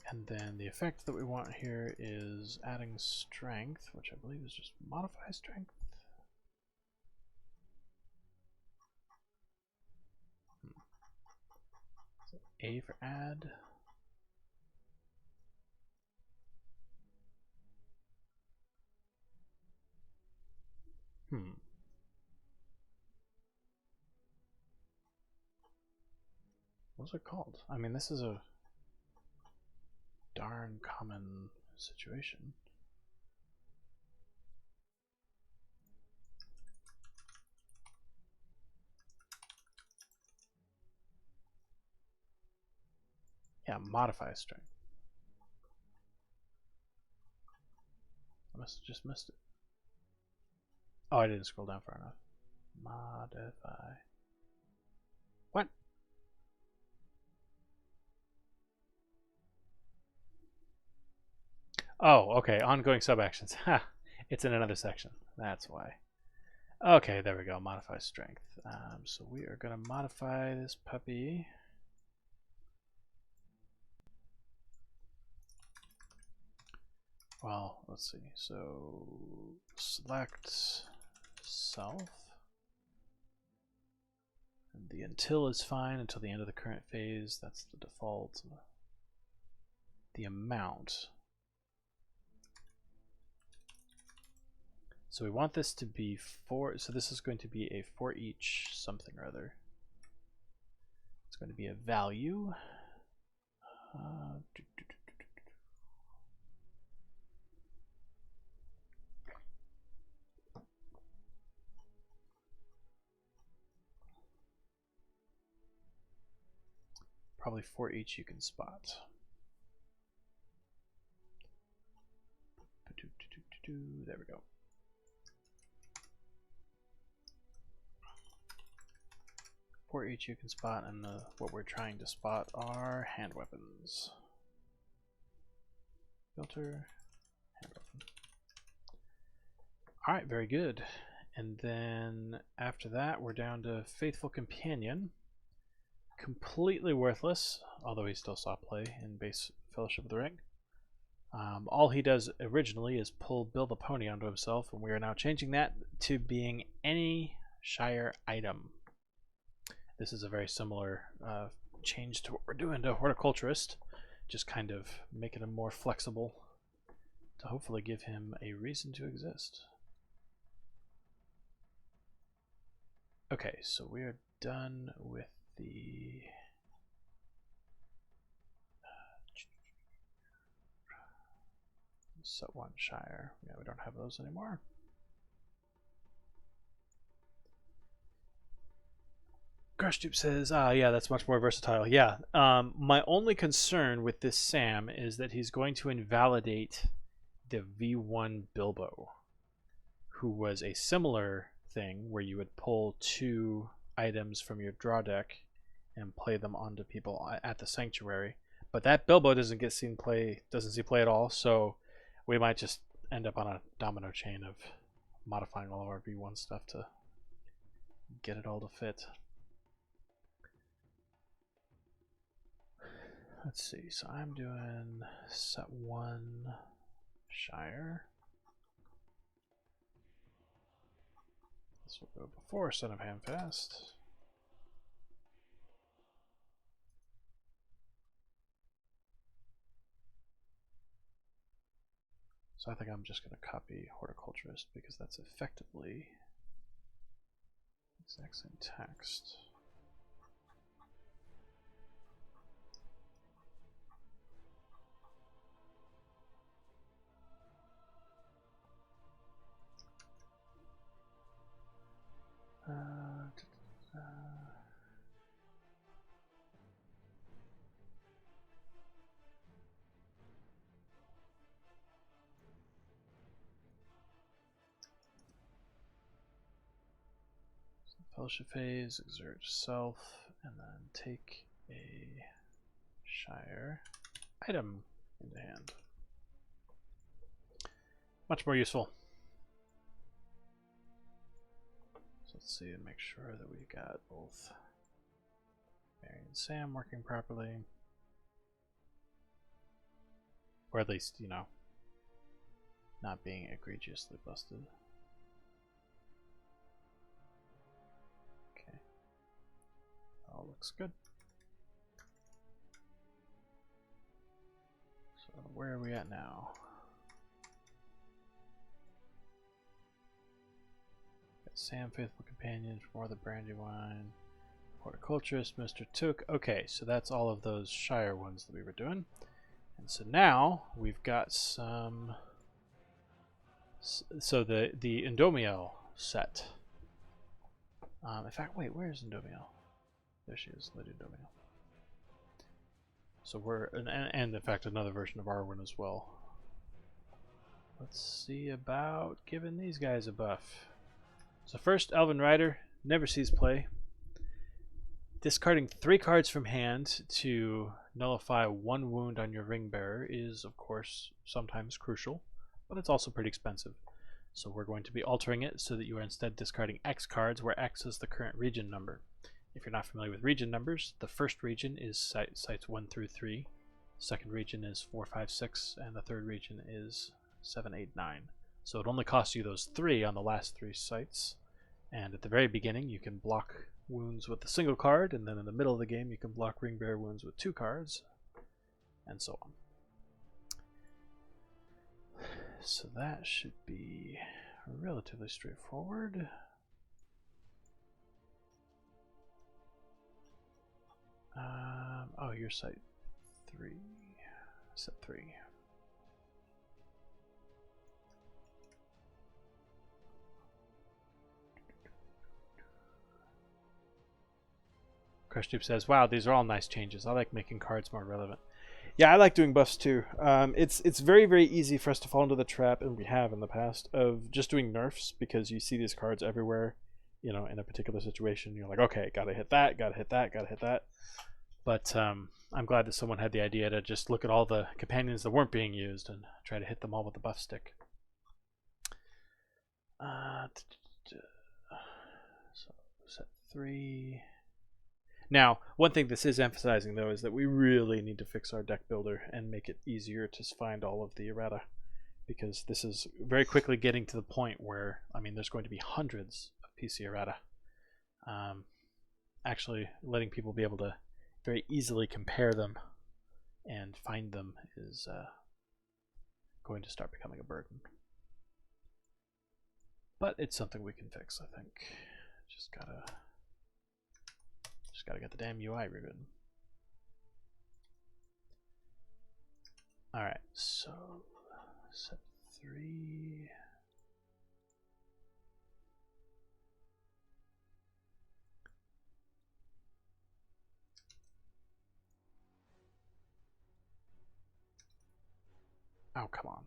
And then the effect that we want here is adding strength, which I believe is just modify strength. A for add. What's it called? I mean, this is a darn common situation. Yeah, modify strength. I must have just missed it. Oh, I didn't scroll down far enough. Modify. What? Oh, okay. Ongoing sub-actions. Ha! It's in another section. That's why. Okay, there we go. Modify strength. So we are going to modify this puppy. Well, let's see. So select self. And the until is fine until the end of the current phase. That's the default. The amount. So we want this to be so this is going to be a for each something or other. It's going to be a value. Probably for each you can spot. There we go. For each you can spot, and what we're trying to spot are hand weapons. Filter, hand weapon. Alright, very good. And then after that, we're down to Faithful Companion. Completely worthless, although he still saw play in base Fellowship of the Ring. All he does originally is build a pony onto himself, and we are now changing that to being any Shire item. This is a very similar change to what we're doing to Horticulturist, just kind of making him more flexible to hopefully give him a reason to exist. Okay, so we are done with the set one Shire. Yeah, we don't have those anymore. Grashdupe says, yeah, that's much more versatile. Yeah, my only concern with this Sam is that he's going to invalidate the V1 Bilbo, who was a similar thing where you would pull 2 items from your draw deck and play them onto people at the Sanctuary. But that Bilbo doesn't see play at all, so we might just end up on a domino chain of modifying all of our V1 stuff to get it all to fit. Let's see, so I'm doing set 1 Shire. This will go before Son of Hamfast. So I think I'm just going to copy Horticulturist because that's effectively exact same text. Fellowship phase, exert self, and then take a Shire item into hand. Much more useful. So let's see and make sure that we got both Mary and Sam working properly. Or at least, you know, not being egregiously busted. Okay. All looks good. So where are we at now? Got Sam, Faithful Companion, more the Brandywine, Horticulturist, Mr. Took. Okay, so that's all of those Shire ones that we were doing. And so now we've got some. So the Indomiel set. In fact, wait, where is Indomiel? There she is, Lady Indomiel. So we're and in fact another version of Arwen as well. Let's see about giving these guys a buff. So first, Elven Rider never sees play. Discarding 3 cards from hand to nullify 1 wound on your ring bearer is, of course, sometimes crucial, but it's also pretty expensive. So we're going to be altering it so that you are instead discarding X cards, where X is the current region number. If you're not familiar with region numbers, the first region is sites 1 through 3, second region is 4, 5, 6, and the third region is 7, 8, 9. So it only costs you those 3 on the last 3 sites. And at the very beginning, you can block wounds with a single card, and then in the middle of the game, you can block ring bearer wounds with 2 cards, and so on. So that should be relatively straightforward. Oh, you're site 3. Set 3. Crushdeep says, "Wow, these are all nice changes. I like making cards more relevant." Yeah, I like doing buffs too. It's very, very easy for us to fall into the trap, and we have in the past, of just doing nerfs because you see these cards everywhere, you know, in a particular situation. You're like, okay, gotta hit that, gotta hit that, gotta hit that. But I'm glad that someone had the idea to just look at all the companions that weren't being used and try to hit them all with the buff stick. So set 3. Now, one thing this is emphasizing, though, is that we really need to fix our deck builder and make it easier to find all of the errata, because this is very quickly getting to the point where, I mean, there's going to be hundreds of PC errata. Actually, letting people be able to very easily compare them and find them is going to start becoming a burden. But it's something we can fix, I think. Just gotta get the damn UI rewritten. Alright, so set 3. Oh, come on.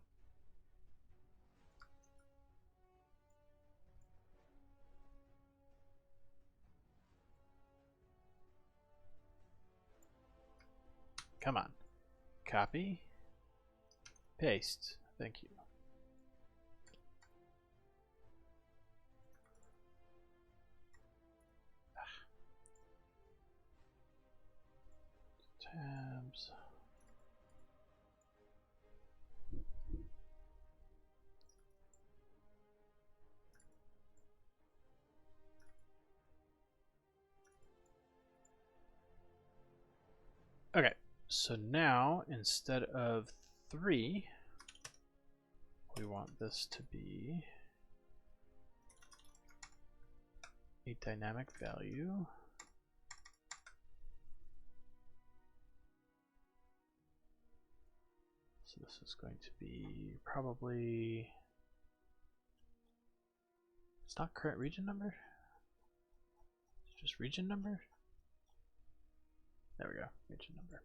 Come on. Copy. Paste. Thank you. Tabs. Okay, so now instead of 3, we want this to be a dynamic value. So this is going to be probably, it's not current region number, it's just region number. There we go, region number.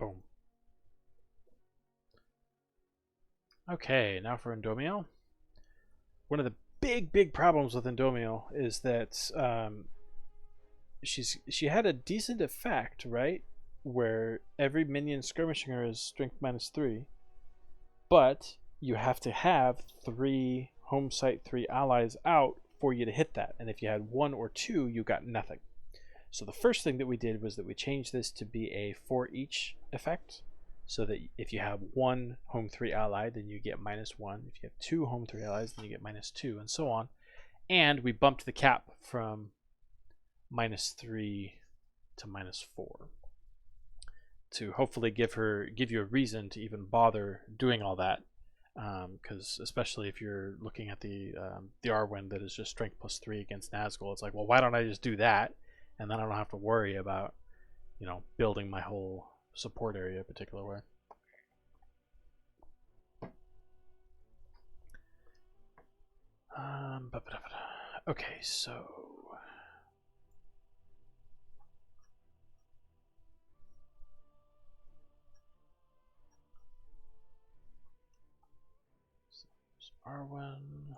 Boom. Okay, now for Endomiel. One of the big problems with Endomiel is that she had a decent effect, right? Where every minion skirmishing her is strength -3, but you have to have 3 home site 3 allies out for you to hit that, and if you had 1 or 2, you got nothing. So the first thing that we did was that we changed this to be a for each effect, so that if you have 1 home 3 ally, then you get -1. If you have 2 home 3 allies, then you get -2, and so on. And we bumped the cap from -3 to -4 to hopefully give you a reason to even bother doing all that, because especially if you're looking at the Arwen that is just strength +3 against Nazgul, it's like, well, why don't I just do that, and then I don't have to worry about, you know, building my whole support area a particular way. Okay, so Arwen.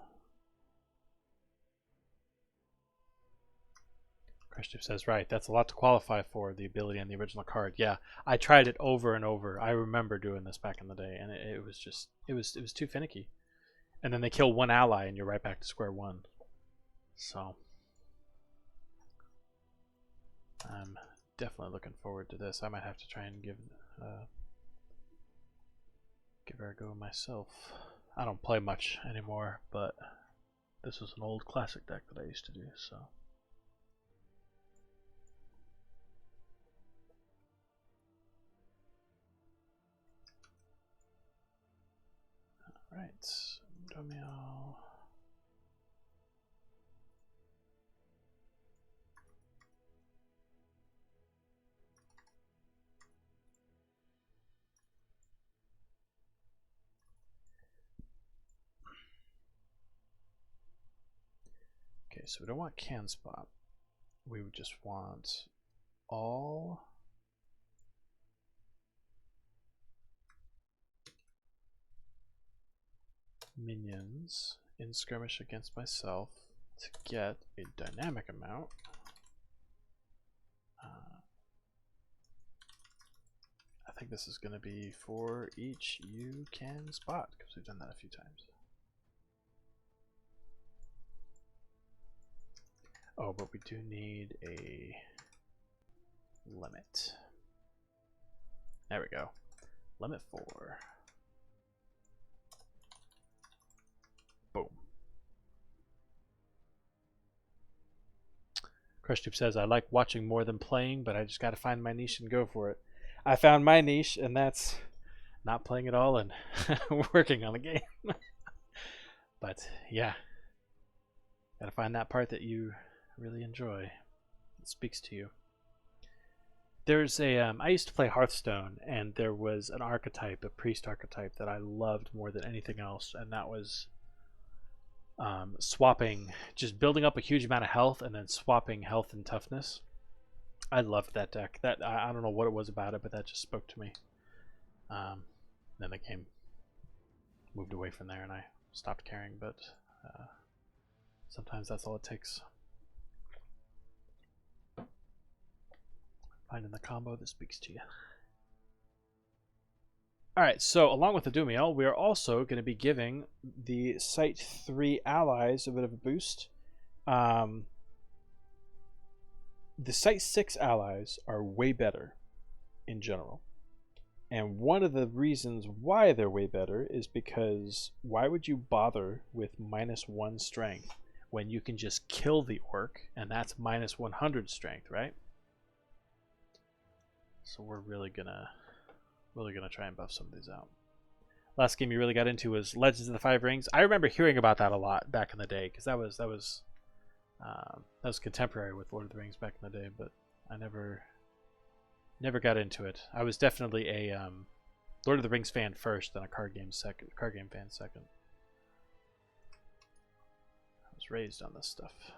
Christoph says, right, that's a lot to qualify for, the ability on the original card. Yeah, I tried it over and over. I remember doing this back in the day, and it was just, it was too finicky. And then they kill one ally, and you're right back to square one. So, I'm definitely looking forward to this. I might have to try and give her a go myself. I don't play much anymore, but this was an old classic deck that I used to do, so. Right, Domio. Okay, so we don't want can spot. We would just want all minions in skirmish against myself to get a dynamic amount. I think this is going to be for each you can spot, because we've done that a few times. Oh, but we do need a limit. There we go. Limit 4. Boom. CrushTube says, I like watching more than playing, but I just got to find my niche and go for it. I found my niche, and that's not playing at all and working on the game. But yeah, got to find that part that you really enjoy. It speaks to you. There's a I used to play Hearthstone, and there was an archetype, a priest archetype, that I loved more than anything else, and that was swapping, just building up a huge amount of health and then swapping health and toughness. I loved that deck. That I don't know what it was about it, but that just spoke to me. Then the game moved away from there, and I stopped caring. But sometimes that's all it takes. Finding the combo that speaks to you. Alright, so along with the Dumiel, we are also going to be giving the Site 3 allies a bit of a boost. The Site 6 allies are way better in general. And one of the reasons why they're way better is because why would you bother with -1 strength when you can just kill the orc, and that's -100 strength, right? So we're really gonna try and buff some of these out. Last game you really got into was Legends of the Five Rings. I remember hearing about that a lot back in the day, because that was contemporary with Lord of the Rings back in the day, but I never got into it. I was definitely a Lord of the Rings fan first, then a card game fan second. I was raised on this stuff.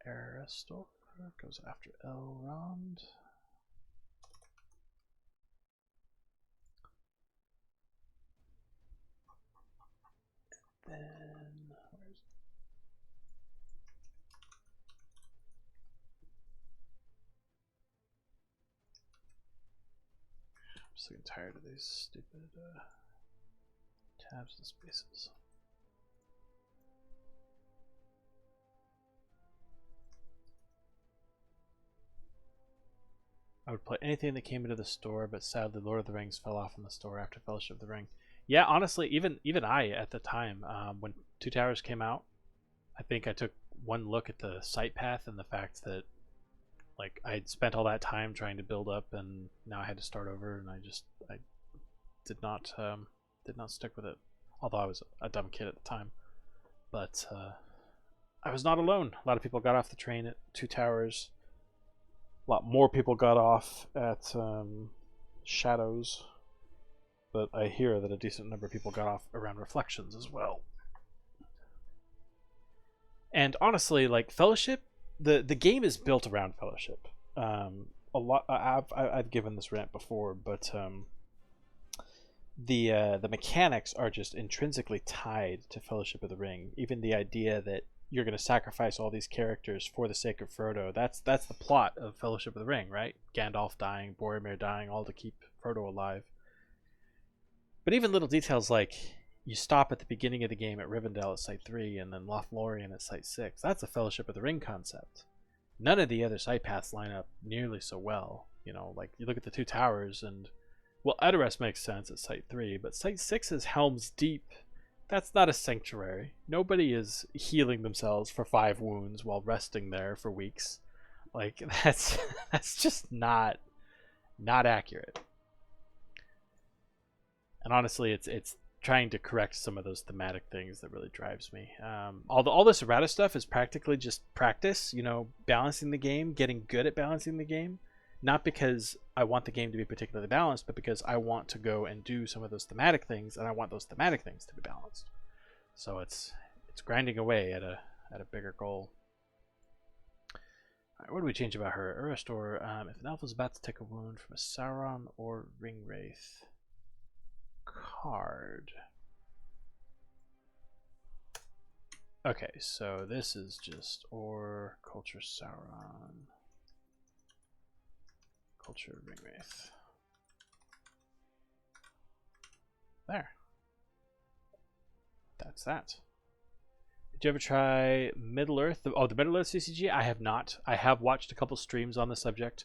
Errata goes after Elrond. Then where's I'm just getting tired of these stupid tabs and spaces. I would play anything that came into the store, but sadly Lord of the Rings fell off in the store after Fellowship of the Ring. Yeah, honestly, even I at the time, when Two Towers came out, I think I took one look at the site path and the fact that like I'd spent all that time trying to build up, and now I had to start over, and I did not stick with it. Although I was a dumb kid at the time, but I was not alone. A lot of people got off the train at Two Towers. A lot more people got off at Shadows, but I hear that a decent number of people got off around Reflections as well. And honestly, like Fellowship, the game is built around Fellowship. A lot. I've given this rant before, but the mechanics are just intrinsically tied to Fellowship of the Ring. Even the idea that you're going to sacrifice all these characters for the sake of Frodo, that's the plot of Fellowship of the Ring, right? Gandalf dying, Boromir dying, all to keep Frodo alive. But even little details like you stop at the beginning of the game at Rivendell at Site 3 and then Lothlorien at Site 6. That's a Fellowship of the Ring concept. None of the other site paths line up nearly so well. You know, like you look at the Two Towers and, well, Edoras makes sense at Site 3, but Site 6 is Helm's Deep. That's not a sanctuary. Nobody is healing themselves for 5 wounds while resting there for weeks. Like, that's just not accurate. And honestly, it's trying to correct some of those thematic things that really drives me. All this errata stuff is practically just practice, you know, balancing the game, getting good at balancing the game. Not because I want the game to be particularly balanced, but because I want to go and do some of those thematic things, and I want those thematic things to be balanced. So it's grinding away at a bigger goal. All right, what do we change about her? Eristor, if an elf is about to take a wound from a Sauron or Ringwraith card. Okay, so this is just or Culture Sauron, Culture Ringwraith. There. That's that. Did you ever try Middle Earth? Oh, the Middle Earth CCG? I have not. I have watched a couple streams on the subject.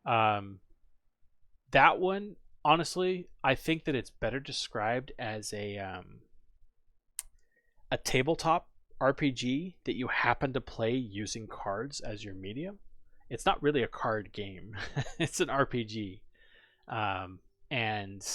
That one, honestly, I think that it's better described as a tabletop RPG that you happen to play using cards as your medium. It's not really a card game. It's an RPG. And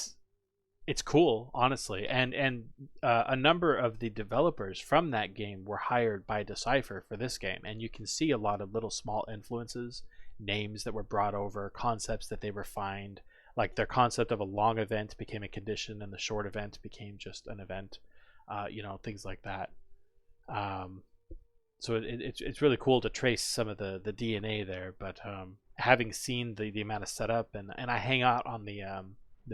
it's cool, honestly. And a number of the developers from that game were hired by Decipher for this game. And you can see a lot of little small influences, names that were brought over, concepts that they refined. Like their concept of a long event became a condition and the short event became just an event. You know, things like that. So it's really cool to trace some of the DNA there. But having seen the amount of setup, and I hang out on the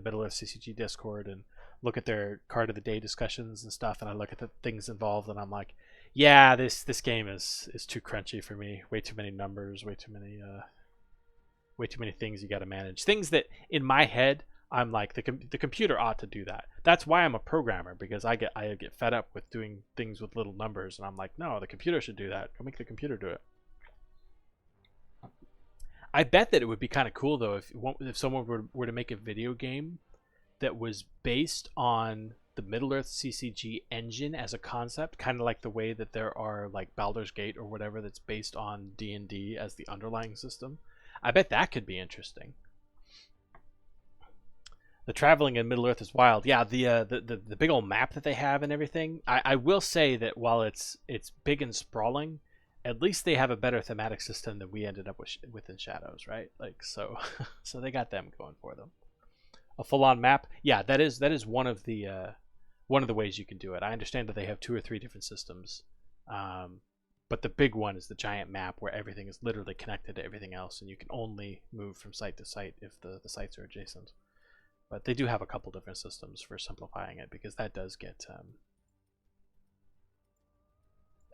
Middle Earth CCG Discord and look at their card of the day discussions and stuff, and I look at the things involved, and I'm like, yeah, this game is too crunchy for me. Way too many numbers, way too many things you got to manage. Things that in my head I'm like the computer ought to do that. That's why I'm a programmer, because I get fed up with doing things with little numbers, and I'm like, no, the computer should do that. Go make the computer do it. I bet that it would be kind of cool though if someone were to make a video game that was based on the Middle Earth CCG engine as a concept, kind of like the way that there are like Baldur's Gate or whatever that's based on D&D as the underlying system. I bet that could be interesting. The traveling in Middle Earth is wild. Yeah, the big old map that they have and everything. I will say that while it's big and sprawling, at least they have a better thematic system than we ended up with in Shadows, right? Like so they got them going for them. A full-on map, yeah, that is one of the ways you can do it. I understand that they have 2 or 3 different systems, but the big one is the giant map where everything is literally connected to everything else, and you can only move from site to site if the sites are adjacent. But they do have a couple different systems for simplifying it, because that does get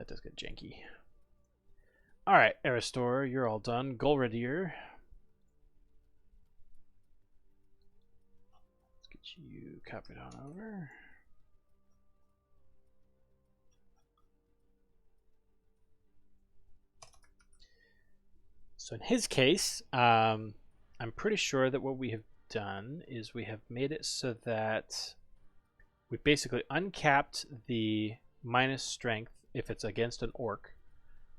janky. All right, Eristor, you're all done. Golradir. Let's get you copied on over. So in his case, I'm pretty sure that what we have done is we have made it so that we've basically uncapped the minus strength if it's against an orc,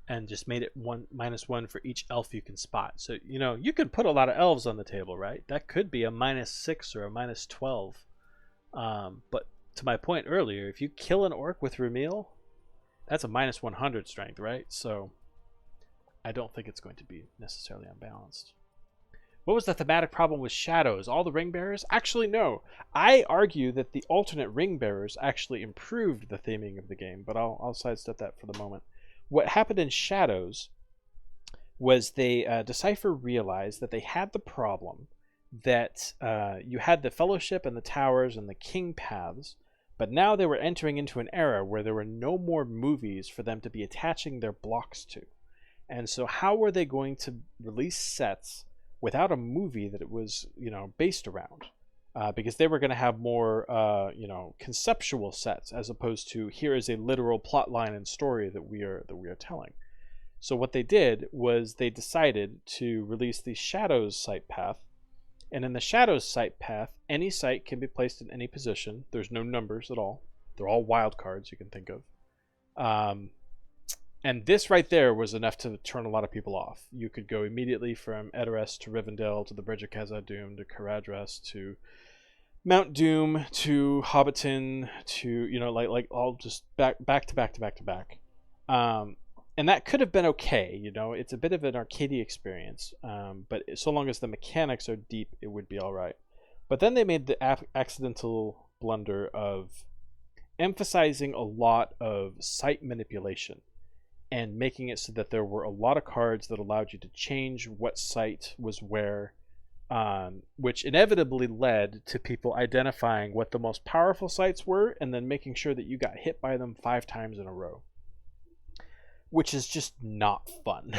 and just made it -1 for each elf you can spot. So, you know, you could put a lot of elves on the table, right? That could be a -6 or a -12. But to my point earlier, if you kill an orc with Ramil, that's a -100 strength, right? So I don't think it's going to be necessarily unbalanced. What was the thematic problem with Shadows? All the ring bearers? Actually, no. I argue that the alternate ring bearers actually improved the theming of the game, but I'll sidestep that for the moment. What happened in Shadows was they Decipher realized that they had the problem that you had the Fellowship and the Towers and the King paths, but now they were entering into an era where there were no more movies for them to be attaching their blocks to. And so how were they going to release sets without a movie that it was, based around? Because they were going to have more, conceptual sets as opposed to here is a literal plot line and story that we are telling. So what they did was they decided to release the Shadows site path. And in the Shadows site path, any site can be placed in any position. There's no numbers at all. They're all wild cards you can think of. And this right there was enough to turn a lot of people off. You could go immediately from Edoras to Rivendell to the Bridge of Khazad-dûm to Caradhras to Mount Doom to Hobbiton to, like all just back to back. And that could have been okay, it's a bit of an arcadey experience, but so long as the mechanics are deep, it would be all right. But then they made the accidental blunder of emphasizing a lot of site manipulation and making it so that there were a lot of cards that allowed you to change what site was where, which inevitably led to people identifying what the most powerful sites were and then making sure that you got hit by them 5 times in a row. Which is just not fun,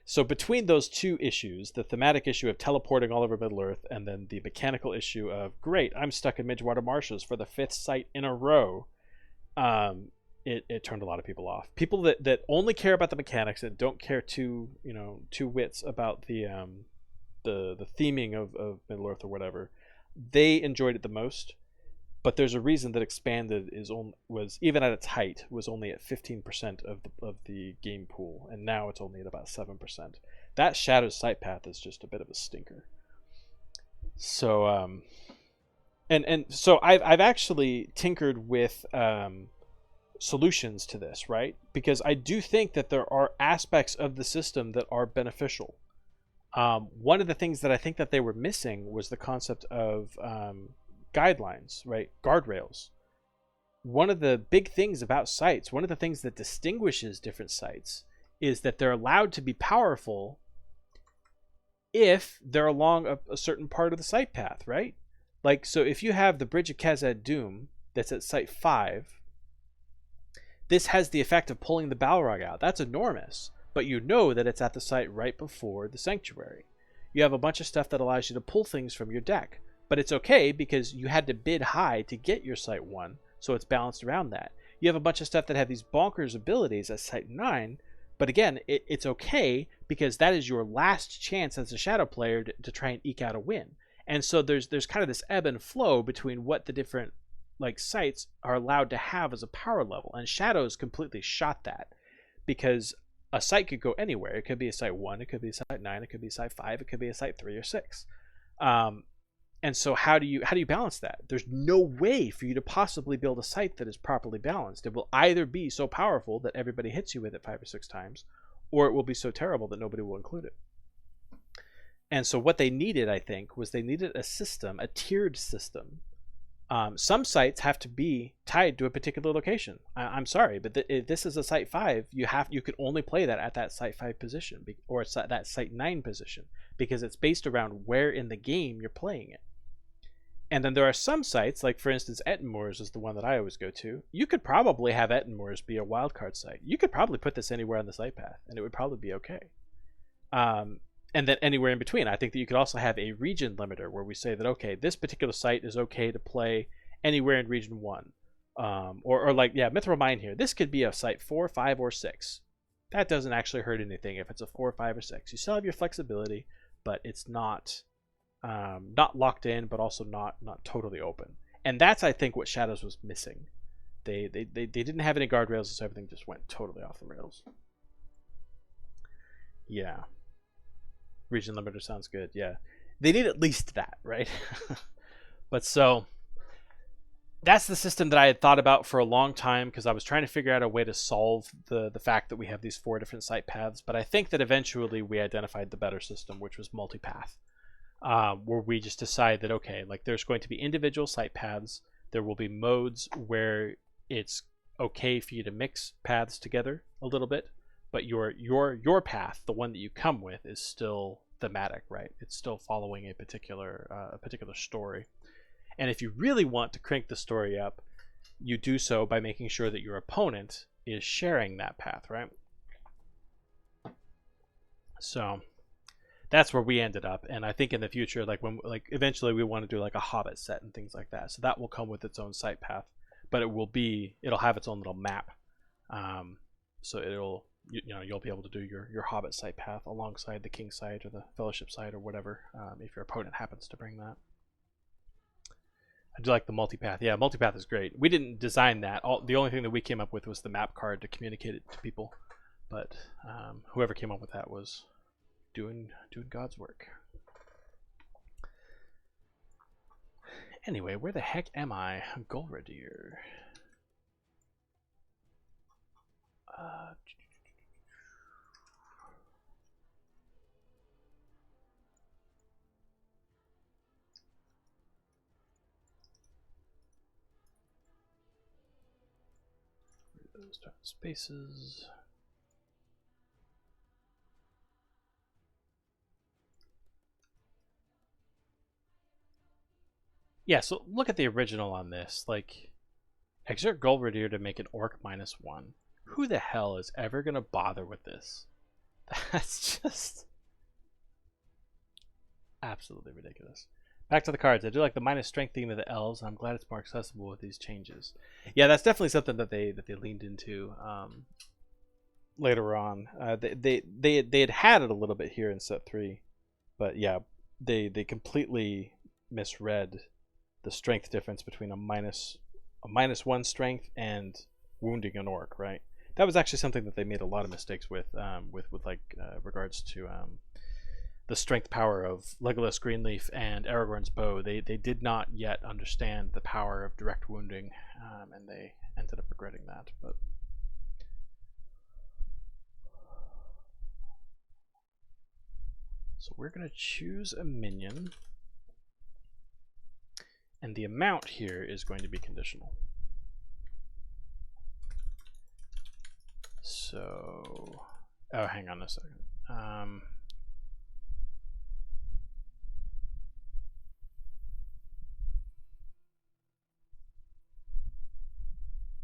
So between those two issues, the thematic issue of teleporting all over Middle-earth and then the mechanical issue of, great, I'm stuck in Midgewater Marshes for the 5th site in a row, it turned a lot of people off. People that only care about the mechanics and don't care two wits about the theming of Middle-earth or whatever, they enjoyed it the most. But there's a reason that Expanded was even at its height was only at 15% of the game pool, and now it's only at about 7%. That Shadows site path is just a bit of a stinker. So and so I've actually tinkered with solutions to this, right? Because I do think that there are aspects of the system that are beneficial. One of the things that I think that they were missing was the concept of guidelines, right? Guardrails. One of the big things about sites, one of the things that distinguishes different sites is that they're allowed to be powerful if they're along a certain part of the site path, right? Like, so if you have the Bridge of Khazad-dûm that's at site 5, this has the effect of pulling the Balrog out. That's enormous, but you know that it's at the site right before the Sanctuary. You have a bunch of stuff that allows you to pull things from your deck. But it's okay because you had to bid high to get your Site 1, so it's balanced around that. You have a bunch of stuff that have these bonkers abilities at Site 9, but again, it's okay because that is your last chance as a Shadow player to try and eke out a win. And so there's kind of this ebb and flow between what the different sites are allowed to have as a power level, and Shadows completely shot that because a site could go anywhere. It could be a Site 1, it could be a Site 9, it could be a Site 5, it could be a Site 3 or 6. And so how do you balance that? There's no way for you to possibly build a site that is properly balanced. It will either be so powerful that everybody hits you with it 5 or 6 times, or it will be so terrible that nobody will include it. And so what they needed, I think, was they needed a system, a tiered system. Some sites have to be tied to a particular location. I'm sorry, but if this is a Site 5, you can only play that at that Site 5 position, or it's at that Site 9 position, because it's based around where in the game you're playing it. And then there are some sites, like for instance, Ettenmoors is the one that I always go to. You could probably have Ettenmoors be a wildcard site. You could probably put this anywhere on the site path, and it would probably be okay. And then anywhere in between. I think that you could also have a region limiter where we say that, okay, this particular site is okay to play anywhere in region 1. Mithril Mine here. This could be a site 4, 5, or 6. That doesn't actually hurt anything if it's a 4, 5, or 6. You still have your flexibility, but it's not locked in, but also not totally open. And that's, I think, what Shadows was missing. They didn't have any guardrails, so everything just went totally off the rails. Yeah. Region limiter sounds good. Yeah. They need at least that, right? But so that's the system that I had thought about for a long time because I was trying to figure out a way to solve the fact that we have these 4 different site paths. But I think that eventually we identified the better system, which was multipath. Where we just decide that, okay, there's going to be individual site paths. There will be modes where it's okay for you to mix paths together a little bit, but your path, the one that you come with, is still thematic, right? It's still following a particular story. And if you really want to crank the story up, you do so by making sure that your opponent is sharing that path, right? So that's where we ended up, and I think in the future, like eventually we want to do like a Hobbit set and things like that. So that will come with its own site path, but it'll have its own little map. So you'll be able to do your Hobbit site path alongside the King site or the Fellowship site or whatever, if your opponent happens to bring that. I do like the multipath. Yeah, multipath is great. We didn't design that. The only thing that we came up with was the map card to communicate it to people. But whoever came up with that was doing God's work. Anyway, where the heck am I? Golradier. Start spaces. Yeah, so look at the original on this. Like, exert Golradier to make an orc -1. Who the hell is ever gonna bother with this? That's just absolutely ridiculous. Back to the cards. I do like the minus strength theme of the elves, and I'm glad it's more accessible with these changes. Yeah, that's definitely something that they leaned into later on. They had it a little bit here in set 3, but yeah, they completely misread the strength difference between a -1 strength and wounding an orc, right? That was actually something that they made a lot of mistakes with regards to the strength power of Legolas Greenleaf and Aragorn's bow. They did not yet understand the power of direct wounding, and they ended up regretting that. But so we're going to choose a minion, and the amount here is going to be conditional. So, oh, hang on a second.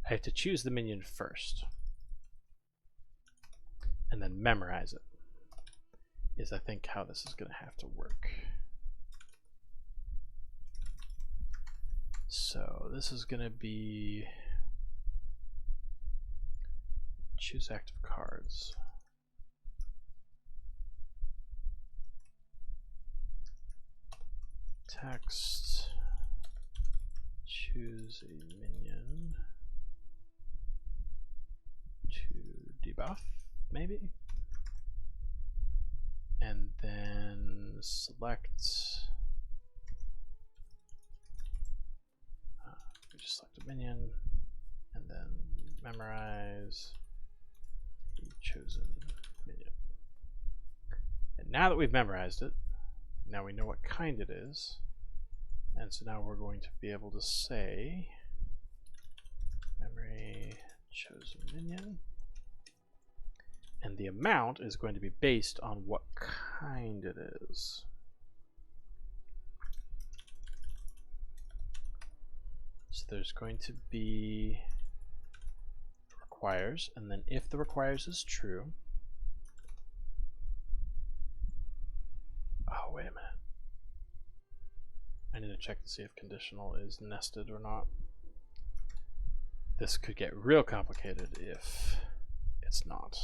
I have to choose the minion first and then memorize it, is I think how this is going to have to work. So this is going to be choose active cards. Text, choose a minion to debuff, maybe, and then select, we just select a minion, and then memorize the chosen minion. And now that we've memorized it, now we know what kind it is, and so now we're going to be able to say memory chosen minion, and the amount is going to be based on what kind it is. So there's going to be requires, and then if the requires is true, oh, wait a minute. I need to check to see if conditional is nested or not. This could get real complicated if it's not.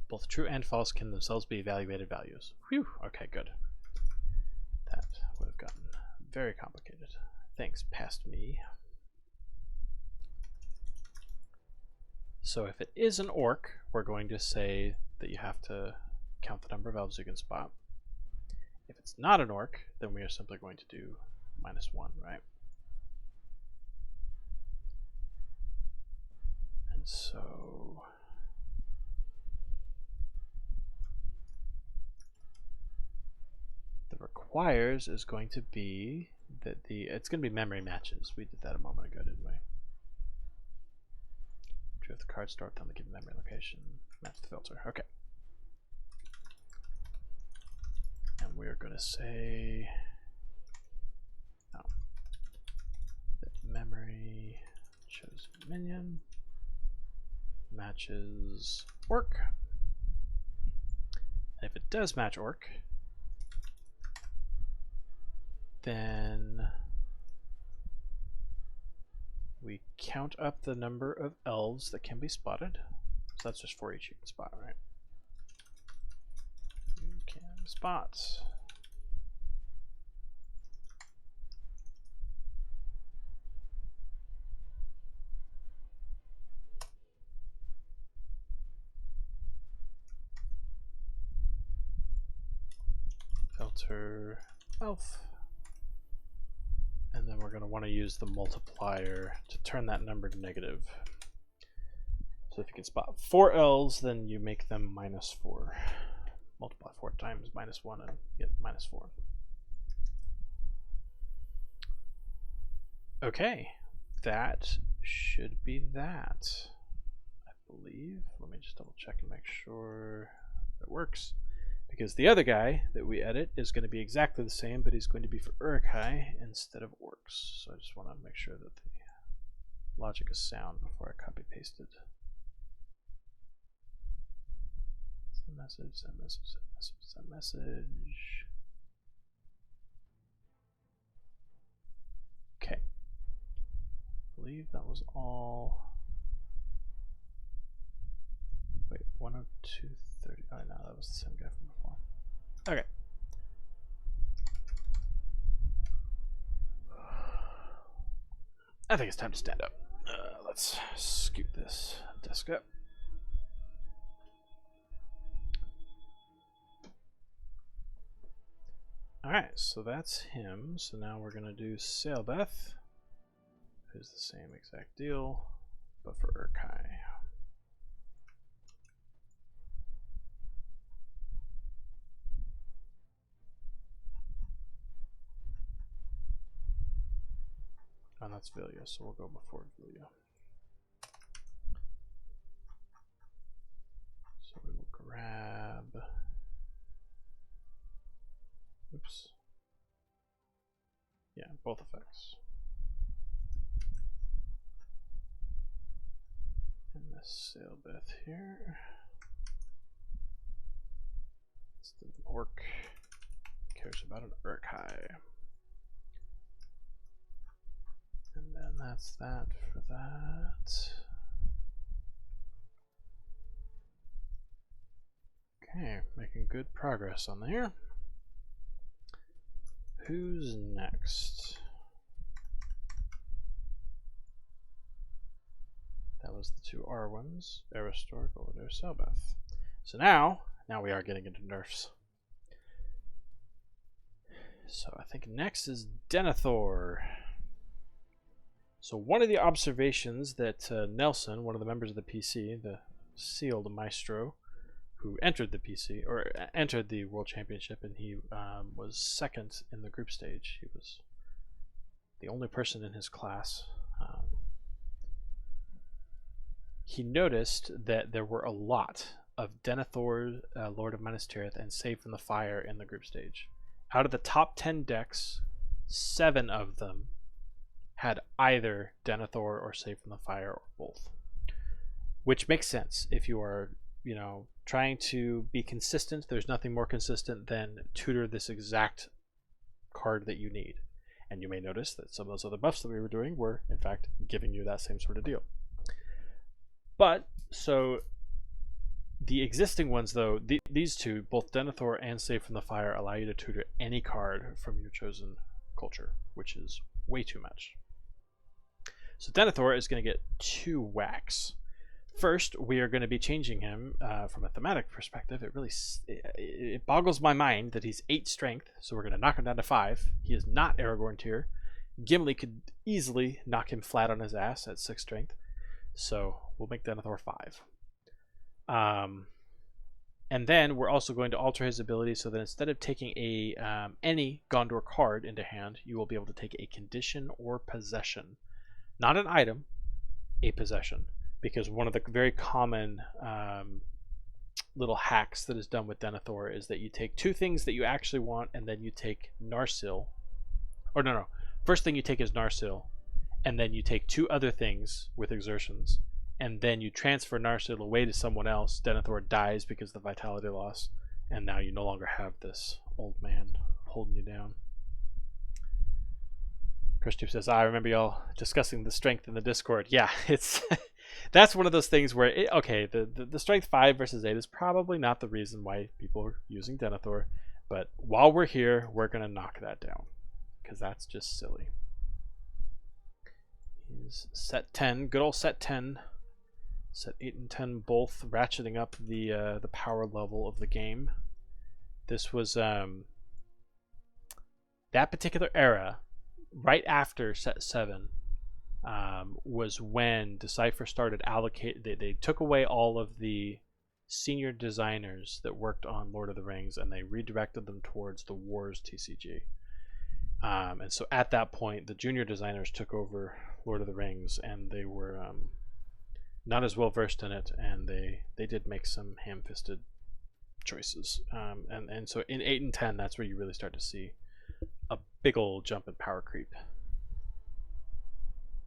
Both true and false can themselves be evaluated values. Whew, okay, good. That would have gotten very complicated. Thanks, past me. So if it is an orc, we're going to say that you have to count the number of elves you can spot. If it's not an orc, then we are simply going to do -1, right? And so requires is going to be that it's going to be memory matches. We did that a moment ago, didn't we? If the card stored on the given memory location, match the filter. Okay. And we're going to say that memory chosen minion matches orc. And if it does match orc, then we count up the number of elves that can be spotted. So that's just for each you can spot, right? You can spot. Filter elf. And then we're going to want to use the multiplier to turn that number to negative. So if you can spot 4 elves, then you make them -4. Multiply 4 times -1 and get -4. Okay, that should be that, I believe. Let me just double check and make sure it works. Because the other guy that we edit is going to be exactly the same, but he's going to be for Uruk-hai instead of orcs. So I just want to make sure that the logic is sound before I copy paste it. Send message, send message, send message, send message. Okay. I believe that was all. Wait, 102.30. Oh no, that was the same guy from before. Okay. I think it's time to stand up. Let's scoot this desk up. Alright, so that's him. So now we're going to do Sailbeth, who's the same exact deal, but for Uruk-hai. And that's Vilya, so we'll go before Vilya. So we will grab. Oops. Yeah, both effects. And this Sailbeth here. Instead of an orc, cares about an Uruk-hai. And then that's that for that. Okay, making good progress on there. Who's next? That was the 2 R ones. Aristor, go over there, Sailbeth. So now we are getting into nerfs. So I think next is Denethor. So one of the observations that Nelson, one of the members of the PC, the sealed maestro, who entered the PC, or entered the World Championship, and he was second in the group stage. He was the only person in his class. He noticed that there were a lot of Denethor, Lord of Minas Tirith, and Save from the Fire in the group stage. Out of the top 10 decks, 7 of them had either Denethor or Save from the Fire or both. Which makes sense if you are, trying to be consistent. There's nothing more consistent than tutor this exact card that you need. And you may notice that some of those other buffs that we were doing were, in fact, giving you that same sort of deal. But, so, the existing ones, though, these two, both Denethor and Save from the Fire, allow you to tutor any card from your chosen culture, which is way too much. So Denethor is going to get 2 whacks. First, we are going to be changing him from a thematic perspective. It boggles my mind that he's 8 strength, so we're going to knock him down to 5. He is not Aragorn tier. Gimli could easily knock him flat on his ass at 6 strength, so we'll make Denethor 5. And then we're also going to alter his ability so that instead of taking a any Gondor card into hand, you will be able to take a condition or possession. Not an item, a possession. Because one of the very common little hacks that is done with Denethor is that you take two things that you actually want, and then you take Narsil. Or no. First thing you take is Narsil, and then you take two other things with exertions, and then you transfer Narsil away to someone else. Denethor dies because of the vitality loss, and now you no longer have this old man holding you down. Christopher says, I remember y'all discussing the strength in the Discord. Yeah, it's that's one of those things where, the strength 5 versus 8 is probably not the reason why people are using Denethor, but while we're here, we're going to knock that down, because that's just silly. He's set 10, good old set 10. Set 8 and 10 both ratcheting up the power level of the game. This was that particular era, right after set 7, was when Decipher started allocate. They took away all of the senior designers that worked on Lord of the Rings, and they redirected them towards the Wars TCG. And so at that point, the junior designers took over Lord of the Rings, and they were not as well versed in it, and they did make some ham-fisted choices. And so in 8 and 10, that's where you really start to see a big old jump in power creep.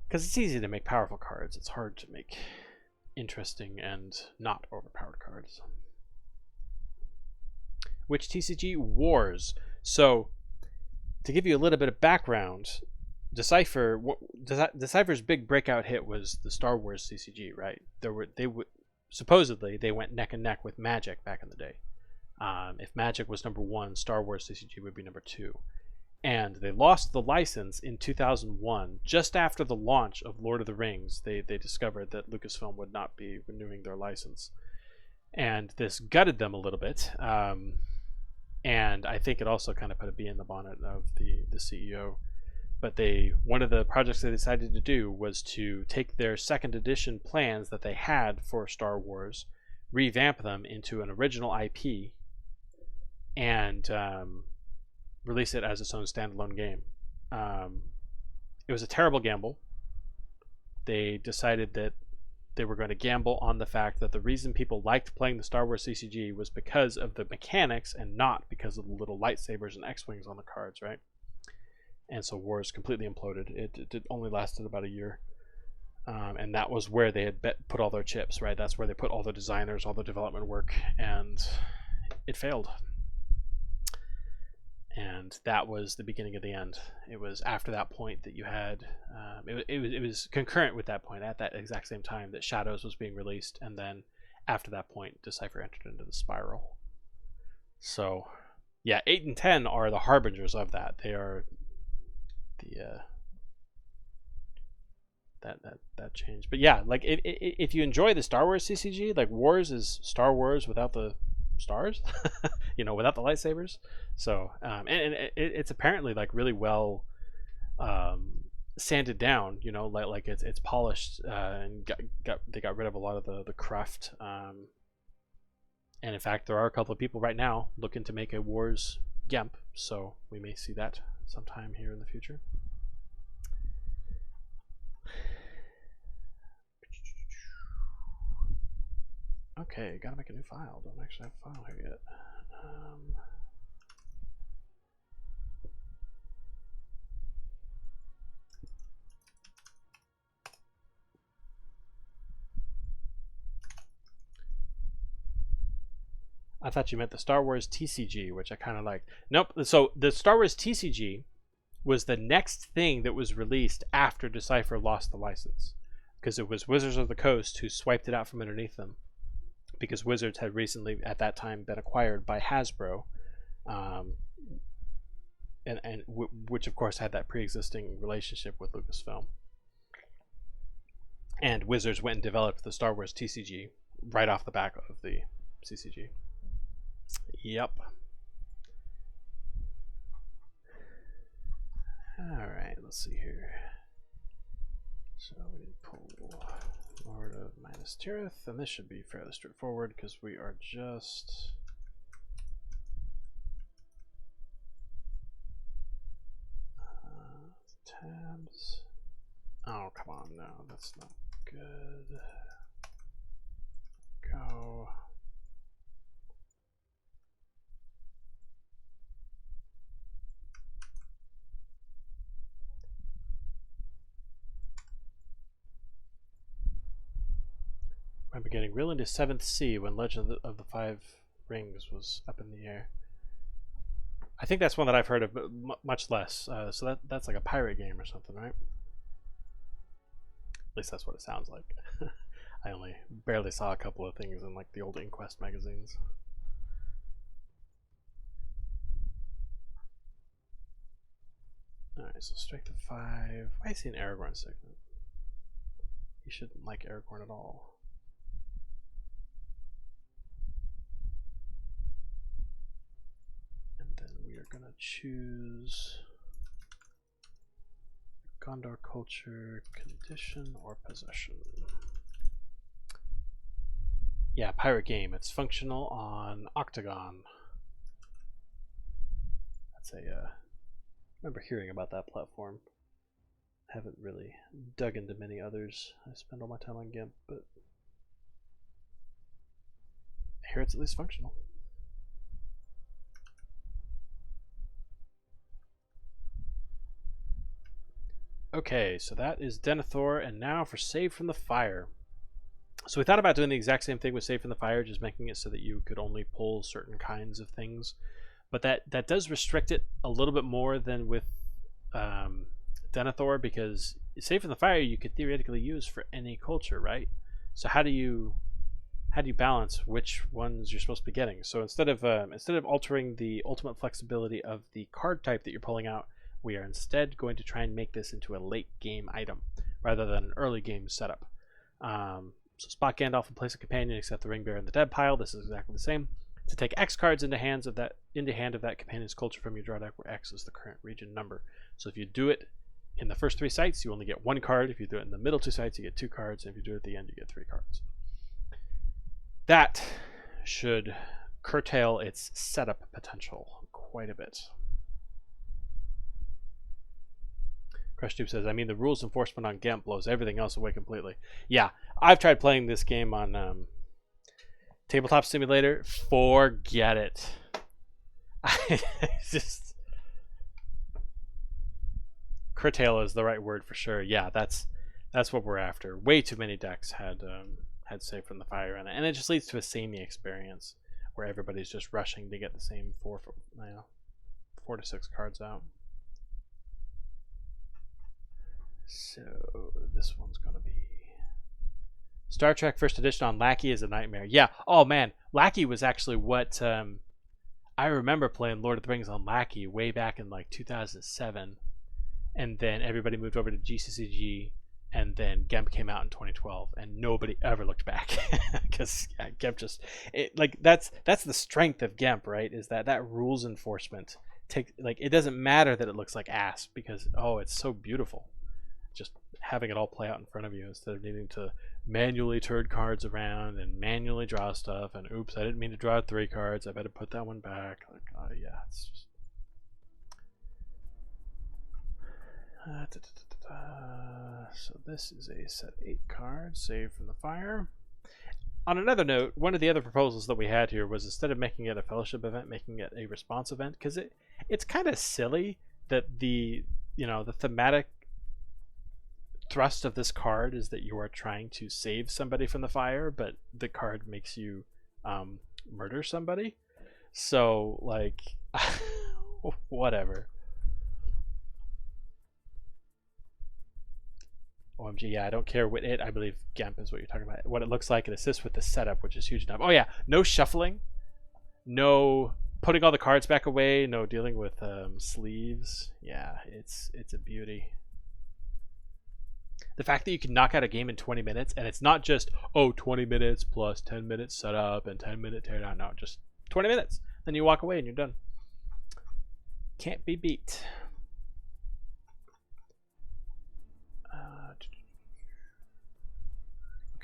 Because it's easy to make powerful cards, it's hard to make interesting and not overpowered cards. Which TCG? Wars. So to give you a little bit of background, Decipher's big breakout hit was the Star Wars CCG, right? Supposedly they went neck and neck with Magic back in the day. If Magic was number 1, Star Wars CCG would be number 2. And they lost the license in 2001, just after the launch of Lord of the Rings. They discovered that Lucasfilm would not be renewing their license, and this gutted them a little bit. And I think it also kind of put a bee in the bonnet of the CEO. But one of the projects they decided to do was to take their second edition plans that they had for Star Wars, revamp them into an original IP, and release it as its own standalone game. It was a terrible gamble. They decided that they were going to gamble on the fact that the reason people liked playing the Star Wars CCG was because of the mechanics and not because of the little lightsabers and X-Wings on the cards, right? And so Wars completely imploded. It only lasted about a year. And that was where they had put all their chips, right? That's where they put all the designers, all the development work, and it failed. And that was the beginning of the end. It was after that point that you had, it was concurrent with that point, at that exact same time, that Shadows was being released, and then after that point, Decipher entered into the spiral. So, yeah, 8 and 10 are the harbingers of that. They are the that change. But yeah, like if you enjoy the Star Wars CCG, like Wars is Star Wars without the stars, without the lightsabers. So and it's apparently like really well sanded down, like it's polished, and they got rid of a lot of the cruft, and in fact there are a couple of people right now looking to make a Wars Gemp, so we may see that sometime here in the future. Okay, gotta make a new file. Don't actually have a file here yet. I thought you meant the Star Wars TCG, which I kind of like. Nope. So the Star Wars TCG was the next thing that was released after Decipher lost the license, because it was Wizards of the Coast who swiped it out from underneath them, because Wizards had recently, at that time, been acquired by Hasbro, which of course had that pre-existing relationship with Lucasfilm. And Wizards went and developed the Star Wars TCG right off the back of the CCG. Yep. All right, let's see here. So we need to pull Lord of Minas Tirith, and this should be fairly straightforward because we are just tabs. Oh, come on, no, that's not good. Go. I remember getting real into 7th Sea when Legend of the Five Rings was up in the air. I think that's one that I've heard of, but much less. So that's like a pirate game or something, right? At least that's what it sounds like. I only barely saw a couple of things in like the old Inquest magazines. Alright, so strike the 5. Why is he an Aragorn segment? He shouldn't like Aragorn at all. And then we are going to choose Gondor culture, condition, or possession. Yeah, pirate game. It's functional on Octagon. That's a. I remember hearing about that platform. I haven't really dug into many others. I spend all my time on Gemp, but I hear it's at least functional. Okay, so that is Denethor, and now for Save from the Fire. So we thought about doing the exact same thing with Save from the Fire, just making it so that you could only pull certain kinds of things. But that does restrict it a little bit more than with Denethor, because Save from the Fire you could theoretically use for any culture, right? So how do you balance which ones you're supposed to be getting? So instead of altering the ultimate flexibility of the card type that you're pulling out, we are instead going to try and make this into a late game item rather than an early game setup. So spot Gandalf and place a companion except the ring bearer in the dead pile. This is exactly the same. To take X cards into hand of that companion's culture from your draw deck, where X is the current region number. So if you do it in the first 3 sites, you only get 1 card. If you do it in the middle 2 sites, you get 2 cards. And if you do it at the end, you get 3 cards. That should curtail its setup potential quite a bit. CrushTube says, I mean, the rules enforcement on Gemp blows everything else away completely. Yeah, I've tried playing this game on Tabletop Simulator. Forget it. Just curtail is the right word for sure. Yeah, that's what we're after. Way too many decks had Save from the Fire in it, and it just leads to a samey experience where everybody's just rushing to get the same 4 to 6 cards out. So this one's gonna be Star Trek First Edition on Lackey is a nightmare. Yeah. Oh man, Lackey was actually what I remember playing Lord of the Rings on Lackey way back in like 2007, and then everybody moved over to GCCG, and then Gemp came out in 2012, and nobody ever looked back because Gemp just that's the strength of Gemp, right? Is that rules enforcement it doesn't matter that it looks like ass because it's so beautiful. Just having it all play out in front of you instead of needing to manually turn cards around and manually draw stuff and oops, I didn't mean to draw 3 cards, I better put that one back. Like, yeah, it's just so this is a set 8 cards, Save from the Fire. On another note, one of the other proposals that we had here was instead of making it a fellowship event, making it a response event, because it's kind of silly that the thematic thrust of this card is that you are trying to save somebody from the fire, but the card makes you murder somebody. So like whatever. OMG, yeah, I don't care what I believe Gemp is what you're talking about. What it looks like, it assists with the setup, which is huge enough. Oh yeah, no shuffling, no putting all the cards back away, no dealing with sleeves. Yeah, it's a beauty. The fact that you can knock out a game in 20 minutes, and it's not just 20 minutes plus 10 minutes setup and 10-minute teardown. No, just 20 minutes. Then you walk away and you're done. Can't be beat.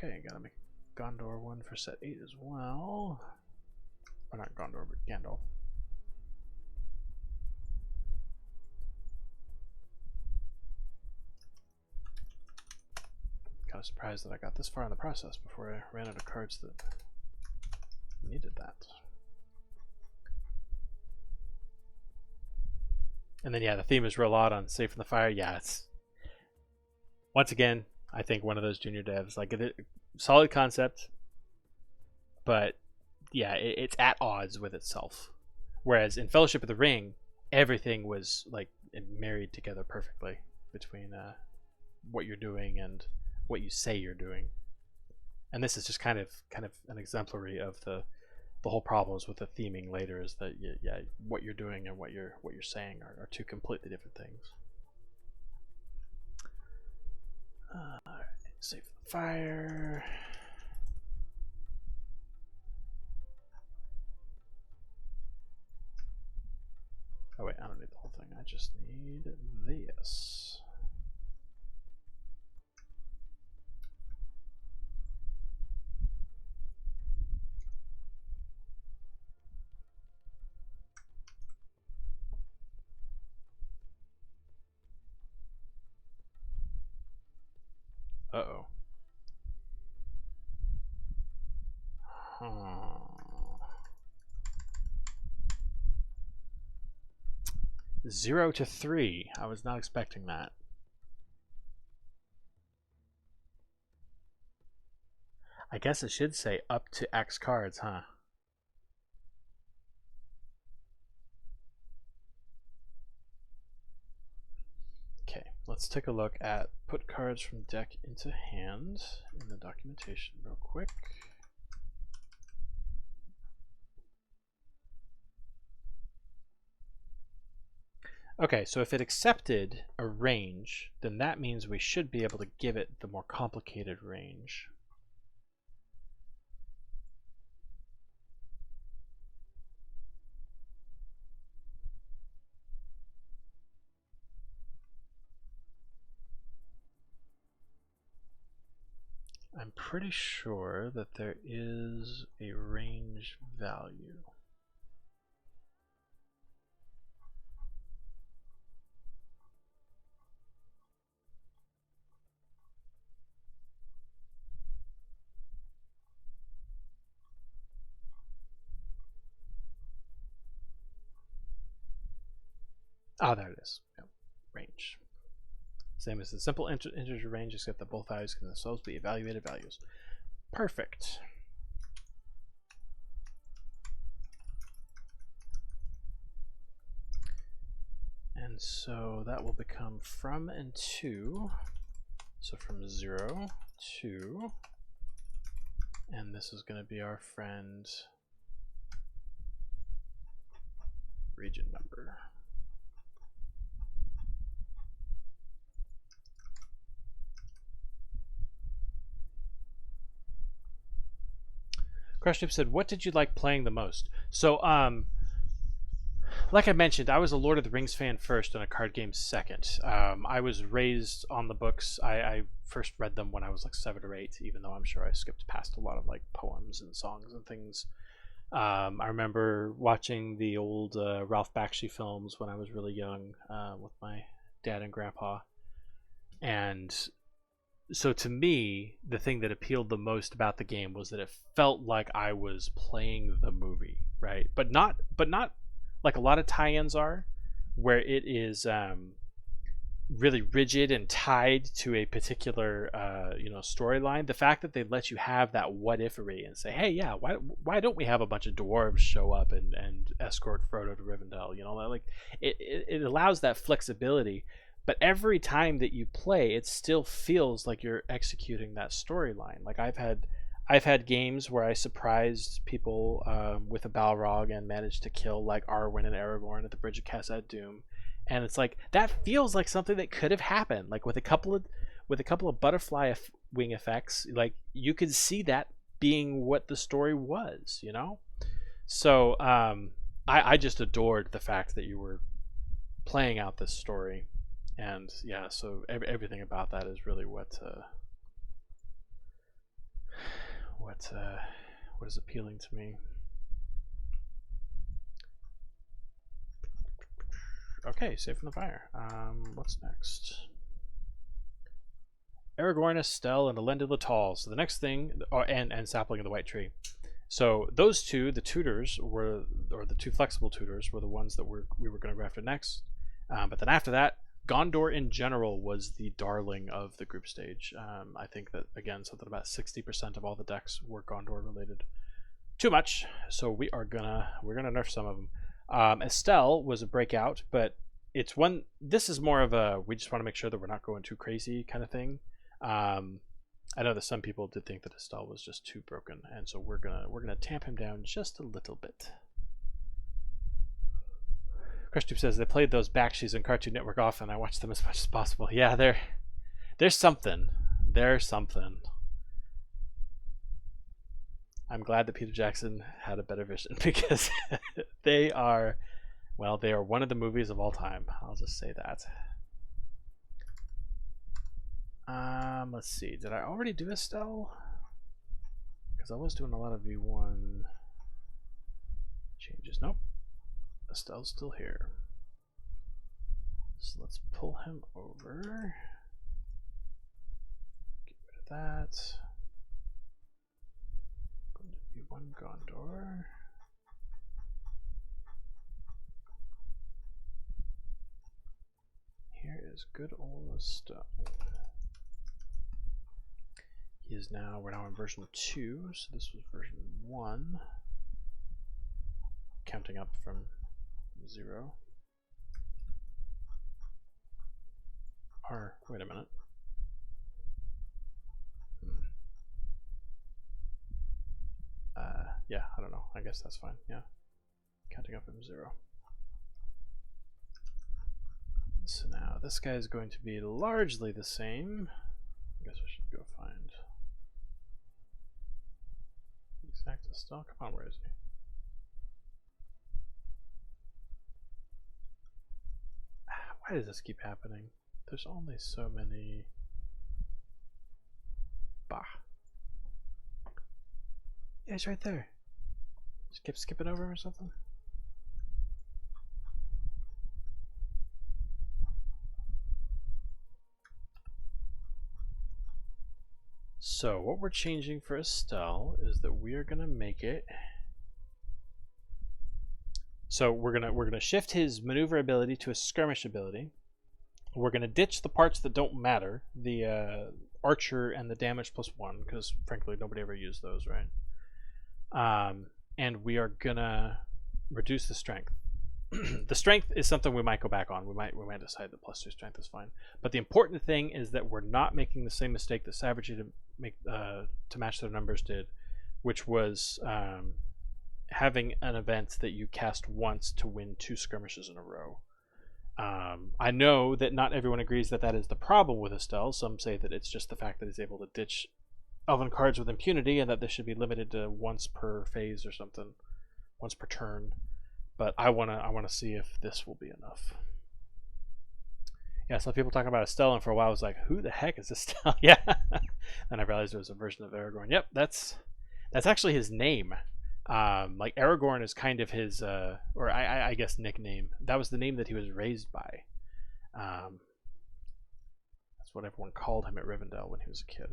Okay, gotta make a Gondor one for set 8 as well. Or not Gondor, but Gandalf. Kind of surprised that I got this far in the process before I ran out of cards that needed that. And then yeah, the theme is real odd on Safe from the Fire. Yeah, it's once again, I think one of those junior devs, like a solid concept, but yeah, it's at odds with itself. Whereas in Fellowship of the Ring, everything was like married together perfectly between what you're doing and what you say you're doing. And this is just kind of an exemplary of the whole problems with the theming later, is that yeah, what you're doing and what you're saying are two completely different things. Alright, Safe the Fire. Oh wait, I don't need the whole thing. I just need this. Uh-oh. Huh. 0 to 3. I was not expecting that. I guess it should say up to X cards, huh? Okay, let's take a look at put cards from deck into hand in the documentation real quick. Okay, so if it accepted a range, then that means we should be able to give it the more complicated range. I'm pretty sure that there is a range value. Ah, there it is. Yep. Range. Same as the simple integer range, except that both values can themselves be evaluated values. Perfect. And so that will become from and to. So from 0 to, and this is going to be our friend region number. Cruship said, what did you like playing the most? So, like I mentioned, I was a Lord of the Rings fan first and a card game second. I was raised on the books. I first read them when I was like 7 or 8, even though I'm sure I skipped past a lot of like poems and songs and things. I remember watching the old Ralph Bakshi films when I was really young with my dad and grandpa. And so to me, the thing that appealed the most about the game was that it felt like I was playing the movie, right? But not like a lot of tie-ins are, where it is really rigid and tied to a particular storyline. The fact that they let you have that what-ifery and say, hey, yeah, why don't we have a bunch of dwarves show up and escort Frodo to Rivendell? You know, like it allows that flexibility. But every time that you play, it still feels like you're executing that storyline. Like I've had games where I surprised people with a Balrog and managed to kill like Arwen and Aragorn at the Bridge of Khazad Dûm, and it's like that feels like something that could have happened. Like with a couple of butterfly wing effects, like you could see that being what the story was, you know. So I just adored the fact that you were playing out this story. And yeah, so everything about that is really what what is appealing to me. Okay, save from the fire. What's next? Aragorn, Estelle, and Elendil Tall. So the next thing, and Sapling of the White Tree. So those two, the tutors were, or the two flexible tutors, were the ones that we were going to go after next. But then after that, Gondor in general was the darling of the group stage. I think that, again, something about 60% of all the decks were Gondor related. Too much, so we're gonna nerf some of them. Estelle was a breakout, but it's one. This is more of a we just want to make sure that we're not going too crazy kind of thing. I know that some people did think that Estelle was just too broken, and so we're gonna tamp him down just a little bit. CrushTube says they played those Bakshi's on Cartoon Network often. I watch them as much as possible. Yeah, there's something. There's something. I'm glad that Peter Jackson had a better vision because they are one of the movies of all time. I'll just say that. Let's see. Did I already do Estelle? Because I was doing a lot of V1 changes. Nope. Estelle's still here. So let's pull him over. Get rid of that. Going to V1 Gondor. Here is good old Estelle. We're now in version 2, so this was version 1. Counting up from 0. Or, wait a minute. Yeah, I don't know. I guess that's fine. Yeah. Counting up from 0. So now this guy is going to be largely the same. I guess I should go find exact Estelle. Come on, where is he? Why does this keep happening? There's only so many. Bah. Yeah, he's right there. Just keep skipping over him or something. So what we're changing for Estelle is that we are gonna make it. So we're gonna shift his maneuver ability to a skirmish ability. We're gonna ditch the parts that don't matter, the archer and the damage +1, because frankly nobody ever used those, right? And we are gonna reduce the strength. The strength is something we might go back on. We might decide that +2 strength is fine. But the important thing is that we're not making the same mistake that Savage to match their numbers did, which was having an event that you cast once to win 2 skirmishes in a row. I know that not everyone agrees that that is the problem with Estelle. Some say that it's just the fact that he's able to ditch Elven cards with impunity, and that this should be limited to once per phase or something, once per turn. But I wanna see if this will be enough. Yeah, some people talking about Estelle, and for a while I was like, who the heck is Estelle? Yeah. Then I realized it was a version of Aragorn. Yep, that's actually his name. Like Aragorn is kind of his, or I guess nickname. That was the name that he was raised by. That's what everyone called him at Rivendell when he was a kid.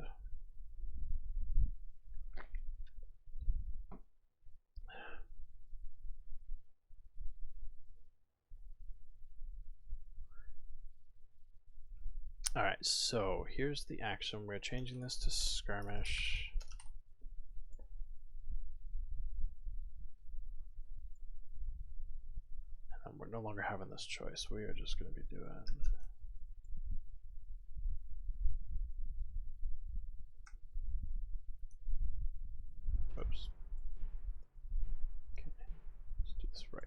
Alright, so here's the action. We're changing this to skirmish. And we're no longer having this choice. We are just going to be doing... Oops. Okay, let's do this right.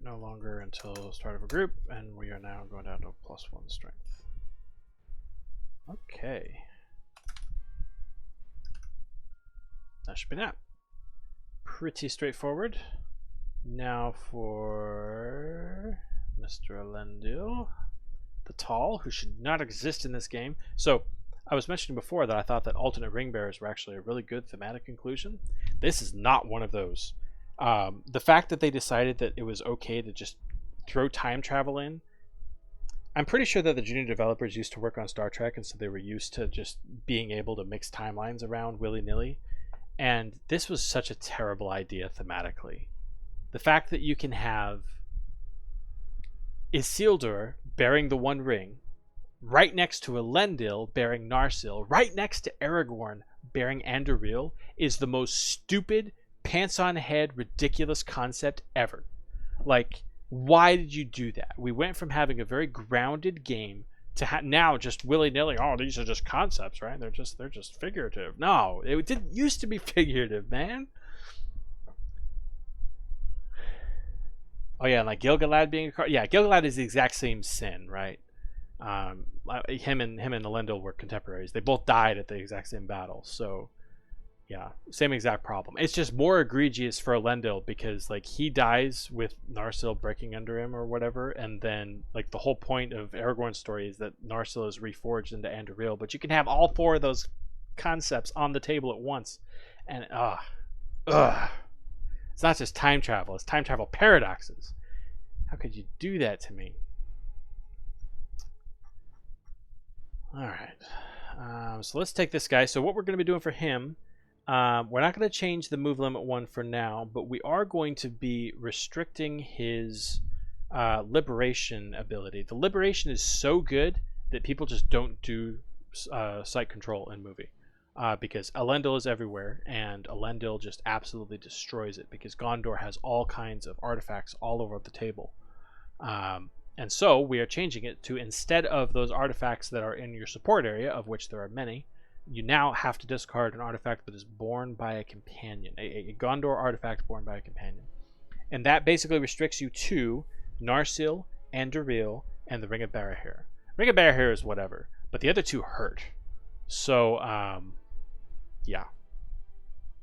No longer until start of a group, and we are now going down to +1 strength. Okay. That should be that. Pretty straightforward. Now for Mr. Elendil, the Tall, who should not exist in this game. So I was mentioning before that I thought that alternate ring bearers were actually a really good thematic inclusion. This is not one of those. The fact that they decided that it was okay to just throw time travel in, I'm pretty sure that the junior developers used to work on Star Trek, and so they were used to just being able to mix timelines around willy-nilly. And this was such a terrible idea thematically. The fact that you can have Isildur bearing the One Ring, right next to Elendil bearing Narsil, right next to Aragorn bearing Anduril, is the most stupid, pants-on-head, ridiculous concept ever. Like, why did you do that? We went from having a very grounded game to now just willy-nilly, oh, these are just concepts, right? They're just figurative. No, it didn't used to be figurative, man. Oh yeah, and like Gil-galad being a card. Yeah, Gil-galad is the exact same sin, right? Him and Elendil were contemporaries. They both died at the exact same battle, so yeah, same exact problem. It's just more egregious for Elendil because like he dies with Narsil breaking under him or whatever, and then like the whole point of Aragorn's story is that Narsil is reforged into Anduril, but you can have all four of those concepts on the table at once, and it's not just time travel; it's time travel paradoxes. How could you do that to me? All right, so let's take this guy. So what we're going to be doing for him, we're not going to change the move limit one for now, but we are going to be restricting his liberation ability. The liberation is so good that people just don't do sight control in movie because Elendil is everywhere, and Elendil just absolutely destroys it because Gondor has all kinds of artifacts all over the table. And so we are changing it to, instead of those artifacts that are in your support area, of which there are many, you now have to discard an artifact that is borne by a companion, a Gondor artifact borne by a companion. And that basically restricts you to Narsil, Anduril, and the Ring of Barahir. Ring of Barahir is whatever, but the other two hurt. So, yeah.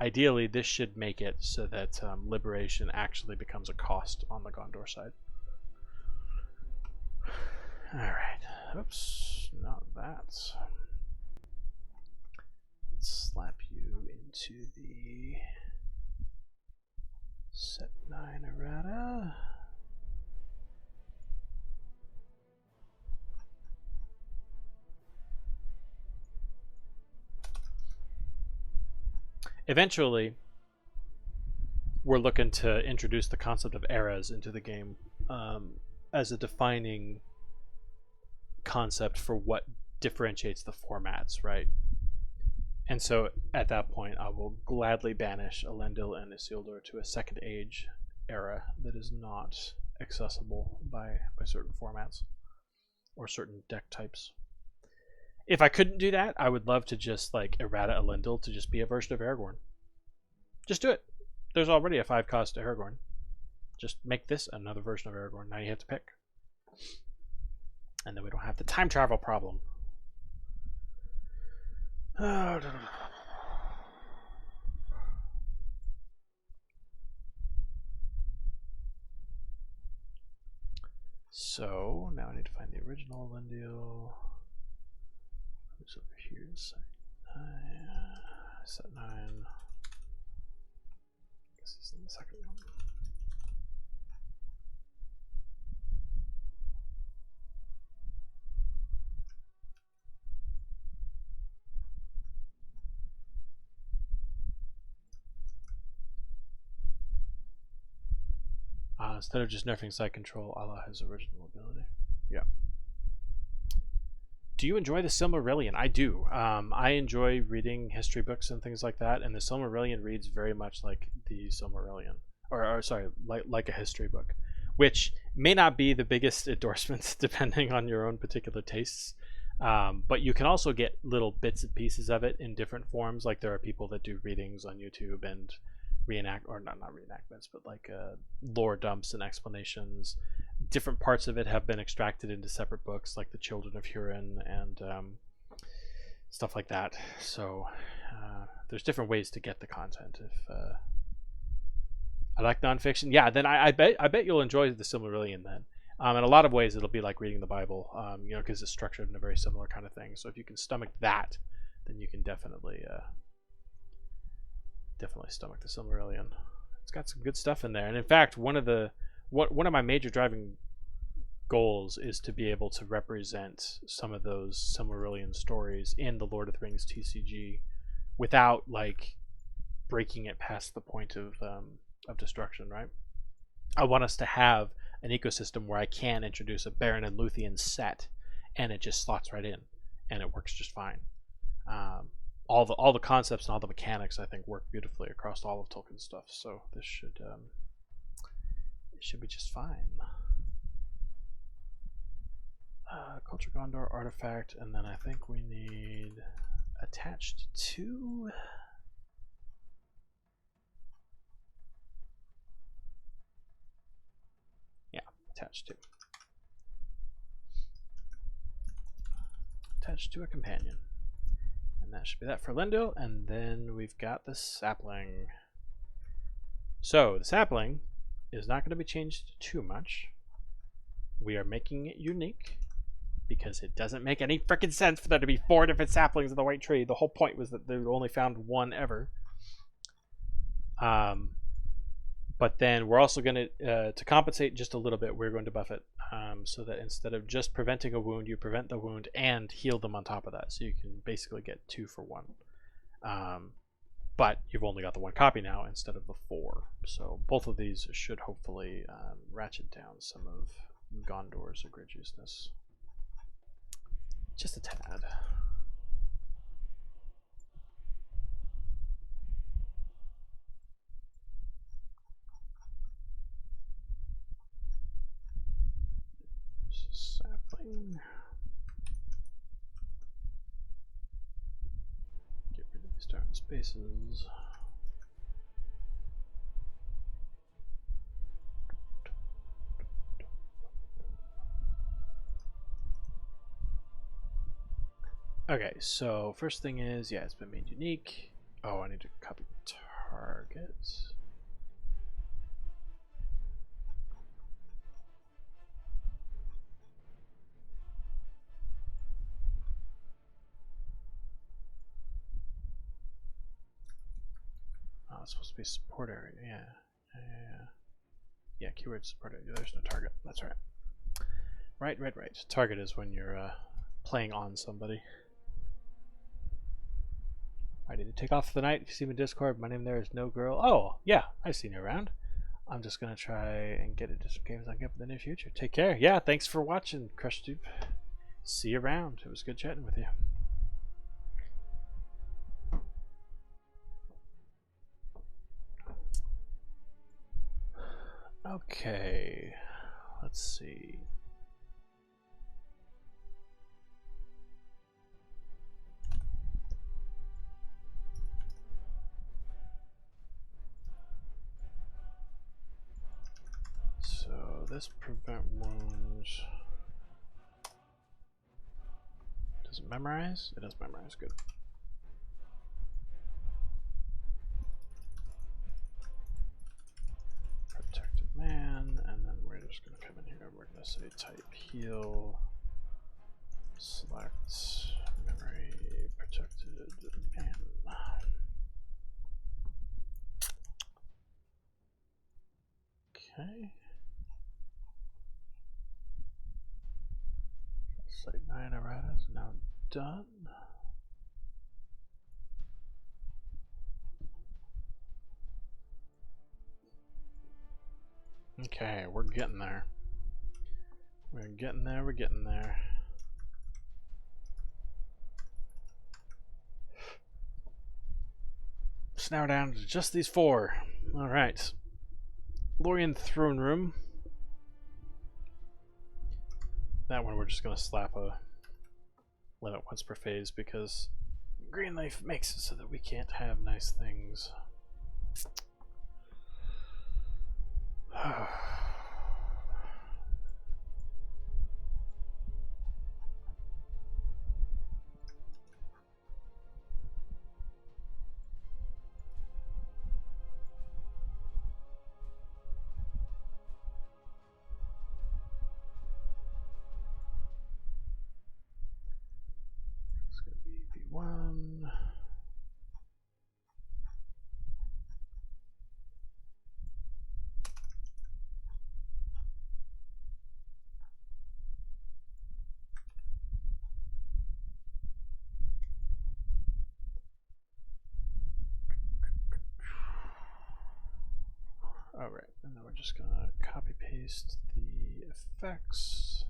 Ideally, this should make it so that liberation actually becomes a cost on the Gondor side. Alright. Oops, not that. Let's slap you into the set 9 errata. Eventually, we're looking to introduce the concept of eras into the game as a defining concept for what differentiates the formats, right? And so at that point, I will gladly banish Elendil and Isildur to a second age era that is not accessible by certain formats or certain deck types. If I couldn't do that, I would love to just like errata Elendil to just be a version of Aragorn. Just do it. There's already a 5-cost Aragorn. Just make this another version of Aragorn. Now you have to pick. And then we don't have the time travel problem. So now I need to find the original Elendil. Who's over here? Set 9. Guess he's in the second one. Instead of just nerfing side control, Allah his original ability. Yeah. Do you enjoy the Silmarillion? I do. I enjoy reading history books and things like that, and the Silmarillion reads very much like the Silmarillion, or sorry, like a history book, which may not be the biggest endorsements depending on your own particular tastes. But you can also get little bits and pieces of it in different forms. Like there are people that do readings on YouTube and not reenactments, but like lore dumps and explanations. Different parts of it have been extracted into separate books, like the Children of Hurin and stuff like that. So there's different ways to get the content. If I like nonfiction, yeah, then I bet you'll enjoy the Silmarillion then. In a lot of ways, it'll be like reading the Bible, you know, because it's structured in a very similar kind of thing. So if you can stomach that, then you can definitely stomach the Silmarillion. It's got some good stuff in there, and in fact, one of my major driving goals is to be able to represent some of those Silmarillion stories in the Lord of the Rings TCG without like breaking it past the point of destruction. Right? I want us to have an ecosystem where I can introduce a Baron and Luthien set, and it just slots right in, and it works just fine. All the concepts and all the mechanics I think work beautifully across all of Tolkien's stuff. So this should it should be just fine. Culture Gondor artifact, and then I think we need attached to. Yeah, attached to a companion. And that should be that for Lindil, and then we've got the sapling. So the sapling is not going to be changed too much. We are making it unique because it doesn't make any freaking sense for there to be 4 different saplings of the white tree. The whole point was that they only found one ever. But then we're also going to compensate just a little bit, we're going to buff it so that instead of just preventing a wound, you prevent the wound and heal them on top of that. So you can basically get 2 for 1. But you've only got the 1 copy now instead of the 4. So both of these should hopefully ratchet down some of Gondor's egregiousness. Just a tad. Sapling. Get rid of these darn spaces. Okay, so first thing is, yeah, it's been made unique. Oh, I need to copy targets. Oh, it's supposed to be support area. Yeah. Yeah, keyword support area. There's no target. That's right. Right. Target is when you're playing on somebody. I need to take off for the night. If you see me in Discord, my name there is No Girl. Oh, yeah, I've seen you around. I'm just going to try and get into some games on Gemp in the near future. Take care. Yeah, thanks for watching, Crush Tube. See you around. It was good chatting with you. Okay, let's see. So this prevent wounds. Does it memorize? It does memorize. Good. Protected man, and then we're just going to come in here. We're going to say type heal. Select memory protected man. Okay. Site 9 errata is now done. Okay, we're getting there. We're getting there. It's now down to just these 4. Alright. Lorien Throne Room. That one we're just going to slap a limit once per phase because Greenleaf makes it so that we can't have nice things. right, and then we're just gonna copy paste the effects.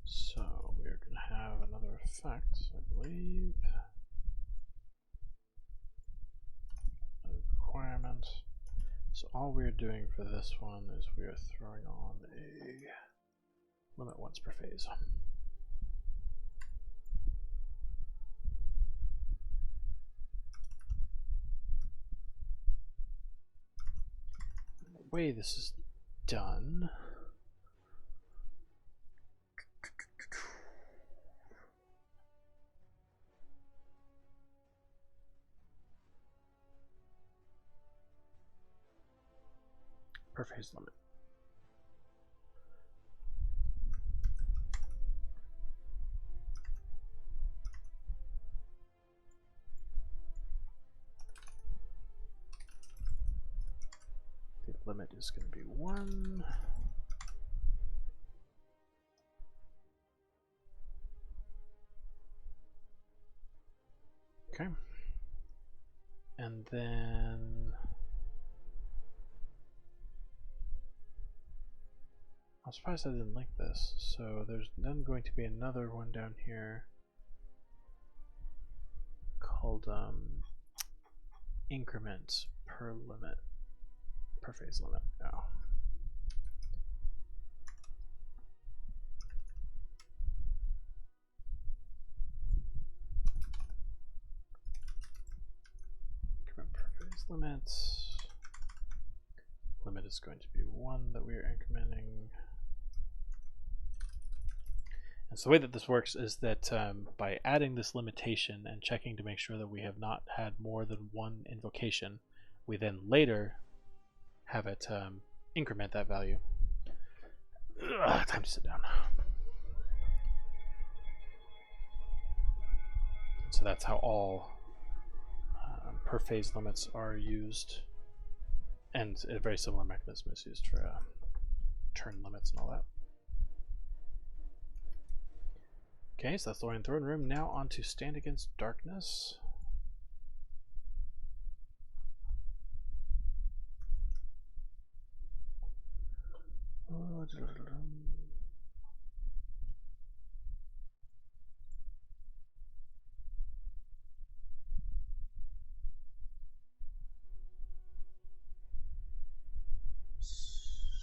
So we're going to have another effect, I believe. Another requirement. So all we're doing for this one is we are throwing on a limit once per phase. The way this is done, per phase limit. The limit is going to be 1. Okay. And then I'm surprised I didn't link this. So there's then going to be another one down here called increments per limit, per phase limit. Oh. Increment per phase limits. Limit is going to be 1 that we are incrementing. And so the way that this works is that by adding this limitation and checking to make sure that we have not had more than 1 invocation, we then later have it increment that value. Time to sit down. So that's how all per phase limits are used, and a very similar mechanism is used for turn limits and all that. Okay, so that's the way in throne room. Now on to stand against darkness.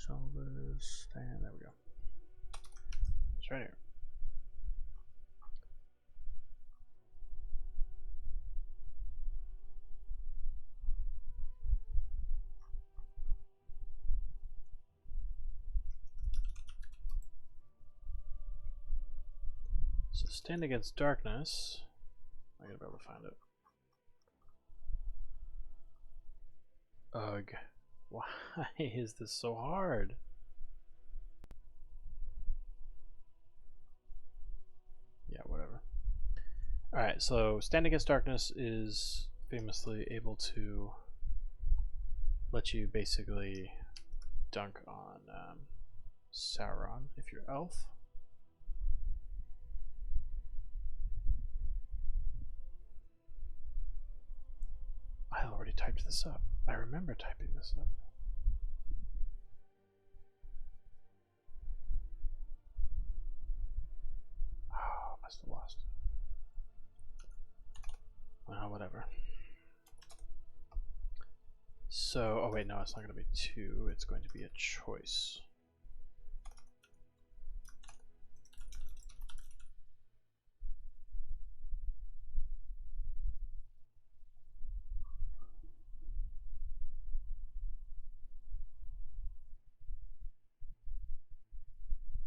Shoulders, stand, there we go. It's right here. So stand against darkness. I gotta be able to find it. Ugh. Why is this so hard? Yeah, whatever. Alright, so stand against darkness is famously able to let you basically dunk on Sauron if you're elf. I already typed this up. I remember typing this up. Oh, must have lost it. Well, whatever. So, oh wait, no, it's not going to be 2. It's going to be a choice.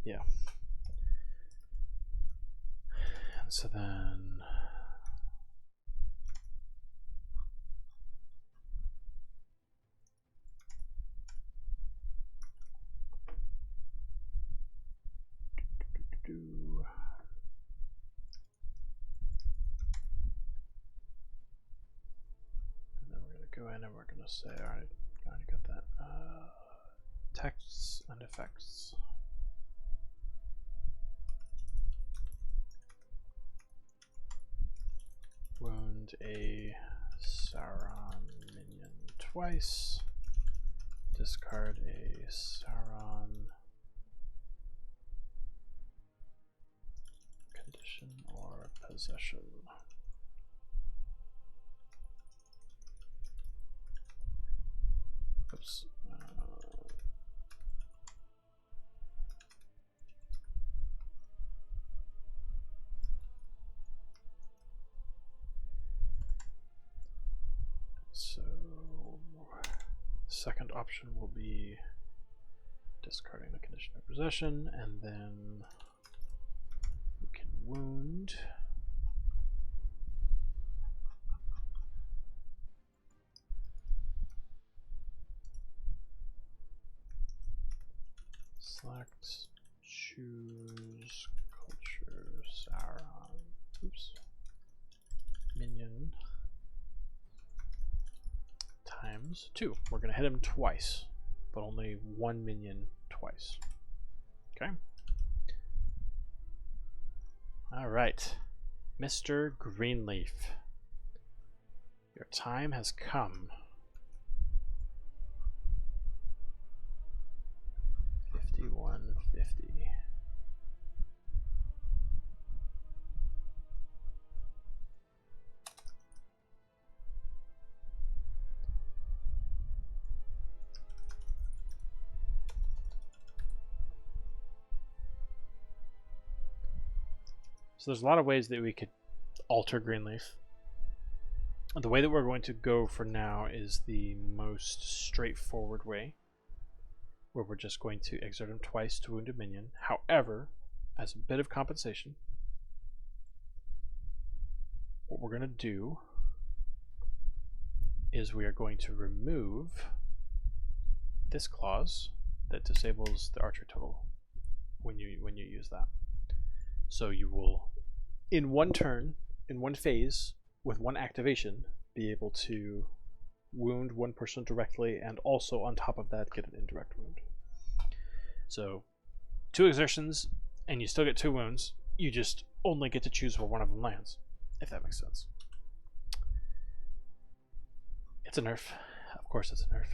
Yeah. And so then and then we're going to go in and we're going to say, alright, I already got that. Texts and effects. Wound a Sauron minion twice. Discard a Sauron condition or possession. Oops. So, second option will be discarding the condition of possession, and then we can wound. Select, choose culture Sauron. Oops. Minion times 2. We're going to hit him twice, but only one minion twice. Okay. All right. Mr. Greenleaf, your time has come. 5150. So there's a lot of ways that we could alter Greenleaf. The way that we're going to go for now is the most straightforward way, where we're just going to exert him twice to wound a minion. However, as a bit of compensation, what we're going to do is we are going to remove this clause that disables the archer total when you use that. So you will, in one turn, in one phase, with one activation, be able to wound one person directly, and also on top of that get an indirect wound. So 2 exertions and you still get 2 wounds. You just only get to choose where one of them lands, if that makes sense. It's a nerf. Of course it's a nerf.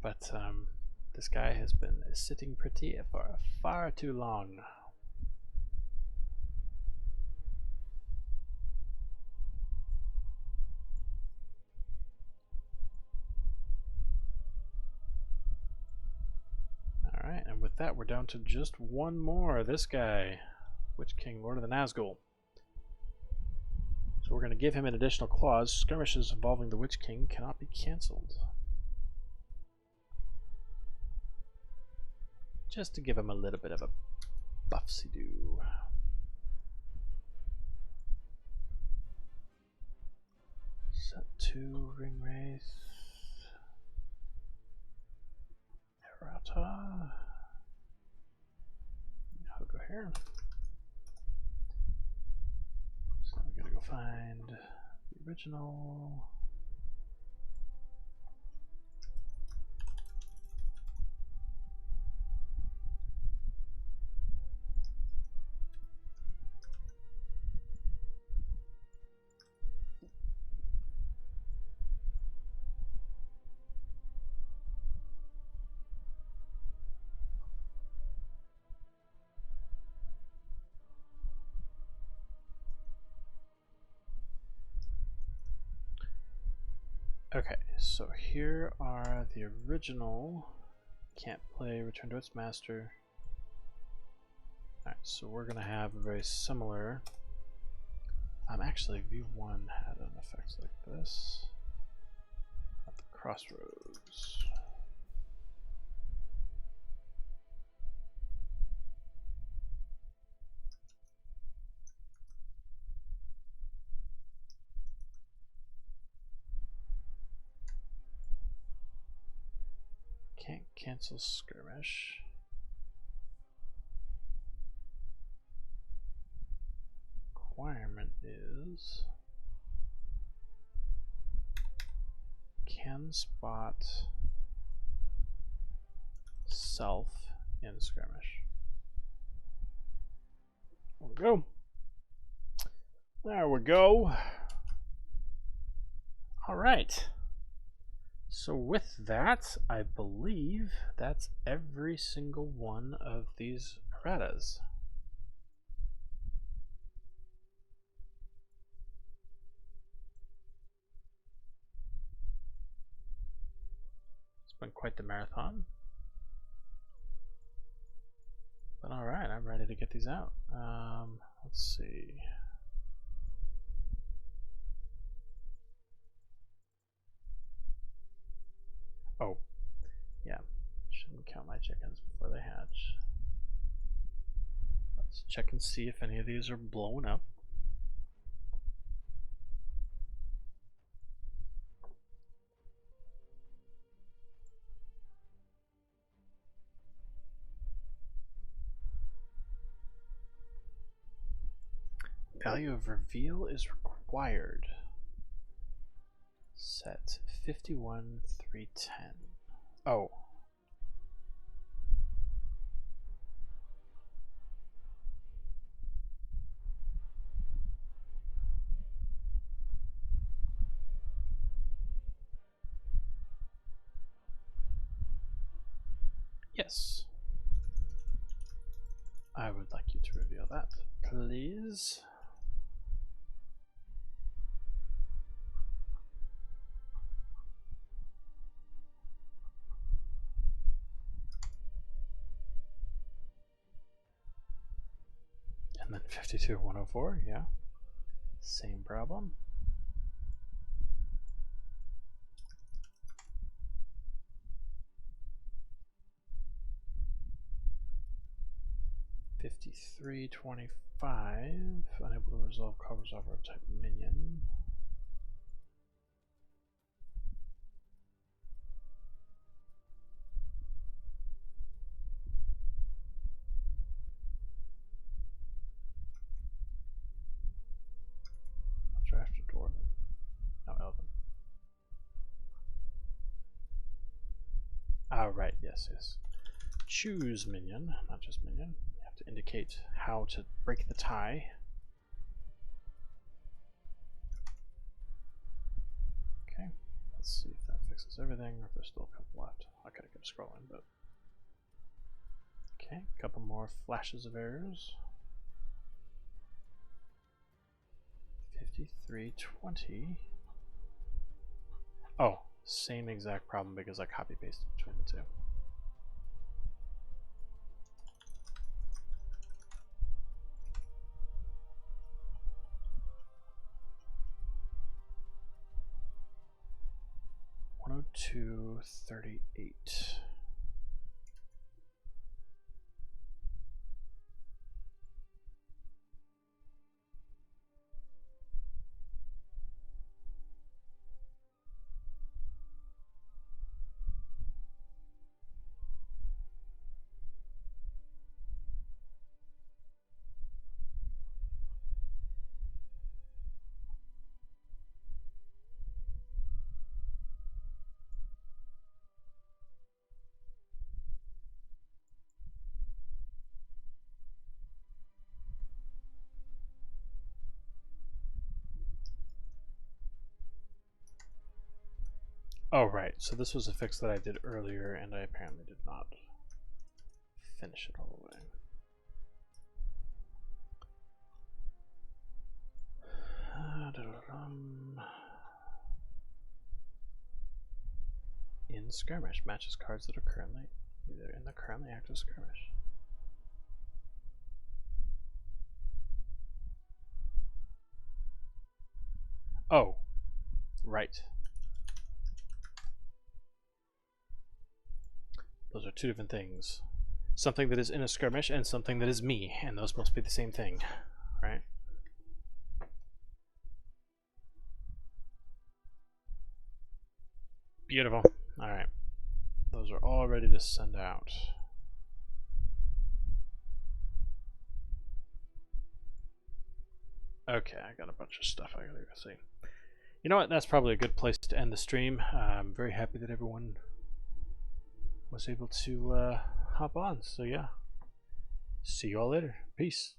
But this guy has been sitting pretty for far too long. Alright, and with that we're down to just one more. This guy, Witch King, Lord of the Nazgul. So we're going to give him an additional clause. Skirmishes involving the Witch King cannot be cancelled. Just to give him a little bit of a buffsy-doo. Set 2, Ring Wraith. Errata. I'll go here. So we gotta go find the original. Okay, so here are the original. Can't play, return to its master. Alright, so we're gonna have a very similar. Actually, V1 had an effect like this. At the crossroads. Can't cancel skirmish. Requirement is can spot self in skirmish. There we go. There we go. All right. So with that, I believe that's every single one of these erratas. It's been quite the marathon. But all right, I'm ready to get these out. Let's see. Oh, yeah. Shouldn't count my chickens before they hatch. Let's check and see if any of these are blowing up. Value of reveal is required. Set 51,310. Oh. Yes. I would like you to reveal that, please. And then 52,104, yeah. Same problem. $53.25, unable to resolve covers over of type minion. Draft a Dwarven. No, Elven. Ah, right, yes. Choose minion, not just minion. You have to indicate how to break the tie. Okay, let's see if that fixes everything, or if there's still a couple left. I gotta keep scrolling, but... Okay, a couple more flashes of errors. 53.20. Oh, same exact problem because I copy pasted between the two. $102.38. Oh, right. So this was a fix that I did earlier, and I apparently did not finish it all the way. In skirmish, matches cards that are currently either in the currently active skirmish. Oh, right. Those are two different things. Something that is in a skirmish and something that is me, and those must be the same thing, right? Beautiful. All right. Those are all ready to send out. Okay, I got a bunch of stuff I gotta go see. You know what? That's probably a good place to end the stream. I'm very happy that everyone was able to hop on. So yeah, see you all later. Peace.